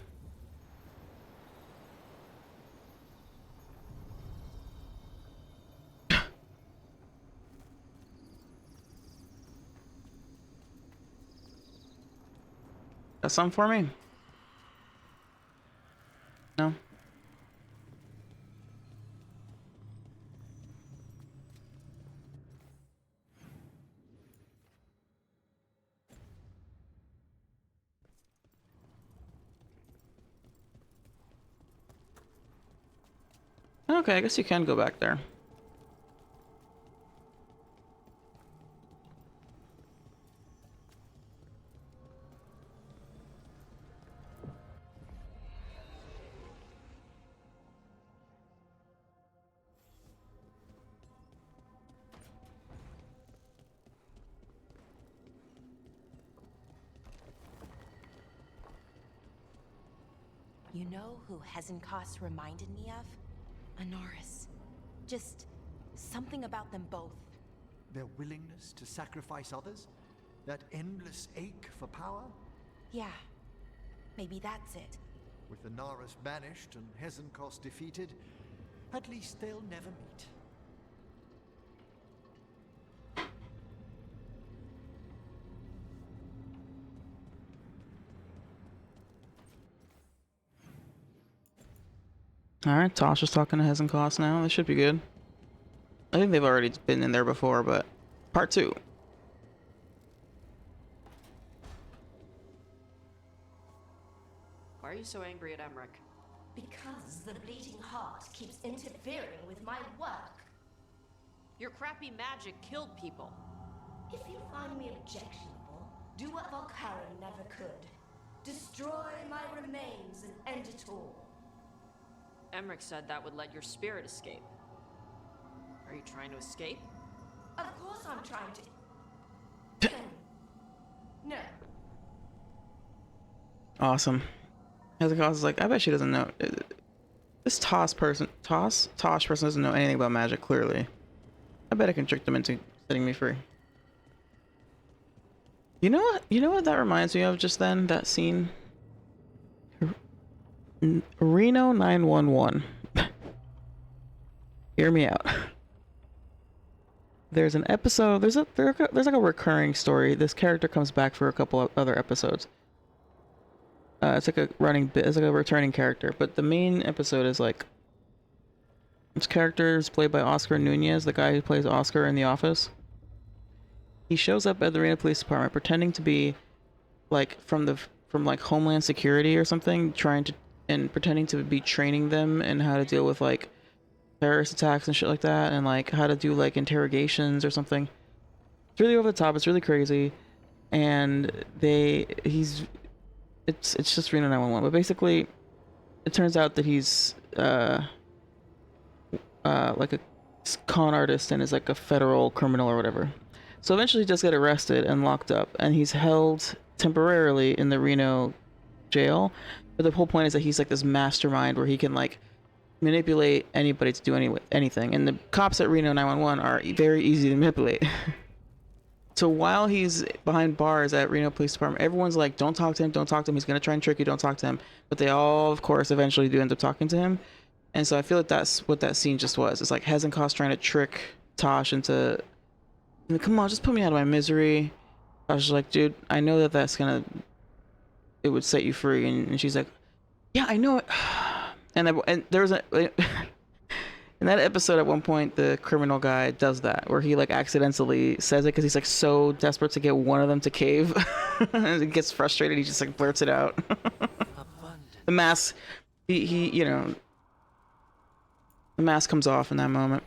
Got some for me? No? Okay, I guess you can go back there. You know who Hezenkos reminded me of? Anaris. Just something about them both. Their willingness to sacrifice others? That endless ache for power? Yeah, maybe that's it. With Anaris banished and Hezenkos defeated, at least they'll never meet. Alright, Tasha's talking to Hezenkos now. This should be good. I think they've already been in there before, but part 2. Why are you so angry at Emmerich? Because the bleeding heart keeps interfering with my work. Your crappy magic killed people. If you find me objectionable, do what Valkyrie never could. Destroy my remains and end it all. Emmerich said that would let your spirit escape. Are you trying to escape? Of course I'm trying to... No. Awesome. Hezenkos is like, I bet she doesn't know. This Tosh person doesn't know anything about magic, clearly. I bet I can trick them into setting me free. You know what? You know what that reminds me of just then? That scene? Reno 911. Hear me out. There's an episode. There's like a recurring story. This character comes back for a couple of other episodes. It's like a running bit. It's like a returning character. But the main episode is like this character is played by Oscar Nunez, the guy who plays Oscar in The Office. He shows up at the Reno Police Department pretending to be like from like Homeland Security or something, pretending to be training them in how to deal with like terrorist attacks and shit like that, and like how to do like interrogations or something. It's really over the top. It's really crazy, and it's just Reno 911. But basically, it turns out that he's like a con artist and is like a federal criminal or whatever. So eventually, he does get arrested and locked up, and he's held temporarily in the Reno jail. But the whole point is that he's like this mastermind where he can like manipulate anybody to do anything. And the cops at Reno 911 are very easy to manipulate. So while he's behind bars at Reno Police Department, everyone's like, don't talk to him, don't talk to him. He's going to try and trick you, don't talk to him. But they all, of course, eventually do end up talking to him. And so I feel like that's what that scene just was. It's like Hezenkos trying to trick Tosh into, come on, just put me out of my misery. Tosh is like, dude, I know that that's going to, it would set you free. And she's like, yeah, I know it. And there was in that episode at one point, the criminal guy does that, where he like accidentally says it because he's like so desperate to get one of them to cave. And he gets frustrated, he just like blurts it out. The mask, he you know, the mask comes off in that moment.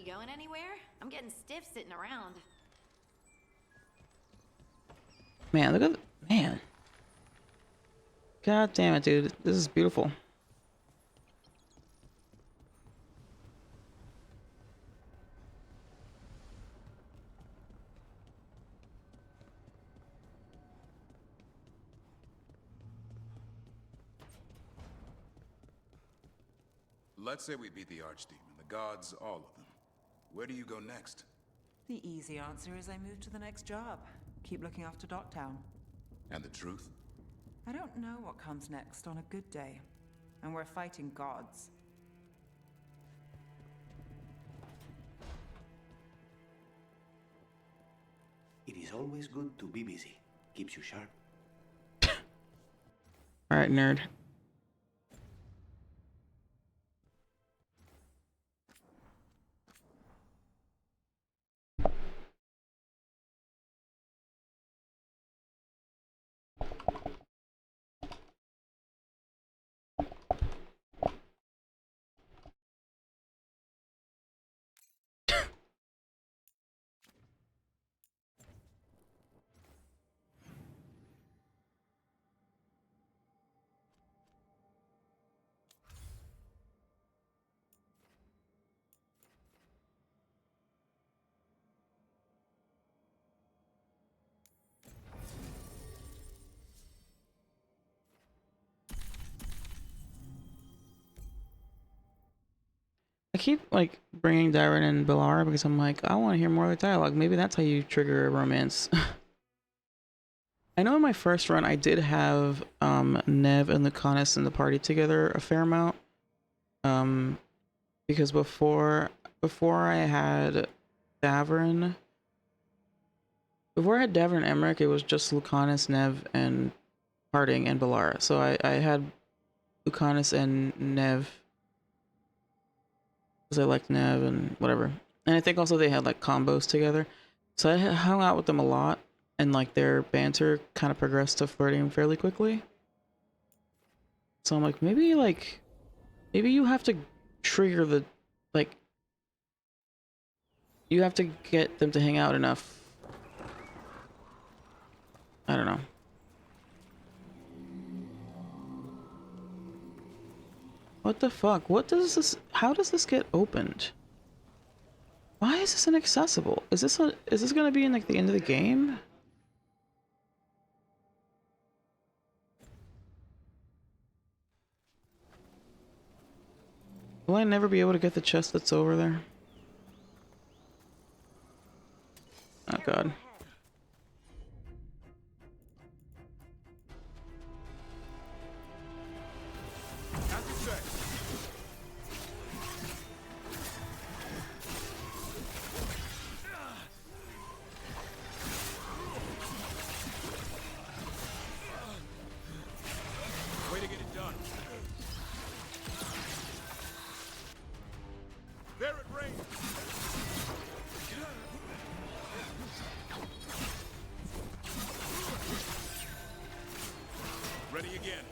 you going anywhere? I'm getting stiff sitting around. Man, look at man. God damn it, dude. This is beautiful. Let's say we beat the Archdemon, the gods, all of them. Where do you go next? The easy answer is I move to the next job. Keep looking after Docktown. And the truth? I don't know what comes next on a good day. And we're fighting gods. It is always good to be busy. Keeps you sharp. Alright, nerd. I keep like bringing Darren and Bellara because I'm like, I want to hear more of the dialogue. Maybe that's how you trigger a romance. I know in my first run I did have Nev and Lucanus in the party together a fair amount. Because before I had Davern, and Emmerich, it was just Lucanus, Nev, and Harding and Bellara. So I had Lucanus and Nev because I liked Nev and whatever. And I think also they had like combos together. So I hung out with them a lot, and like their banter kind of progressed to flirting fairly quickly. So I'm like, maybe you have to trigger the, like, you have to get them to hang out enough. I don't know. What the fuck? What does this, how does this get opened? Why is this inaccessible? Is this gonna be in like the end of the game? Will I never be able to get the chest that's over there? Oh god. Way to get it done. There it rains. Ready again.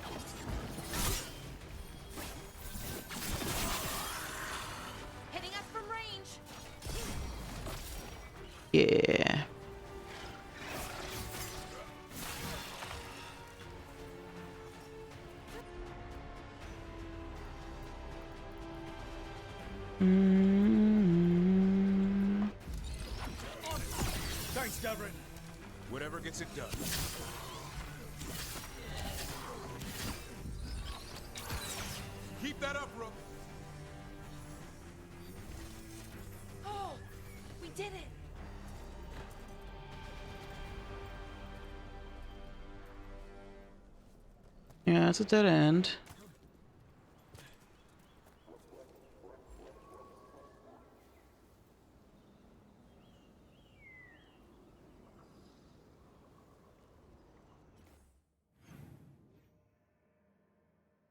Hitting us from range. Yeah. Thanks, Davrin. Whatever gets it done. Keep that up, Rook. Oh, we did it. Yeah, it's a dead end.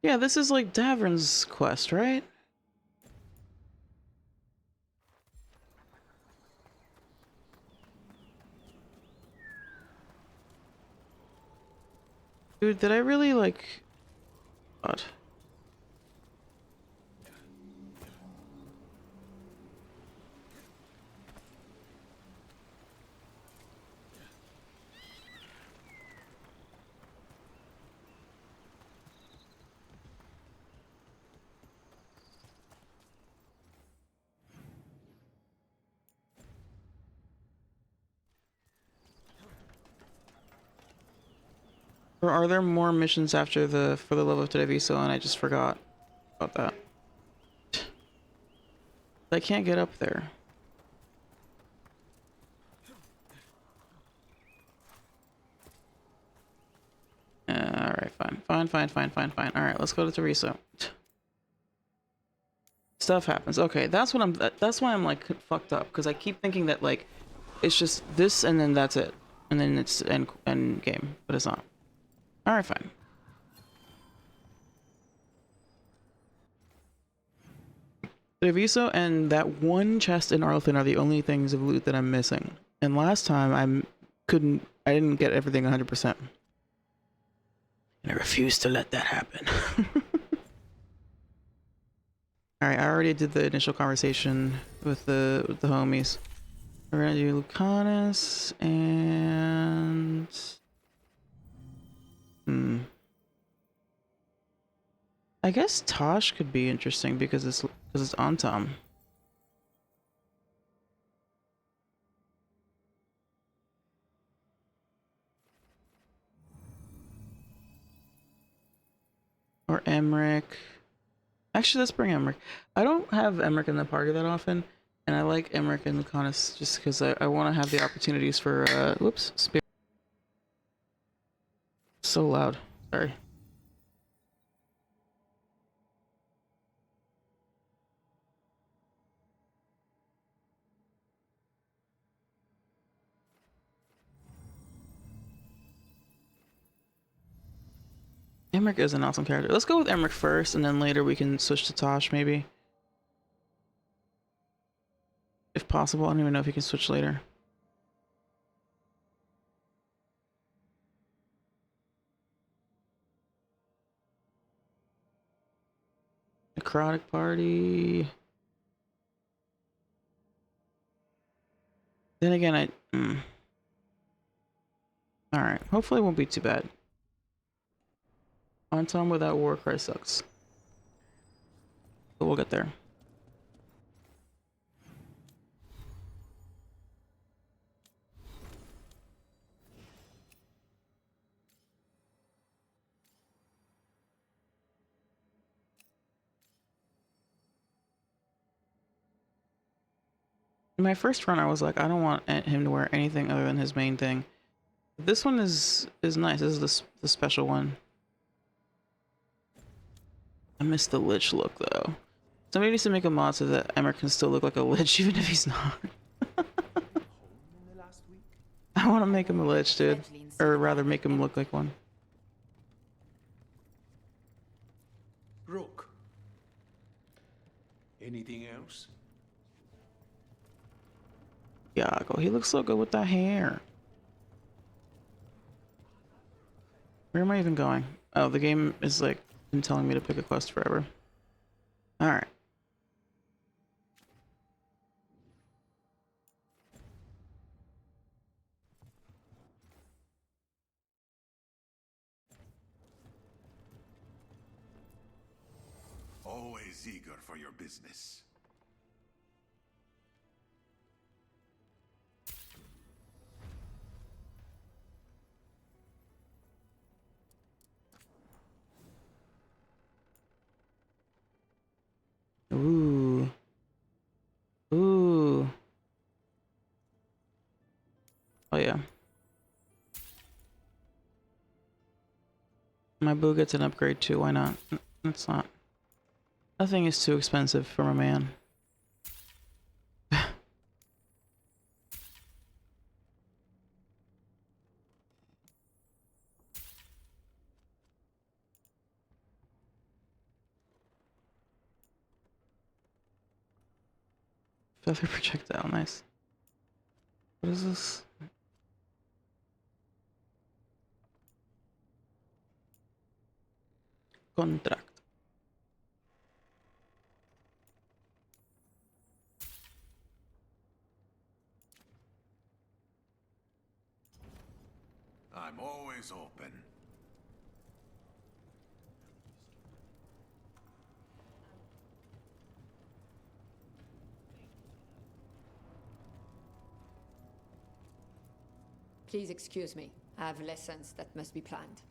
Yeah, this is like Davern's quest, right? Dude, did I really like... God. Or are there more missions after the for the love of Treviso and I just forgot about that? I can't get up there. Alright, fine. Alright, let's go to Teresa. Stuff happens. Okay, that's what that's why I'm like fucked up, because I keep thinking that like it's just this and then that's it. And then it's end game, but it's not. Alright, fine. Treviso and that one chest in Arlington are the only things of loot that I'm missing. And last time I didn't get everything 100%. And I refuse to let that happen. Alright, I already did the initial conversation with the homies. We're gonna do Lucanus and I guess Tosh could be interesting because it's Antam. Or Emmerich. Actually, let's bring Emmerich. I don't have Emmerich in the party that often, and I like Emmerich and Lucanus just because I want to have the opportunities for whoops, spirit. So loud. Sorry. Emmerich is an awesome character. Let's go with Emmerich first, and then later we can switch to Tosh, maybe. If possible. I don't even know if you can switch later. Necrotic party. Then again, Alright, hopefully it won't be too bad. Anton without Warcry sucks. But we'll get there. In my first run, I was like, I don't want him to wear anything other than his main thing. This one is nice. This is the special one. I miss the Lich look though. Somebody needs to make a mod so that Emmer can still look like a Lich even if he's not. I want to make him a Lich, dude. Or rather make him look like one. Rook. Anything else? Iago, he looks so good with that hair. Where am I even going? Oh, the game is like been telling me to pick a quest forever. Alright. Always eager for your business. Ooh. Ooh. Oh yeah. My boo gets an upgrade too, why not? It's not. Nothing is too expensive for a man. Feather projectile, nice. What is this? Contract. I'm always open. Please excuse me. I have lessons that must be planned.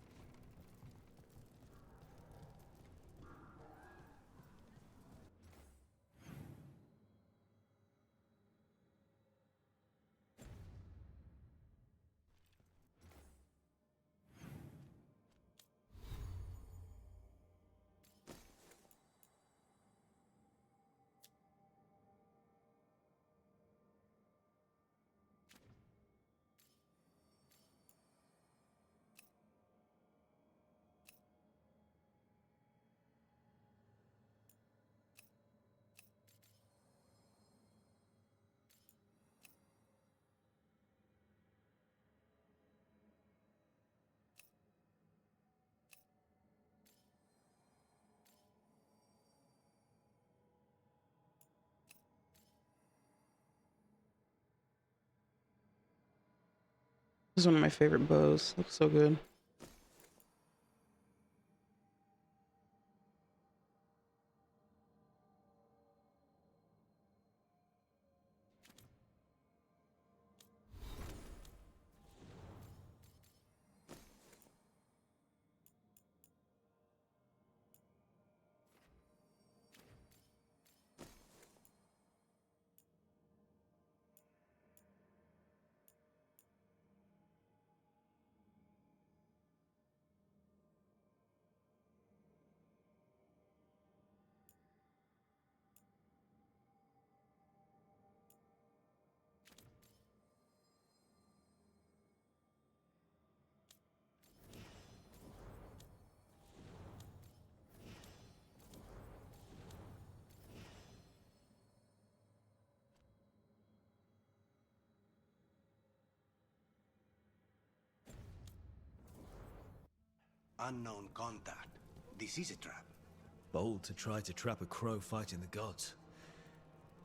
This is one of my favorite bows. Looks so good. Unknown contact. This is a trap. Bold to try to trap a crow fighting the gods.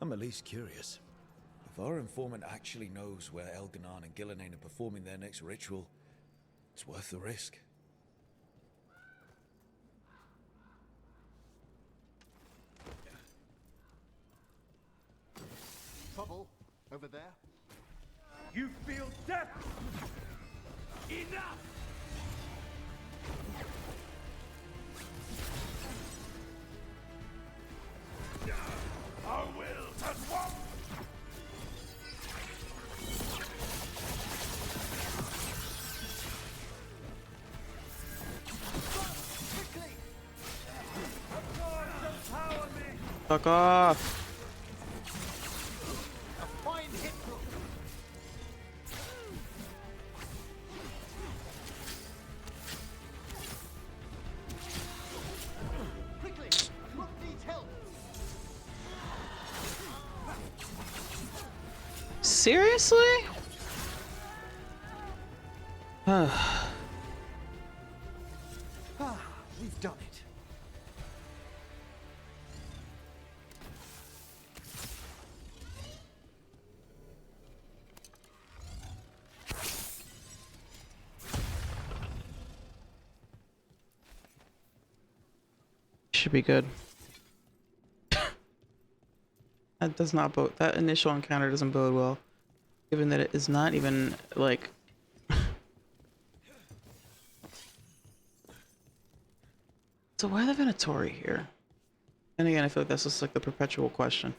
I'm at least curious. If our informant actually knows where Elganon and Gillenane are performing their next ritual, it's worth the risk. Trouble over there? You feel death? Enough! Our wills at one! Quickly! The gods empower me! Fuck off! A fine hit, Rook. Quickly! Rook needs help! Seriously? We've done it. Should be good. That does not bode. That initial encounter doesn't bode well, given that it is not even like. So why the Venatori here? And again, I feel like that's just like the perpetual question.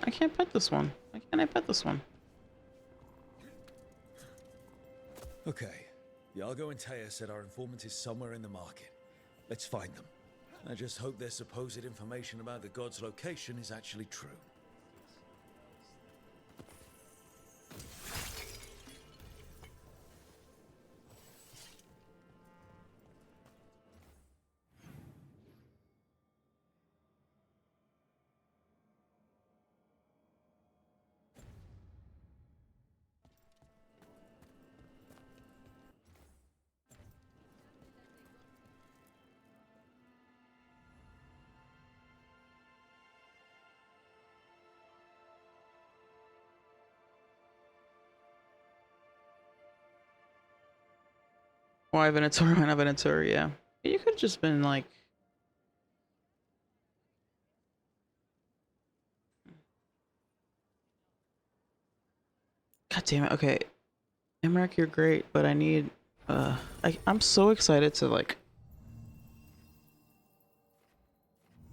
I can't pet this one. Why can't I pet this one? Okay. Yargo and Taya said our informant is somewhere in the market. Let's find them. I just hope their supposed information about the god's location is actually true. Why Venatori? Why not Venatori? Yeah. You could have just been like. God damn it. Okay. Emmerich, you're great, but I need. I'm so excited to like.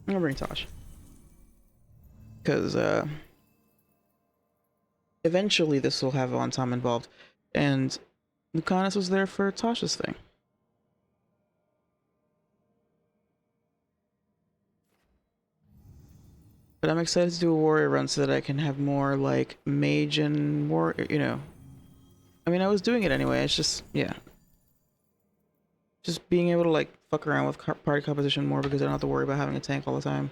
I'm gonna bring Tosh. Because, eventually this will have Von involved. And Lucanus was there for Tasha's thing. But I'm excited to do a warrior run so that I can have more like mage and war, you know. I mean, I was doing it anyway. It's just, yeah. Just being able to like fuck around with party composition more because I don't have to worry about having a tank all the time.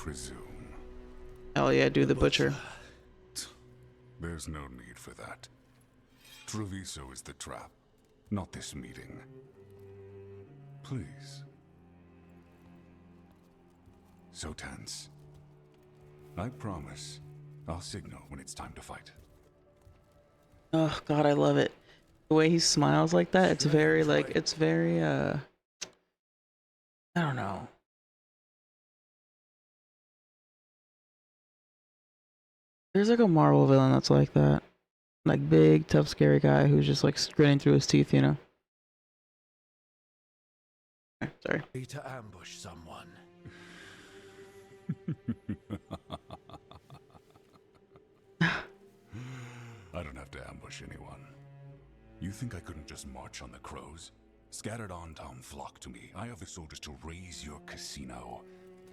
presume. Hell yeah, do the butcher. There's no need for that. Treviso is the trap, not this meeting. Please. So tense. I promise, I'll signal when it's time to fight. Oh god, I love it. The way he smiles like that, it's very like, it's very I don't know. There's like a Marvel villain that's like that. Like big, tough, scary guy who's just like grinning through his teeth, you know? Sorry. To ambush someone. I don't have to ambush anyone. You think I couldn't just march on the crows? Scattered on town flock to me. I have the soldiers to raise your casino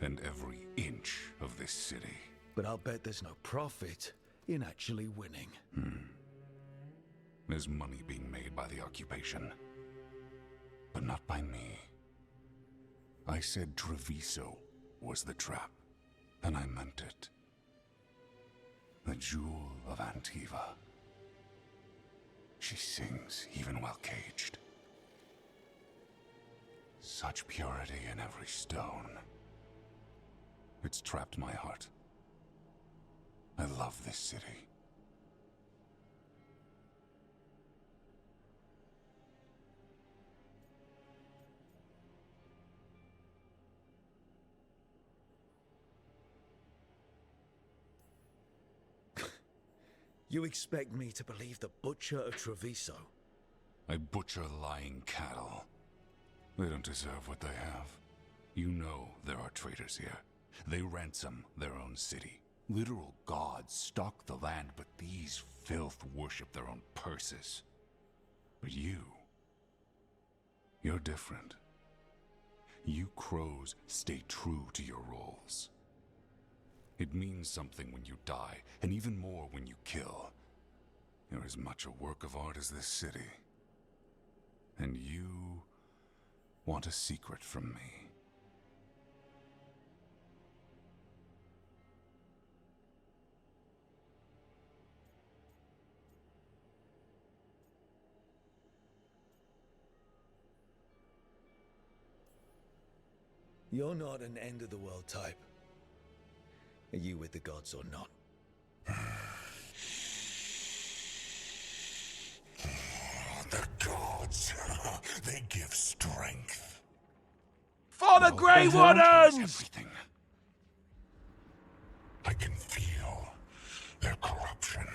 and every inch of this city. But I'll bet there's no profit in actually winning. There's money being made by the occupation, but not by me. I said Treviso was the trap, and I meant it. The jewel of Antiva. She sings even while caged. Such purity in every stone. It's trapped my heart. I love this city. You expect me to believe the butcher of Treviso? I butcher lying cattle. They don't deserve what they have. You know there are traitors here. They ransom their own city. Literal gods stalk the land, but these filth worship their own purses. But you're different. You crows stay true to your roles. It means something when you die, and even more when you kill. You're as much a work of art as this city. And you want a secret from me. You're not an end-of-the-world type. Are you with the gods or not? The gods, they give strength. For the Grey Wardens! Everything. I can feel their corruption.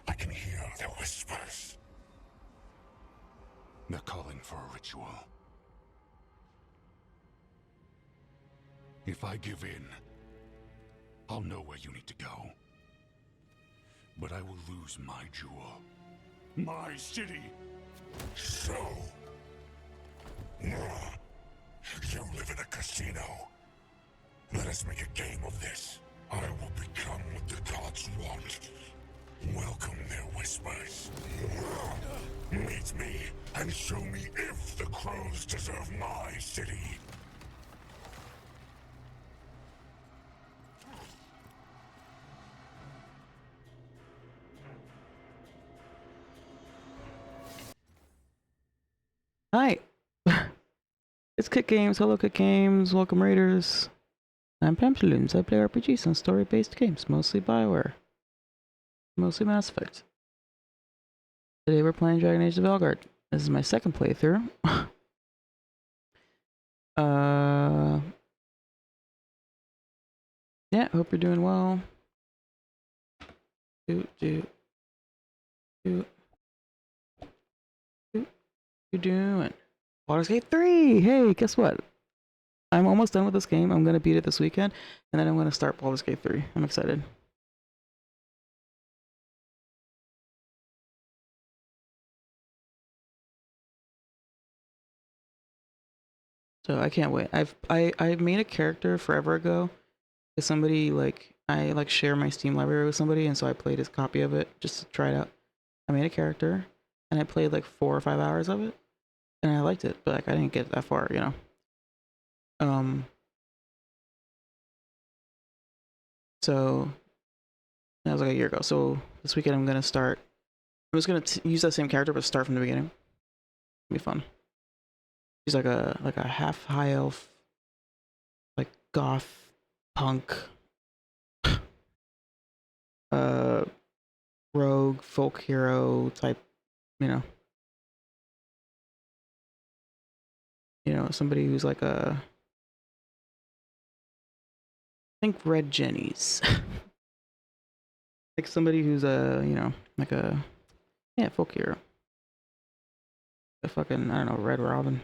I can hear their whispers. They're calling for a ritual. If I give in, I'll know where you need to go. But I will lose my jewel. My city! So... You live in a casino. Let us make a game of this. I will become what the gods want. Welcome their whispers. Meet me and show me if the crows deserve my city. Hi. It's Kick Games. Hello, Kick Games. Welcome, Raiders. I'm Pamsaloons. I play RPGs and story-based games, mostly Bioware. Mostly Mass Effect. Today we're playing Dragon Age: The Veilguard. This is my second playthrough. Yeah, hope you're doing well. You doing? Baldur's Gate 3! Hey, guess what? I'm almost done with this game. I'm gonna beat it this weekend, and then I'm gonna start Baldur's Gate 3. I'm excited. So I can't wait. I made a character forever ago. Because somebody I share my Steam library with somebody, and so I played his copy of it just to try it out. I made a character, and I played like 4 or 5 hours of it, and I liked it, but like I didn't get that far, you know. So that was like a year ago. So this weekend I'm just gonna use that same character but start from the beginning. It'll be fun. He's like a half high elf, like goth punk, rogue folk hero type, you know, somebody who's like I think Red Jenny's. Like somebody who's like yeah, folk hero. A fucking, I don't know, Red Robin.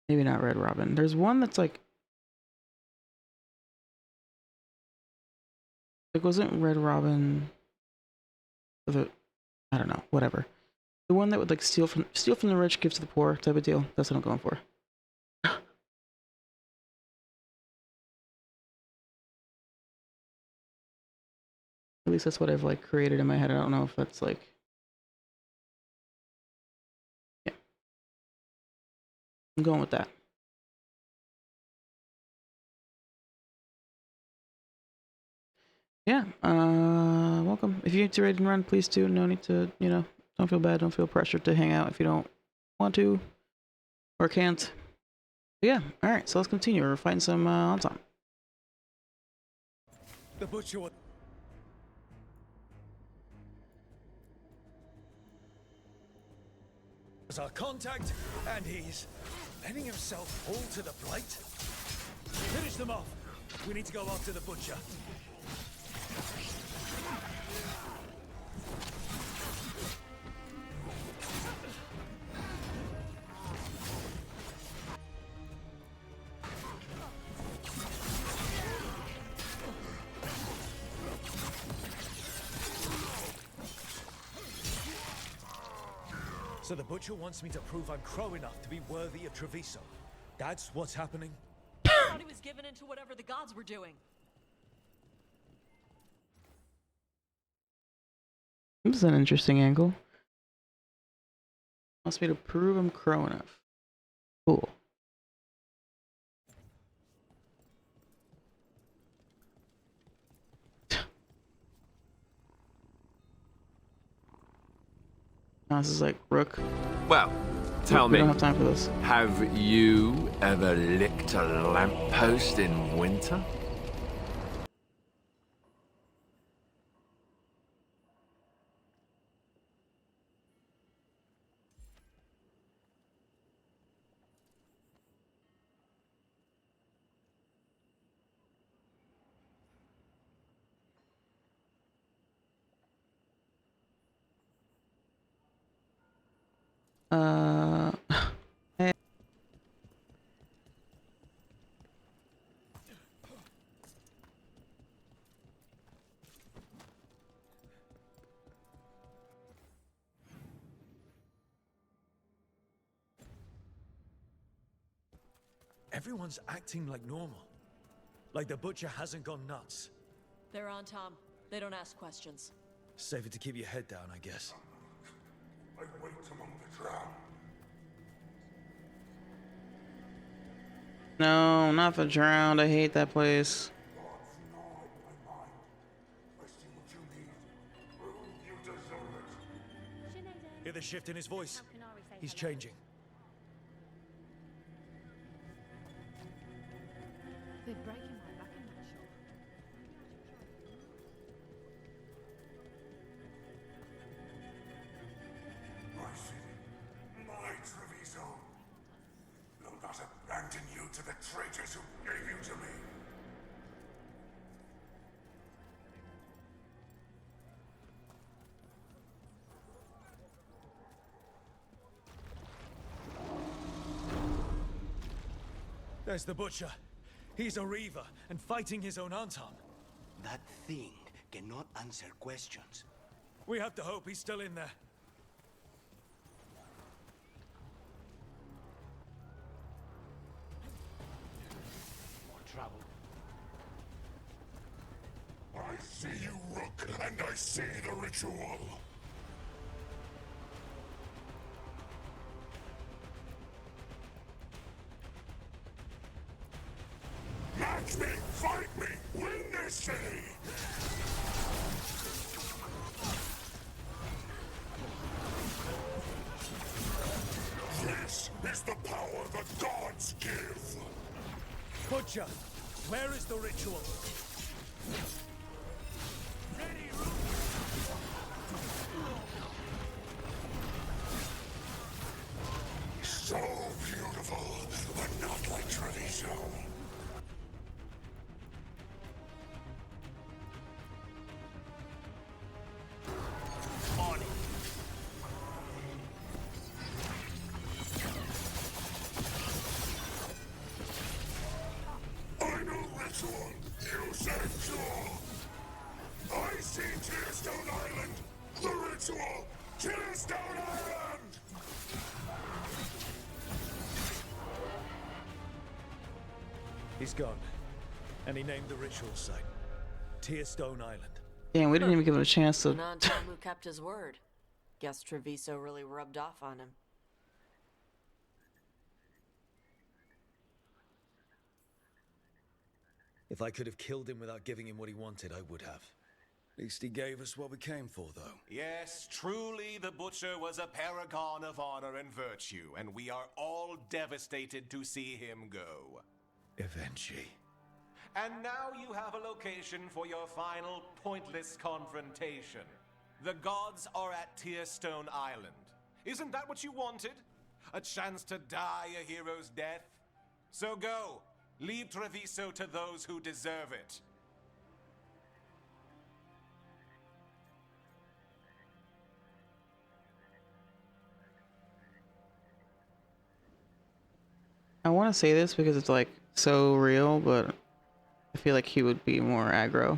Maybe not Red Robin. There's one that's like wasn't Red Robin the, I don't know, whatever. The one that would like steal from the rich, give to the poor type of deal. That's what I'm going for. At least that's what I've like created in my head. I don't know if that's like, yeah. I'm going with that. Yeah, welcome. If you need to raid and run, please do. No need to, don't feel bad. Don't feel pressured to hang out if you don't want to or can't. But yeah, all right. So let's continue. We're fighting some Anton. The butcher. Was our contact, and he's letting himself fall to the plate. Finish them off. We need to go after the butcher. So the butcher wants me to prove I'm crow enough to be worthy of Treviso. That's what's happening? I thought he was given into whatever the gods were doing. This is an interesting angle. Wants me to prove I'm crow enough. Cool. Oh, this is like Rook. Well, tell me. We don't have time for this. Have you ever licked a lamppost in winter? Hey. Everyone's acting like normal. Like the butcher hasn't gone nuts. They're on Tom. They don't ask questions. Safer to keep your head down, I guess. I wait among the drowned. No, not the drowned. I hate that place. Hear the shift in his voice? He's changing. They're breaking my back in that shop. My city, my Treviso. Will not abandon you to the traitors who gave you to me. There's the butcher. He's a Riva and fighting his own Anton. That thing cannot answer questions. We have to hope he's still in there. More trouble. I see you, Rook, and I see the ritual. Magic! Challenge me! Fight me! Win this city! This is the power the gods give! Butcher, where is the ritual? So beautiful, but not like Treviso. On it. Final ritual! You said sure! I see Tearstone Island! The ritual! Tearstone Island! He's gone. And he named the ritual site Tearstone Island. Damn, we didn't even give him a chance to. An on-time who kept his word. Guess Treviso really rubbed off on him. If I could have killed him without giving him what he wanted, I would have. At least he gave us what we came for, though. Yes, truly the Butcher was a paragon of honor and virtue, and we are all devastated to see him go. Eventually. And now you have a location for your final pointless confrontation. The gods are at Tearstone Island. Isn't that what you wanted? A chance to die a hero's death? So go. Leave Treviso to those who deserve it. I want to say this because it's like so real, but I feel like he would be more aggro.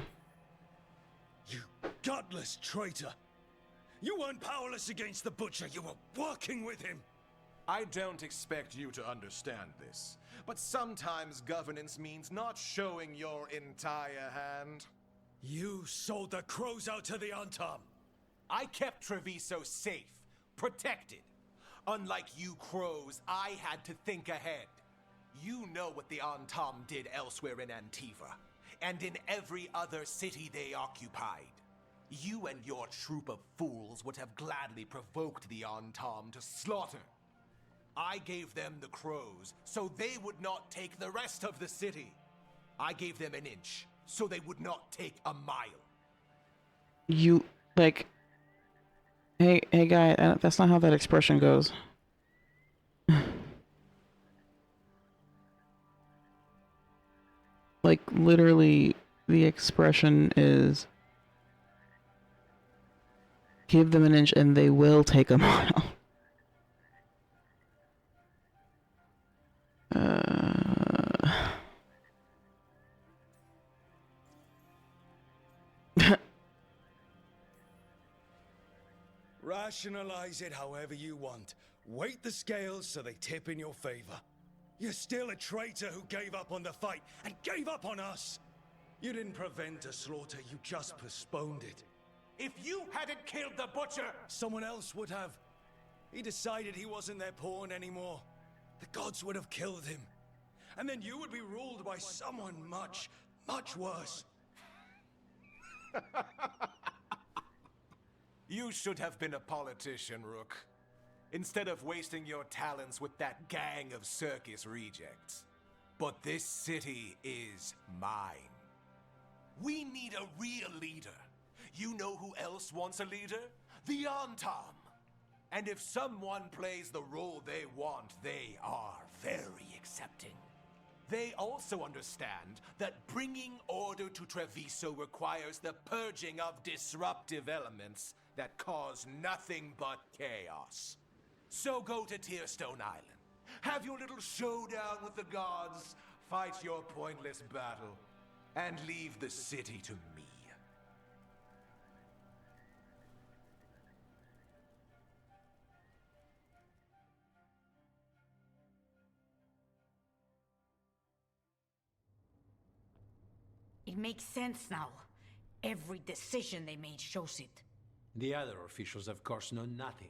You gutless traitor! You weren't powerless against the Butcher, you were working with him! I don't expect you to understand this, but sometimes governance means not showing your entire hand. You sold the crows out to the Antam! I kept Treviso safe, protected. Unlike you crows, I had to think ahead. You know what the Antam did elsewhere in Antiva, and in every other city they occupied. You and your troop of fools would have gladly provoked the Antam to slaughter. I gave them the crows, so they would not take the rest of the city. I gave them an inch, so they would not take a mile. You, like... Hey guy, that's not how that expression goes. Like, literally, the expression is... Give them an inch and they will take a mile. Rationalize it however you want. Weight the scales so they tip in your favor. You're still a traitor who gave up on the fight and gave up on us. You didn't prevent a slaughter, you just postponed it. If you hadn't killed the Butcher, someone else would have. He decided he wasn't their pawn anymore. The gods would have killed him. And then you would be ruled by someone much, much worse. You should have been a politician, Rook, instead of wasting your talents with that gang of circus rejects. But this city is mine. We need a real leader. You know who else wants a leader? The Antam. And if someone plays the role they want, they are very accepting. They also understand that bringing order to Treviso requires the purging of disruptive elements that cause nothing but chaos. So go to Tearstone Island, have your little showdown with the gods, fight your pointless battle, and leave the city to me. It makes sense now. Every decision they made shows it. The other officials, of course, know nothing.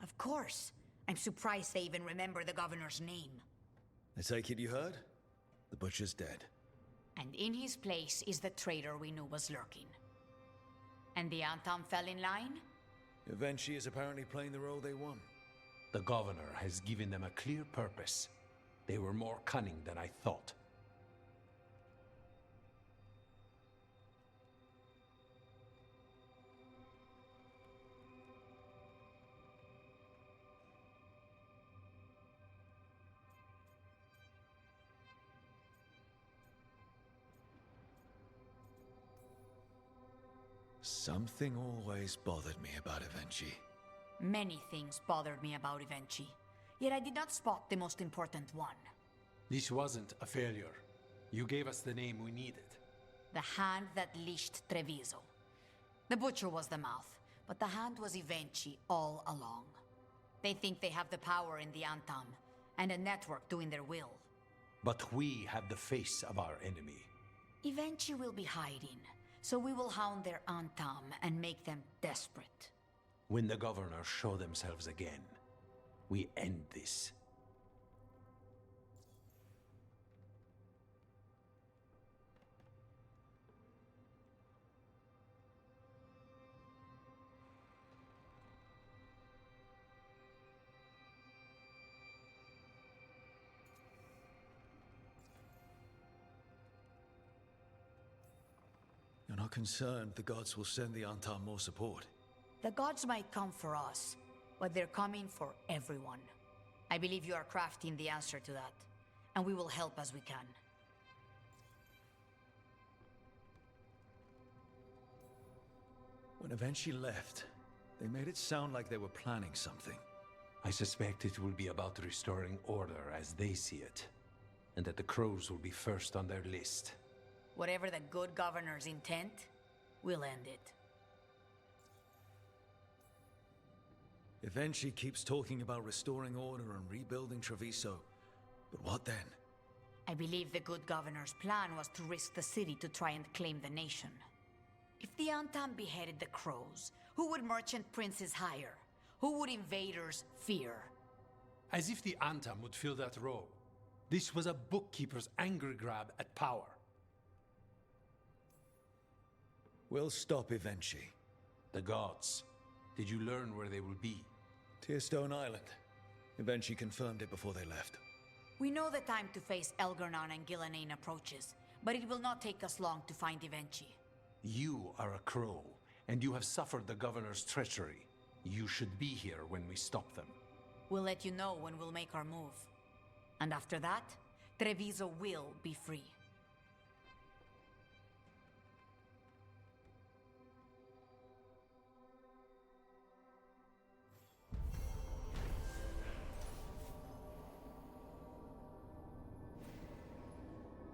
Of course. I'm surprised they even remember the governor's name. I take it you heard? The Butcher's dead. And in his place is the traitor we knew was lurking. And the Antam fell in line? Eventually is apparently playing the role they want. The governor has given them a clear purpose. They were more cunning than I thought. Something always bothered me about Evenchi. Many things bothered me about Evenchi, yet I did not spot the most important one. This wasn't a failure. You gave us the name we needed. The hand that leashed Treviso. The butcher was the mouth, but the hand was Evenchi all along. They think they have the power in the Antam, and a network doing their will. But we have the face of our enemy. Evenchi will be hiding, so we will hound their Antam and make them desperate. When the governors show themselves again, we end this. You're not concerned the gods will send the Antam more support? The gods might come for us, but they're coming for everyone. I believe you are crafting the answer to that, and we will help as we can. When Evenchi left, they made it sound like they were planning something. I suspect it will be about restoring order as they see it, and that the crows will be first on their list. Whatever the good governor's intent, we'll end it. Evenchi keeps talking about restoring order and rebuilding Treviso. But what then? I believe the good governor's plan was to risk the city to try and claim the nation. If the Antam beheaded the crows, who would merchant princes hire? Who would invaders fear? As if the Antam would fill that role. This was a bookkeeper's angry grab at power. We'll stop Evenchi. The gods. Did you learn where they will be? Tearstone Island. Evenchi confirmed it before they left. We know the time to face Elgar'nan and Gillenane approaches, but it will not take us long to find Evenchi. You are a crow, and you have suffered the governor's treachery. You should be here when we stop them. We'll let you know when we'll make our move. And after that, Treviso will be free.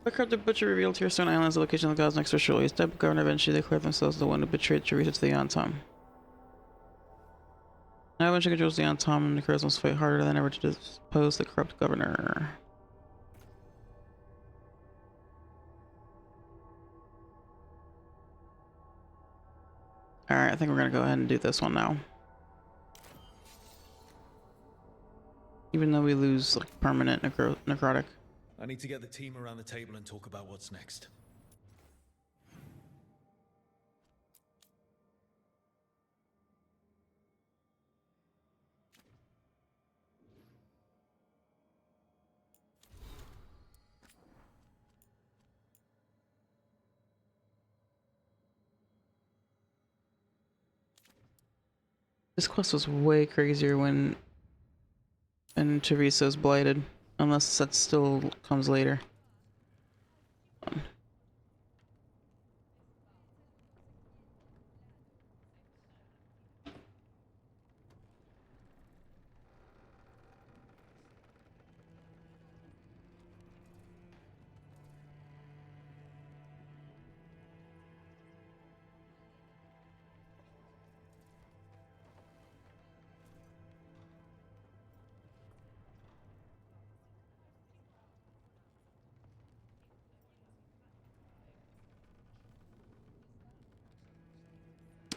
The corrupted butcher revealed Tearstone Island as the location of the gods next to Shirley. His dead governor eventually declared themselves the one who betrayed Teresa to the Antam. Now when she controls the Antam, and the crows must fight harder than ever to depose the corrupt governor. Alright, I think we're gonna go ahead and do this one now. Even though we lose like permanent necrotic. I need to get the team around the table and talk about what's next. This quest was way crazier when Teresa's blighted. Unless that still comes later.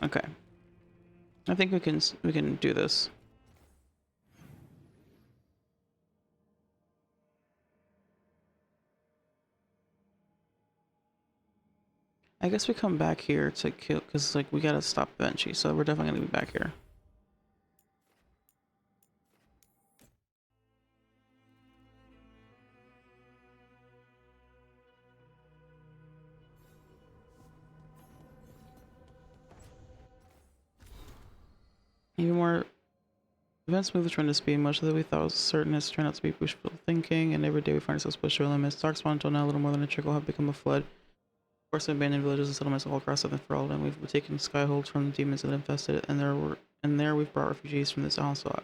Okay. I think we can do this. I guess we come back here to kill, because like we gotta stop Benchy, so we're definitely gonna be back here. Even more events move the trend to speed. Much that we thought was certain has turned out to be wishful thinking, and every day we find ourselves pushed to our limits. Darkspawn until now, a little more than a trickle, have become a flood. Of course, abandoned villages and settlements all across Southern Ferald, and we've taken Skyhold from the demons that infested it, and there we've brought refugees from this onslaught.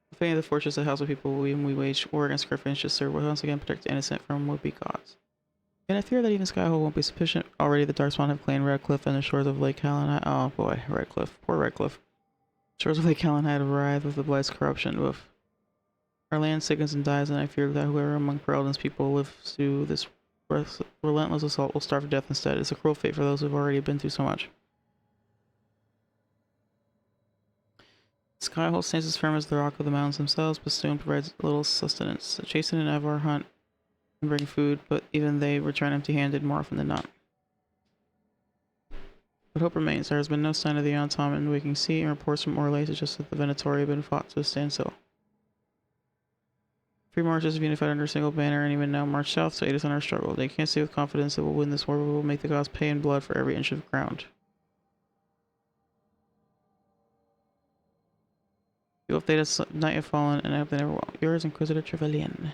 Defending the fortress that houses people, we wage war against Griffins just serve once again protect the innocent from would-be gods. And I fear that even Skyhold won't be sufficient. Already the Darkspawn have claimed Redcliffe and the shores of Lake Hallenheim. Oh boy, Redcliffe. Poor Redcliffe. Shores of Lake Hallenheim writhe with the blight's corruption. Woof. Our land sickens and dies, and I fear that whoever among Ferelden's people lives through this relentless assault will starve to death instead. It's a cruel fate for those who've already been through so much. Skyhold stands as firm as the rock of the mountains themselves, but soon provides little sustenance. Jason and Evar hunt and bring food, but even they return empty-handed more often than not. But hope remains. There has been no sign of the uncommon waking sea, and reports from Orlais suggest that the Venatori have been fought to a standstill. Three marches have unified under a single banner, and even now march south to aid us in our struggle. They can't say with confidence that we'll win this war, but we'll make the gods pay in blood for every inch of ground. You hope they just night have fallen, and I hope they never will. Yours, Inquisitor Trevelyan.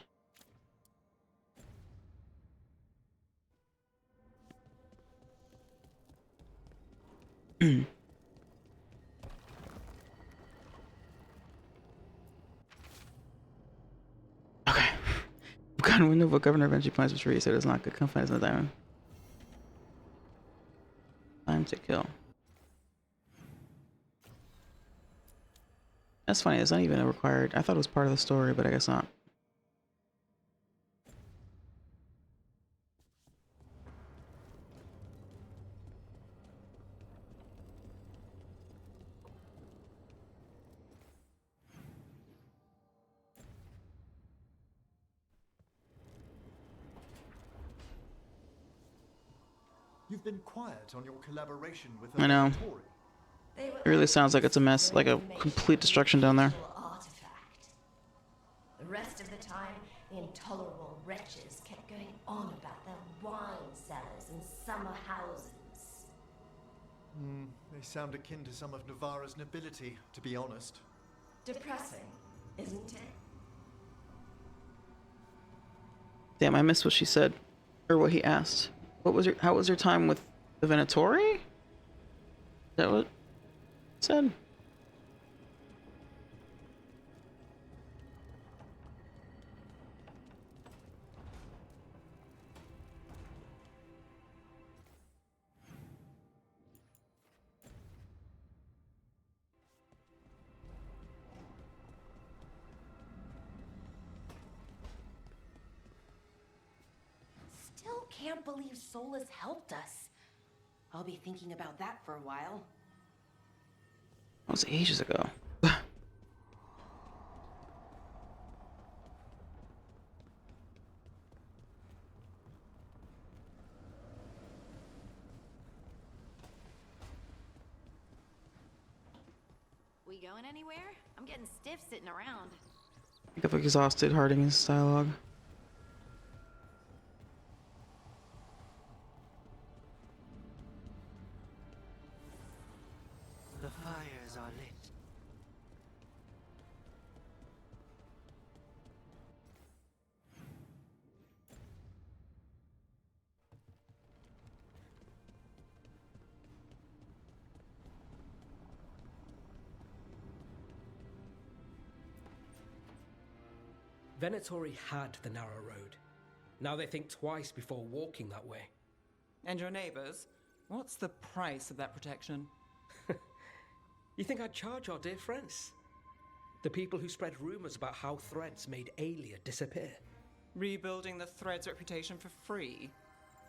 Okay. I've got a window, but Governor eventually plants a tree, so it is not good confidence in the diamond. Time to kill. That's funny, it's not even a required. I thought it was part of the story, but I guess not. You've been quiet on your collaboration with I know. Veilguard. It really sounds like it's a mess, like a complete destruction down there. Artifact. The rest of the time, the intolerable wretches kept going on about their wine cellars and summer houses. They sound akin to some of Navarra's nobility, to be honest. Depressing, isn't it? Damn, I missed what she said. Or what he asked. How was your time with the Venatori? Is that what it said? Still can't believe Solus helped us. I'll be thinking about that for a while. That was ages ago. We going anywhere? I'm getting stiff sitting around. I get exhausted harding his dialogue. The fires are lit. Venatori had the narrow road. Now they think twice before walking that way. And your neighbors? What's the price of that protection? You think I'd charge our dear friends? The people who spread rumors about how Threads made Aelia disappear. Rebuilding the Thread's reputation for free?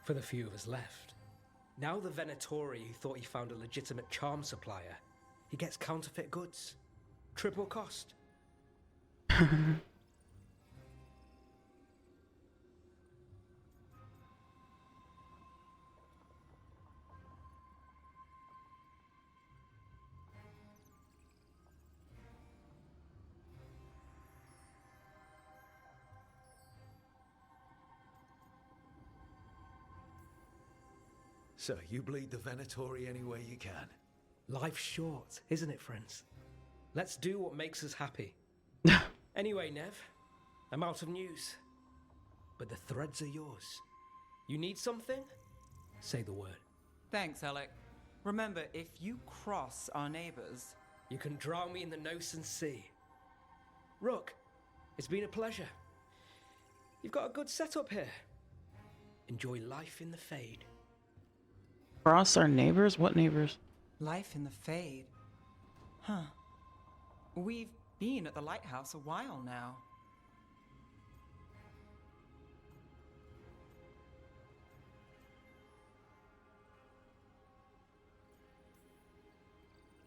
For the few of us left. Now the Venatori who thought he found a legitimate charm supplier, he gets counterfeit goods. Triple cost. So you bleed the Venatori any way you can. Life's short, isn't it, friends? Let's do what makes us happy. Anyway, Nev, I'm out of news. But the threads are yours. You need something? Say the word. Thanks, Alec. Remember, if you cross our neighbors... You can drown me in the Nosen Sea. Rook, it's been a pleasure. You've got a good setup here. Enjoy life in the Fade. Cross our neighbors? What neighbors? Life in the Fade. Huh. We've been at the lighthouse a while now.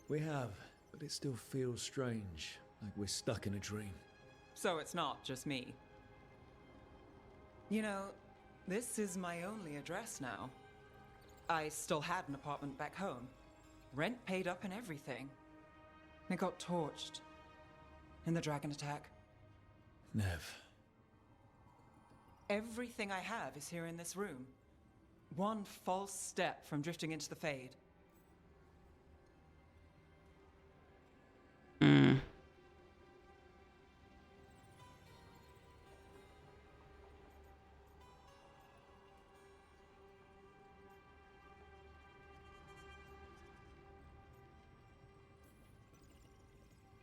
We have, but it still feels strange, like we're stuck in a dream. So it's not just me. You know, this is my only address now. I still had an apartment back home. Rent paid up and everything. It got torched. In the dragon attack. Nev. Everything I have is here in this room. One false step from drifting into the Fade.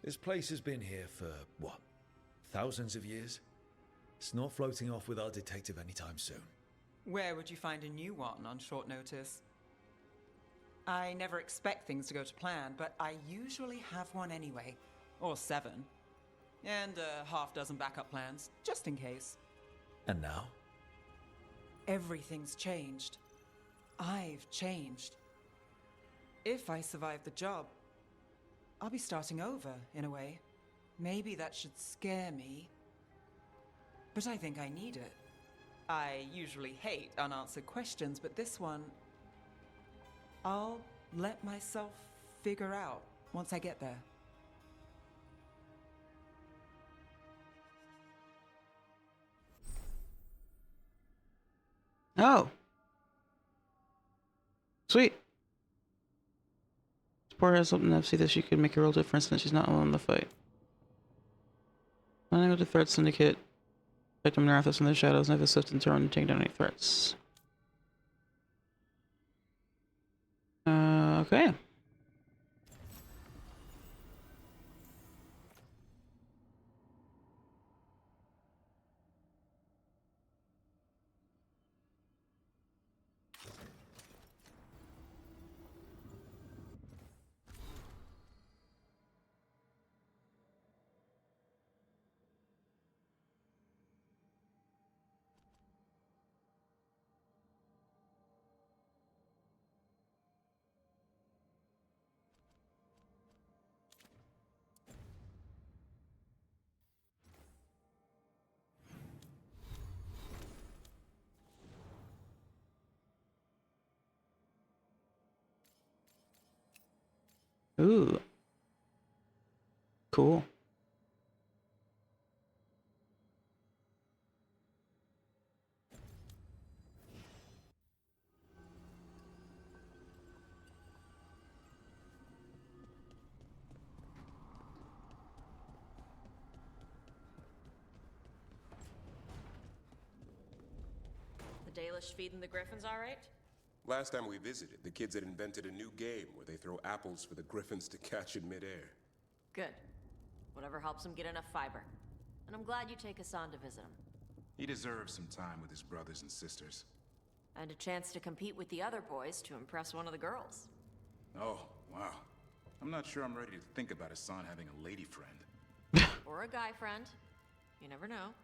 This place has been here for, what, thousands of years? It's not floating off with our detective anytime soon. Where would you find a new one on short notice? I never expect things to go to plan, but I usually have one anyway. Or 7. And a half-dozen backup plans, just in case. And now? Everything's changed. I've changed. If I survive the job, I'll be starting over, in a way. Maybe that should scare me. But I think I need it. I usually hate unanswered questions, but this one... I'll let myself figure out once I get there. Oh. Sweet. Support has something to see that she could make a real difference and that she's not alone in the fight. Running with the Threat Syndicate. Victim Narathis in the shadows, never assist in turn to take down any threats. Okay. Ooh. Cool. The Dalish feeding the griffins all right? Last time we visited, the kids had invented a new game where they throw apples for the griffins to catch in midair. Good. Whatever helps him get enough fiber. And I'm glad you take us on to visit him. He deserves some time with his brothers and sisters. And a chance to compete with the other boys to impress one of the girls. Oh, wow. I'm not sure I'm ready to think about his son having a lady friend. Or a guy friend. You never know.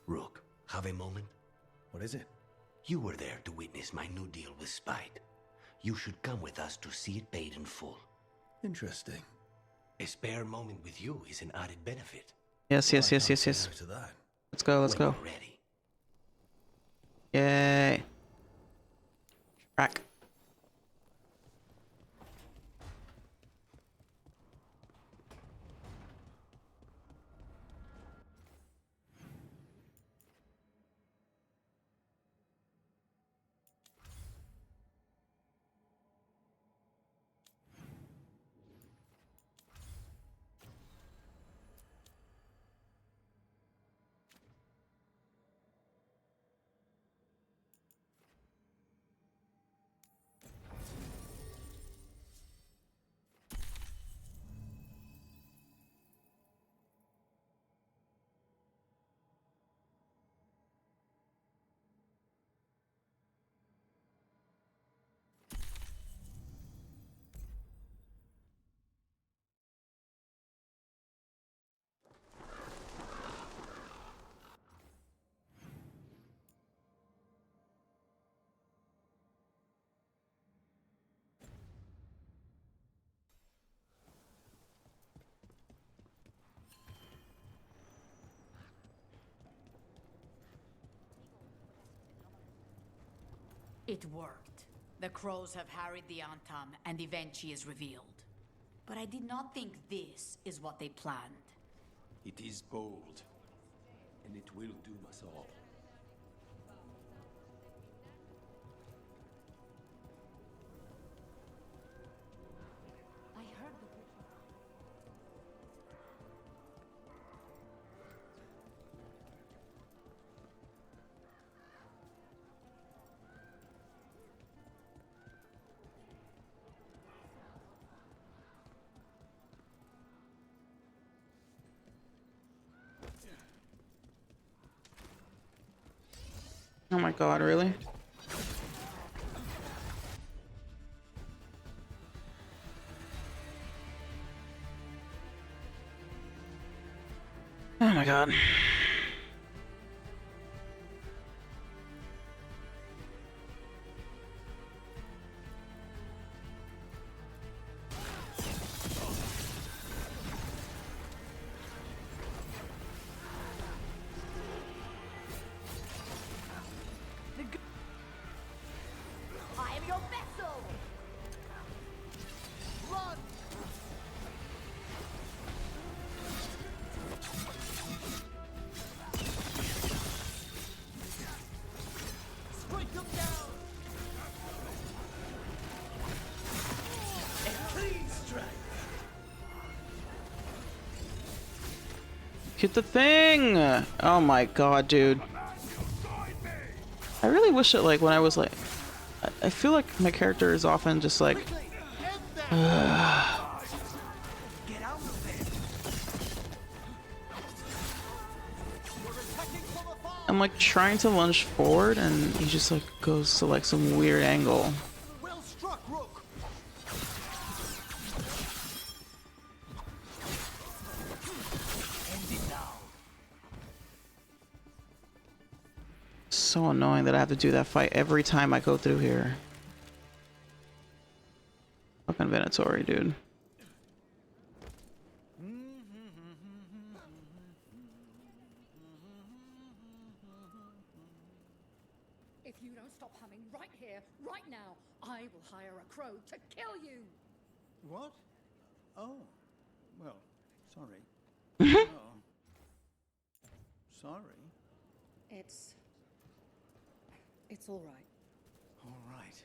Rook, have a moment? What is it? You were there to witness my new deal with Spite. You should come with us to see it paid in full. Interesting. A spare moment with you is an added benefit. Yes, yes, yes, yes, yes. To that. Let's go, let's go. Ready. Yay. Track. It worked. The crows have harried the Antam, and the Venchi is revealed. But I did not think this is what they planned. It is bold, and it will doom us all. I heard the... Oh my god, really? Oh my god. I am your vessel! Run! Strike them down! A clean strike! Get the thing! Oh my god, dude. I really wish that, like, when I was like... I feel like my character is often just like... I'm like trying to lunge forward and he just like goes to like some weird angle. Well struck, Rook. End it now. So annoying that I have to do that fight every time I go through here. Fucking Venatori, dude. If you don't stop humming right here, right now, I will hire a crow to kill you! What? Oh. Well, sorry. Oh. Sorry. It's all right. All right.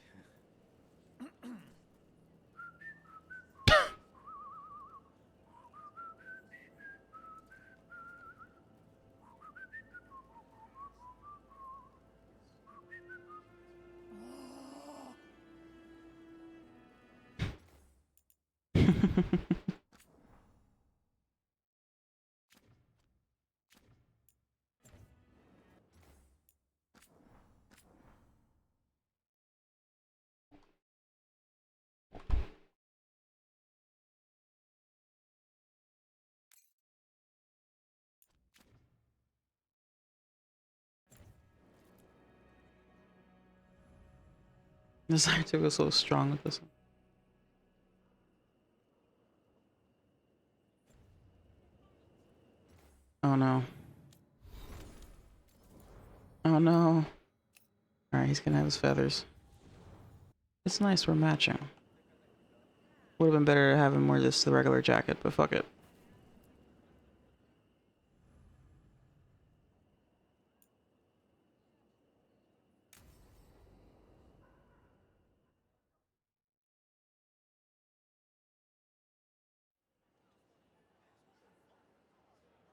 This actor was so strong with this one. Oh no. Oh no. Alright, he's gonna have his feathers. It's nice we're matching. Would have been better to have him wear just the regular jacket, but fuck it.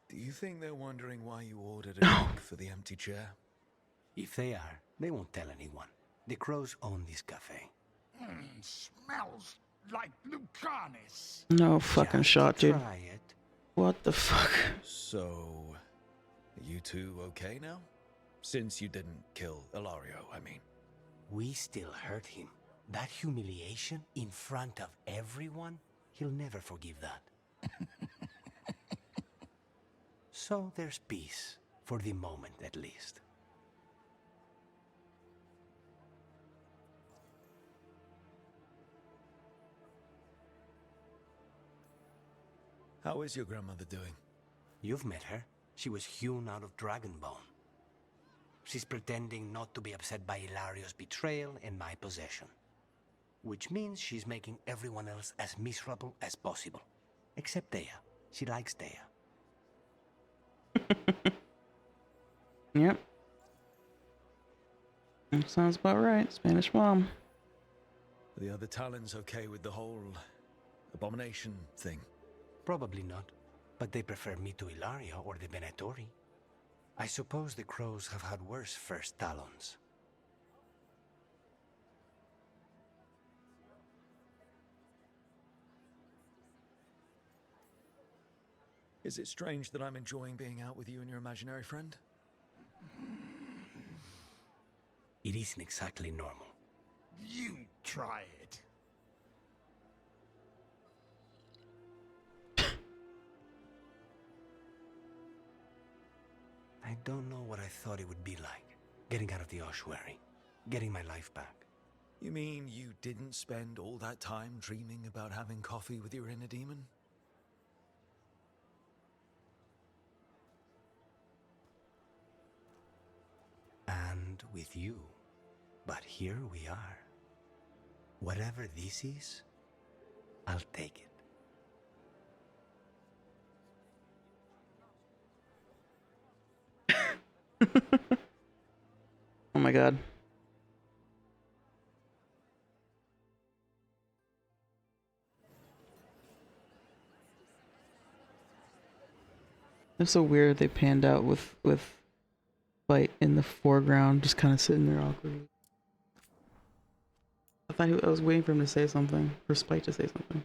Do you think they're wondering why you ordered a drink for the empty chair? If they are, they won't tell anyone. The crows own this cafe. Smells like Lucanis. No fucking shot, dude. Try it. What the fuck? So, are you two okay now? Since you didn't kill Ilario, I mean. We still hurt him. That humiliation in front of everyone, he'll never forgive that. So there's peace, for the moment at least. How is your grandmother doing? You've met her. She was hewn out of Dragonbone. She's pretending not to be upset by Ilario's betrayal and my possession. Which means she's making everyone else as miserable as possible. Except Dea. She likes Dea. Yep. That sounds about right. Spanish mom. Are the other Talons okay with the whole abomination thing? Probably not. But they prefer me to Ilario or the Venatori. I suppose the crows have had worse first Talons. Is it strange that I'm enjoying being out with you and your imaginary friend? It isn't exactly normal. You try it. I don't know what I thought it would be like, getting out of the ossuary, getting my life back. You mean you didn't spend all that time dreaming about having coffee with your inner demon? And with you. But here we are. Whatever this is, I'll take it. Oh my god. It's so weird they panned out with Fight in the foreground, just kind of sitting there awkwardly. I was waiting for him to say something, for Spike to say something.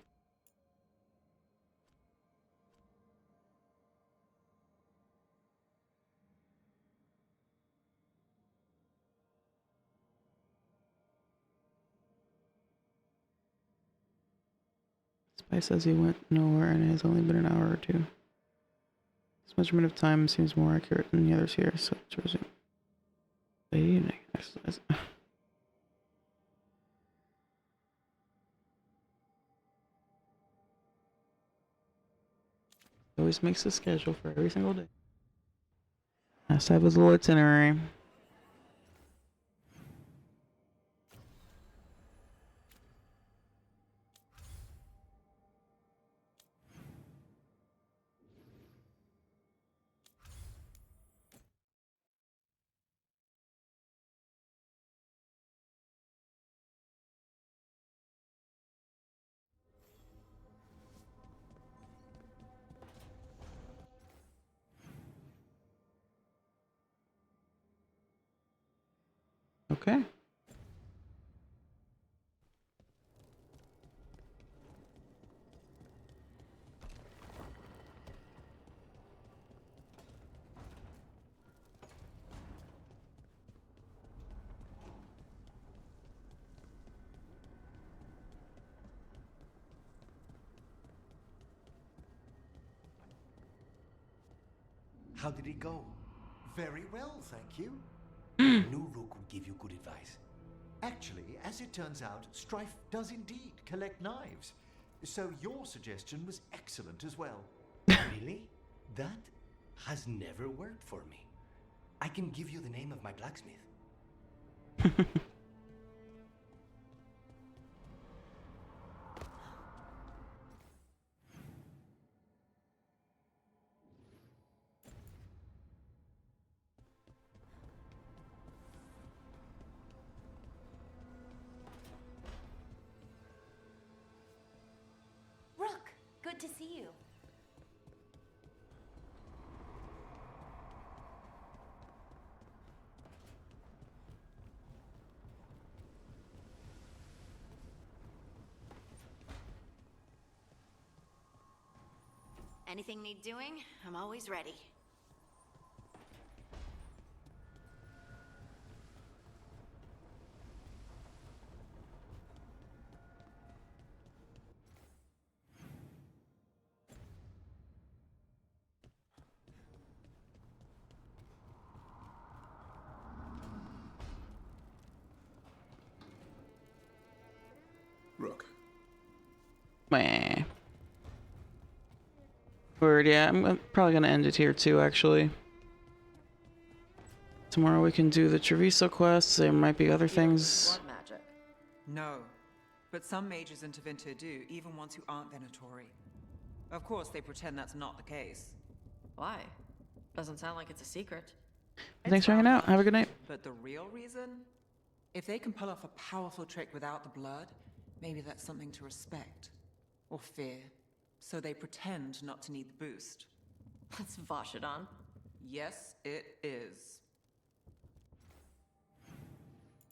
Spike says he went nowhere and it has only been an hour or two. This measurement of time seems more accurate than the others here, so to resume. Late evening exercise. Always makes a schedule for every single day. Has to have his little itinerary. Okay. How did it go? Very well, thank you. New Rook will give you good advice. Actually, as it turns out, Strife does indeed collect knives. So your suggestion was excellent as well. Really? That? has never worked for me. I can give you the name of my blacksmith. Rook, good to see you. Anything need doing? I'm always ready. Rook. Meh. Word, yeah, I'm probably gonna end it here too, actually. Tomorrow we can do the Treviso quests. There might be other things. Blood magic. No, but some mages in Tevinter do, even ones who aren't Venatori. Of course, they pretend that's not the case. Why? Doesn't sound like it's a secret. Thanks for hanging out. Have a good night. But the real reason? If they can pull off a powerful trick without the blood, maybe that's something to respect. Or fear. So they pretend not to need the boost. That's Vashidon. Yes, it is.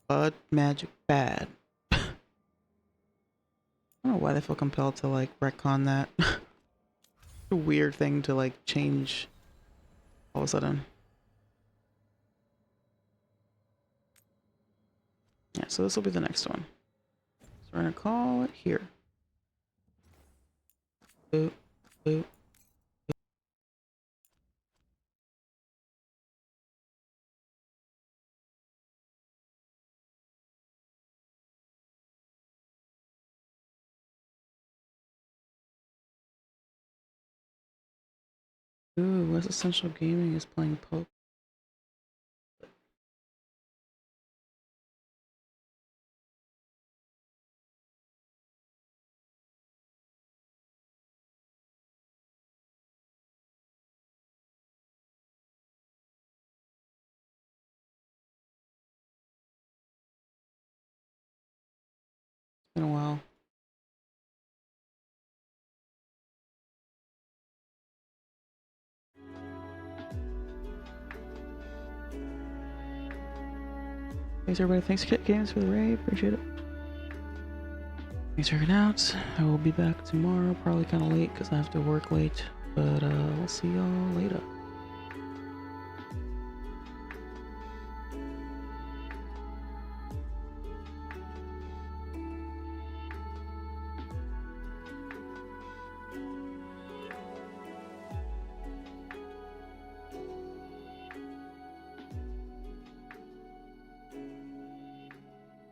Blood magic bad. I don't know why they feel compelled to like retcon that. A weird thing to like change all of a sudden. Yeah, so this will be the next one. So we're gonna call it here. Boop, boop. Ooh, West Essential Gaming is playing Poke. It's been a while. Thanks everybody. Thanks Games for the raid. Appreciate it. Thanks for hanging out. I will be back tomorrow, probably kind of late because I have to work late. But we'll see y'all later.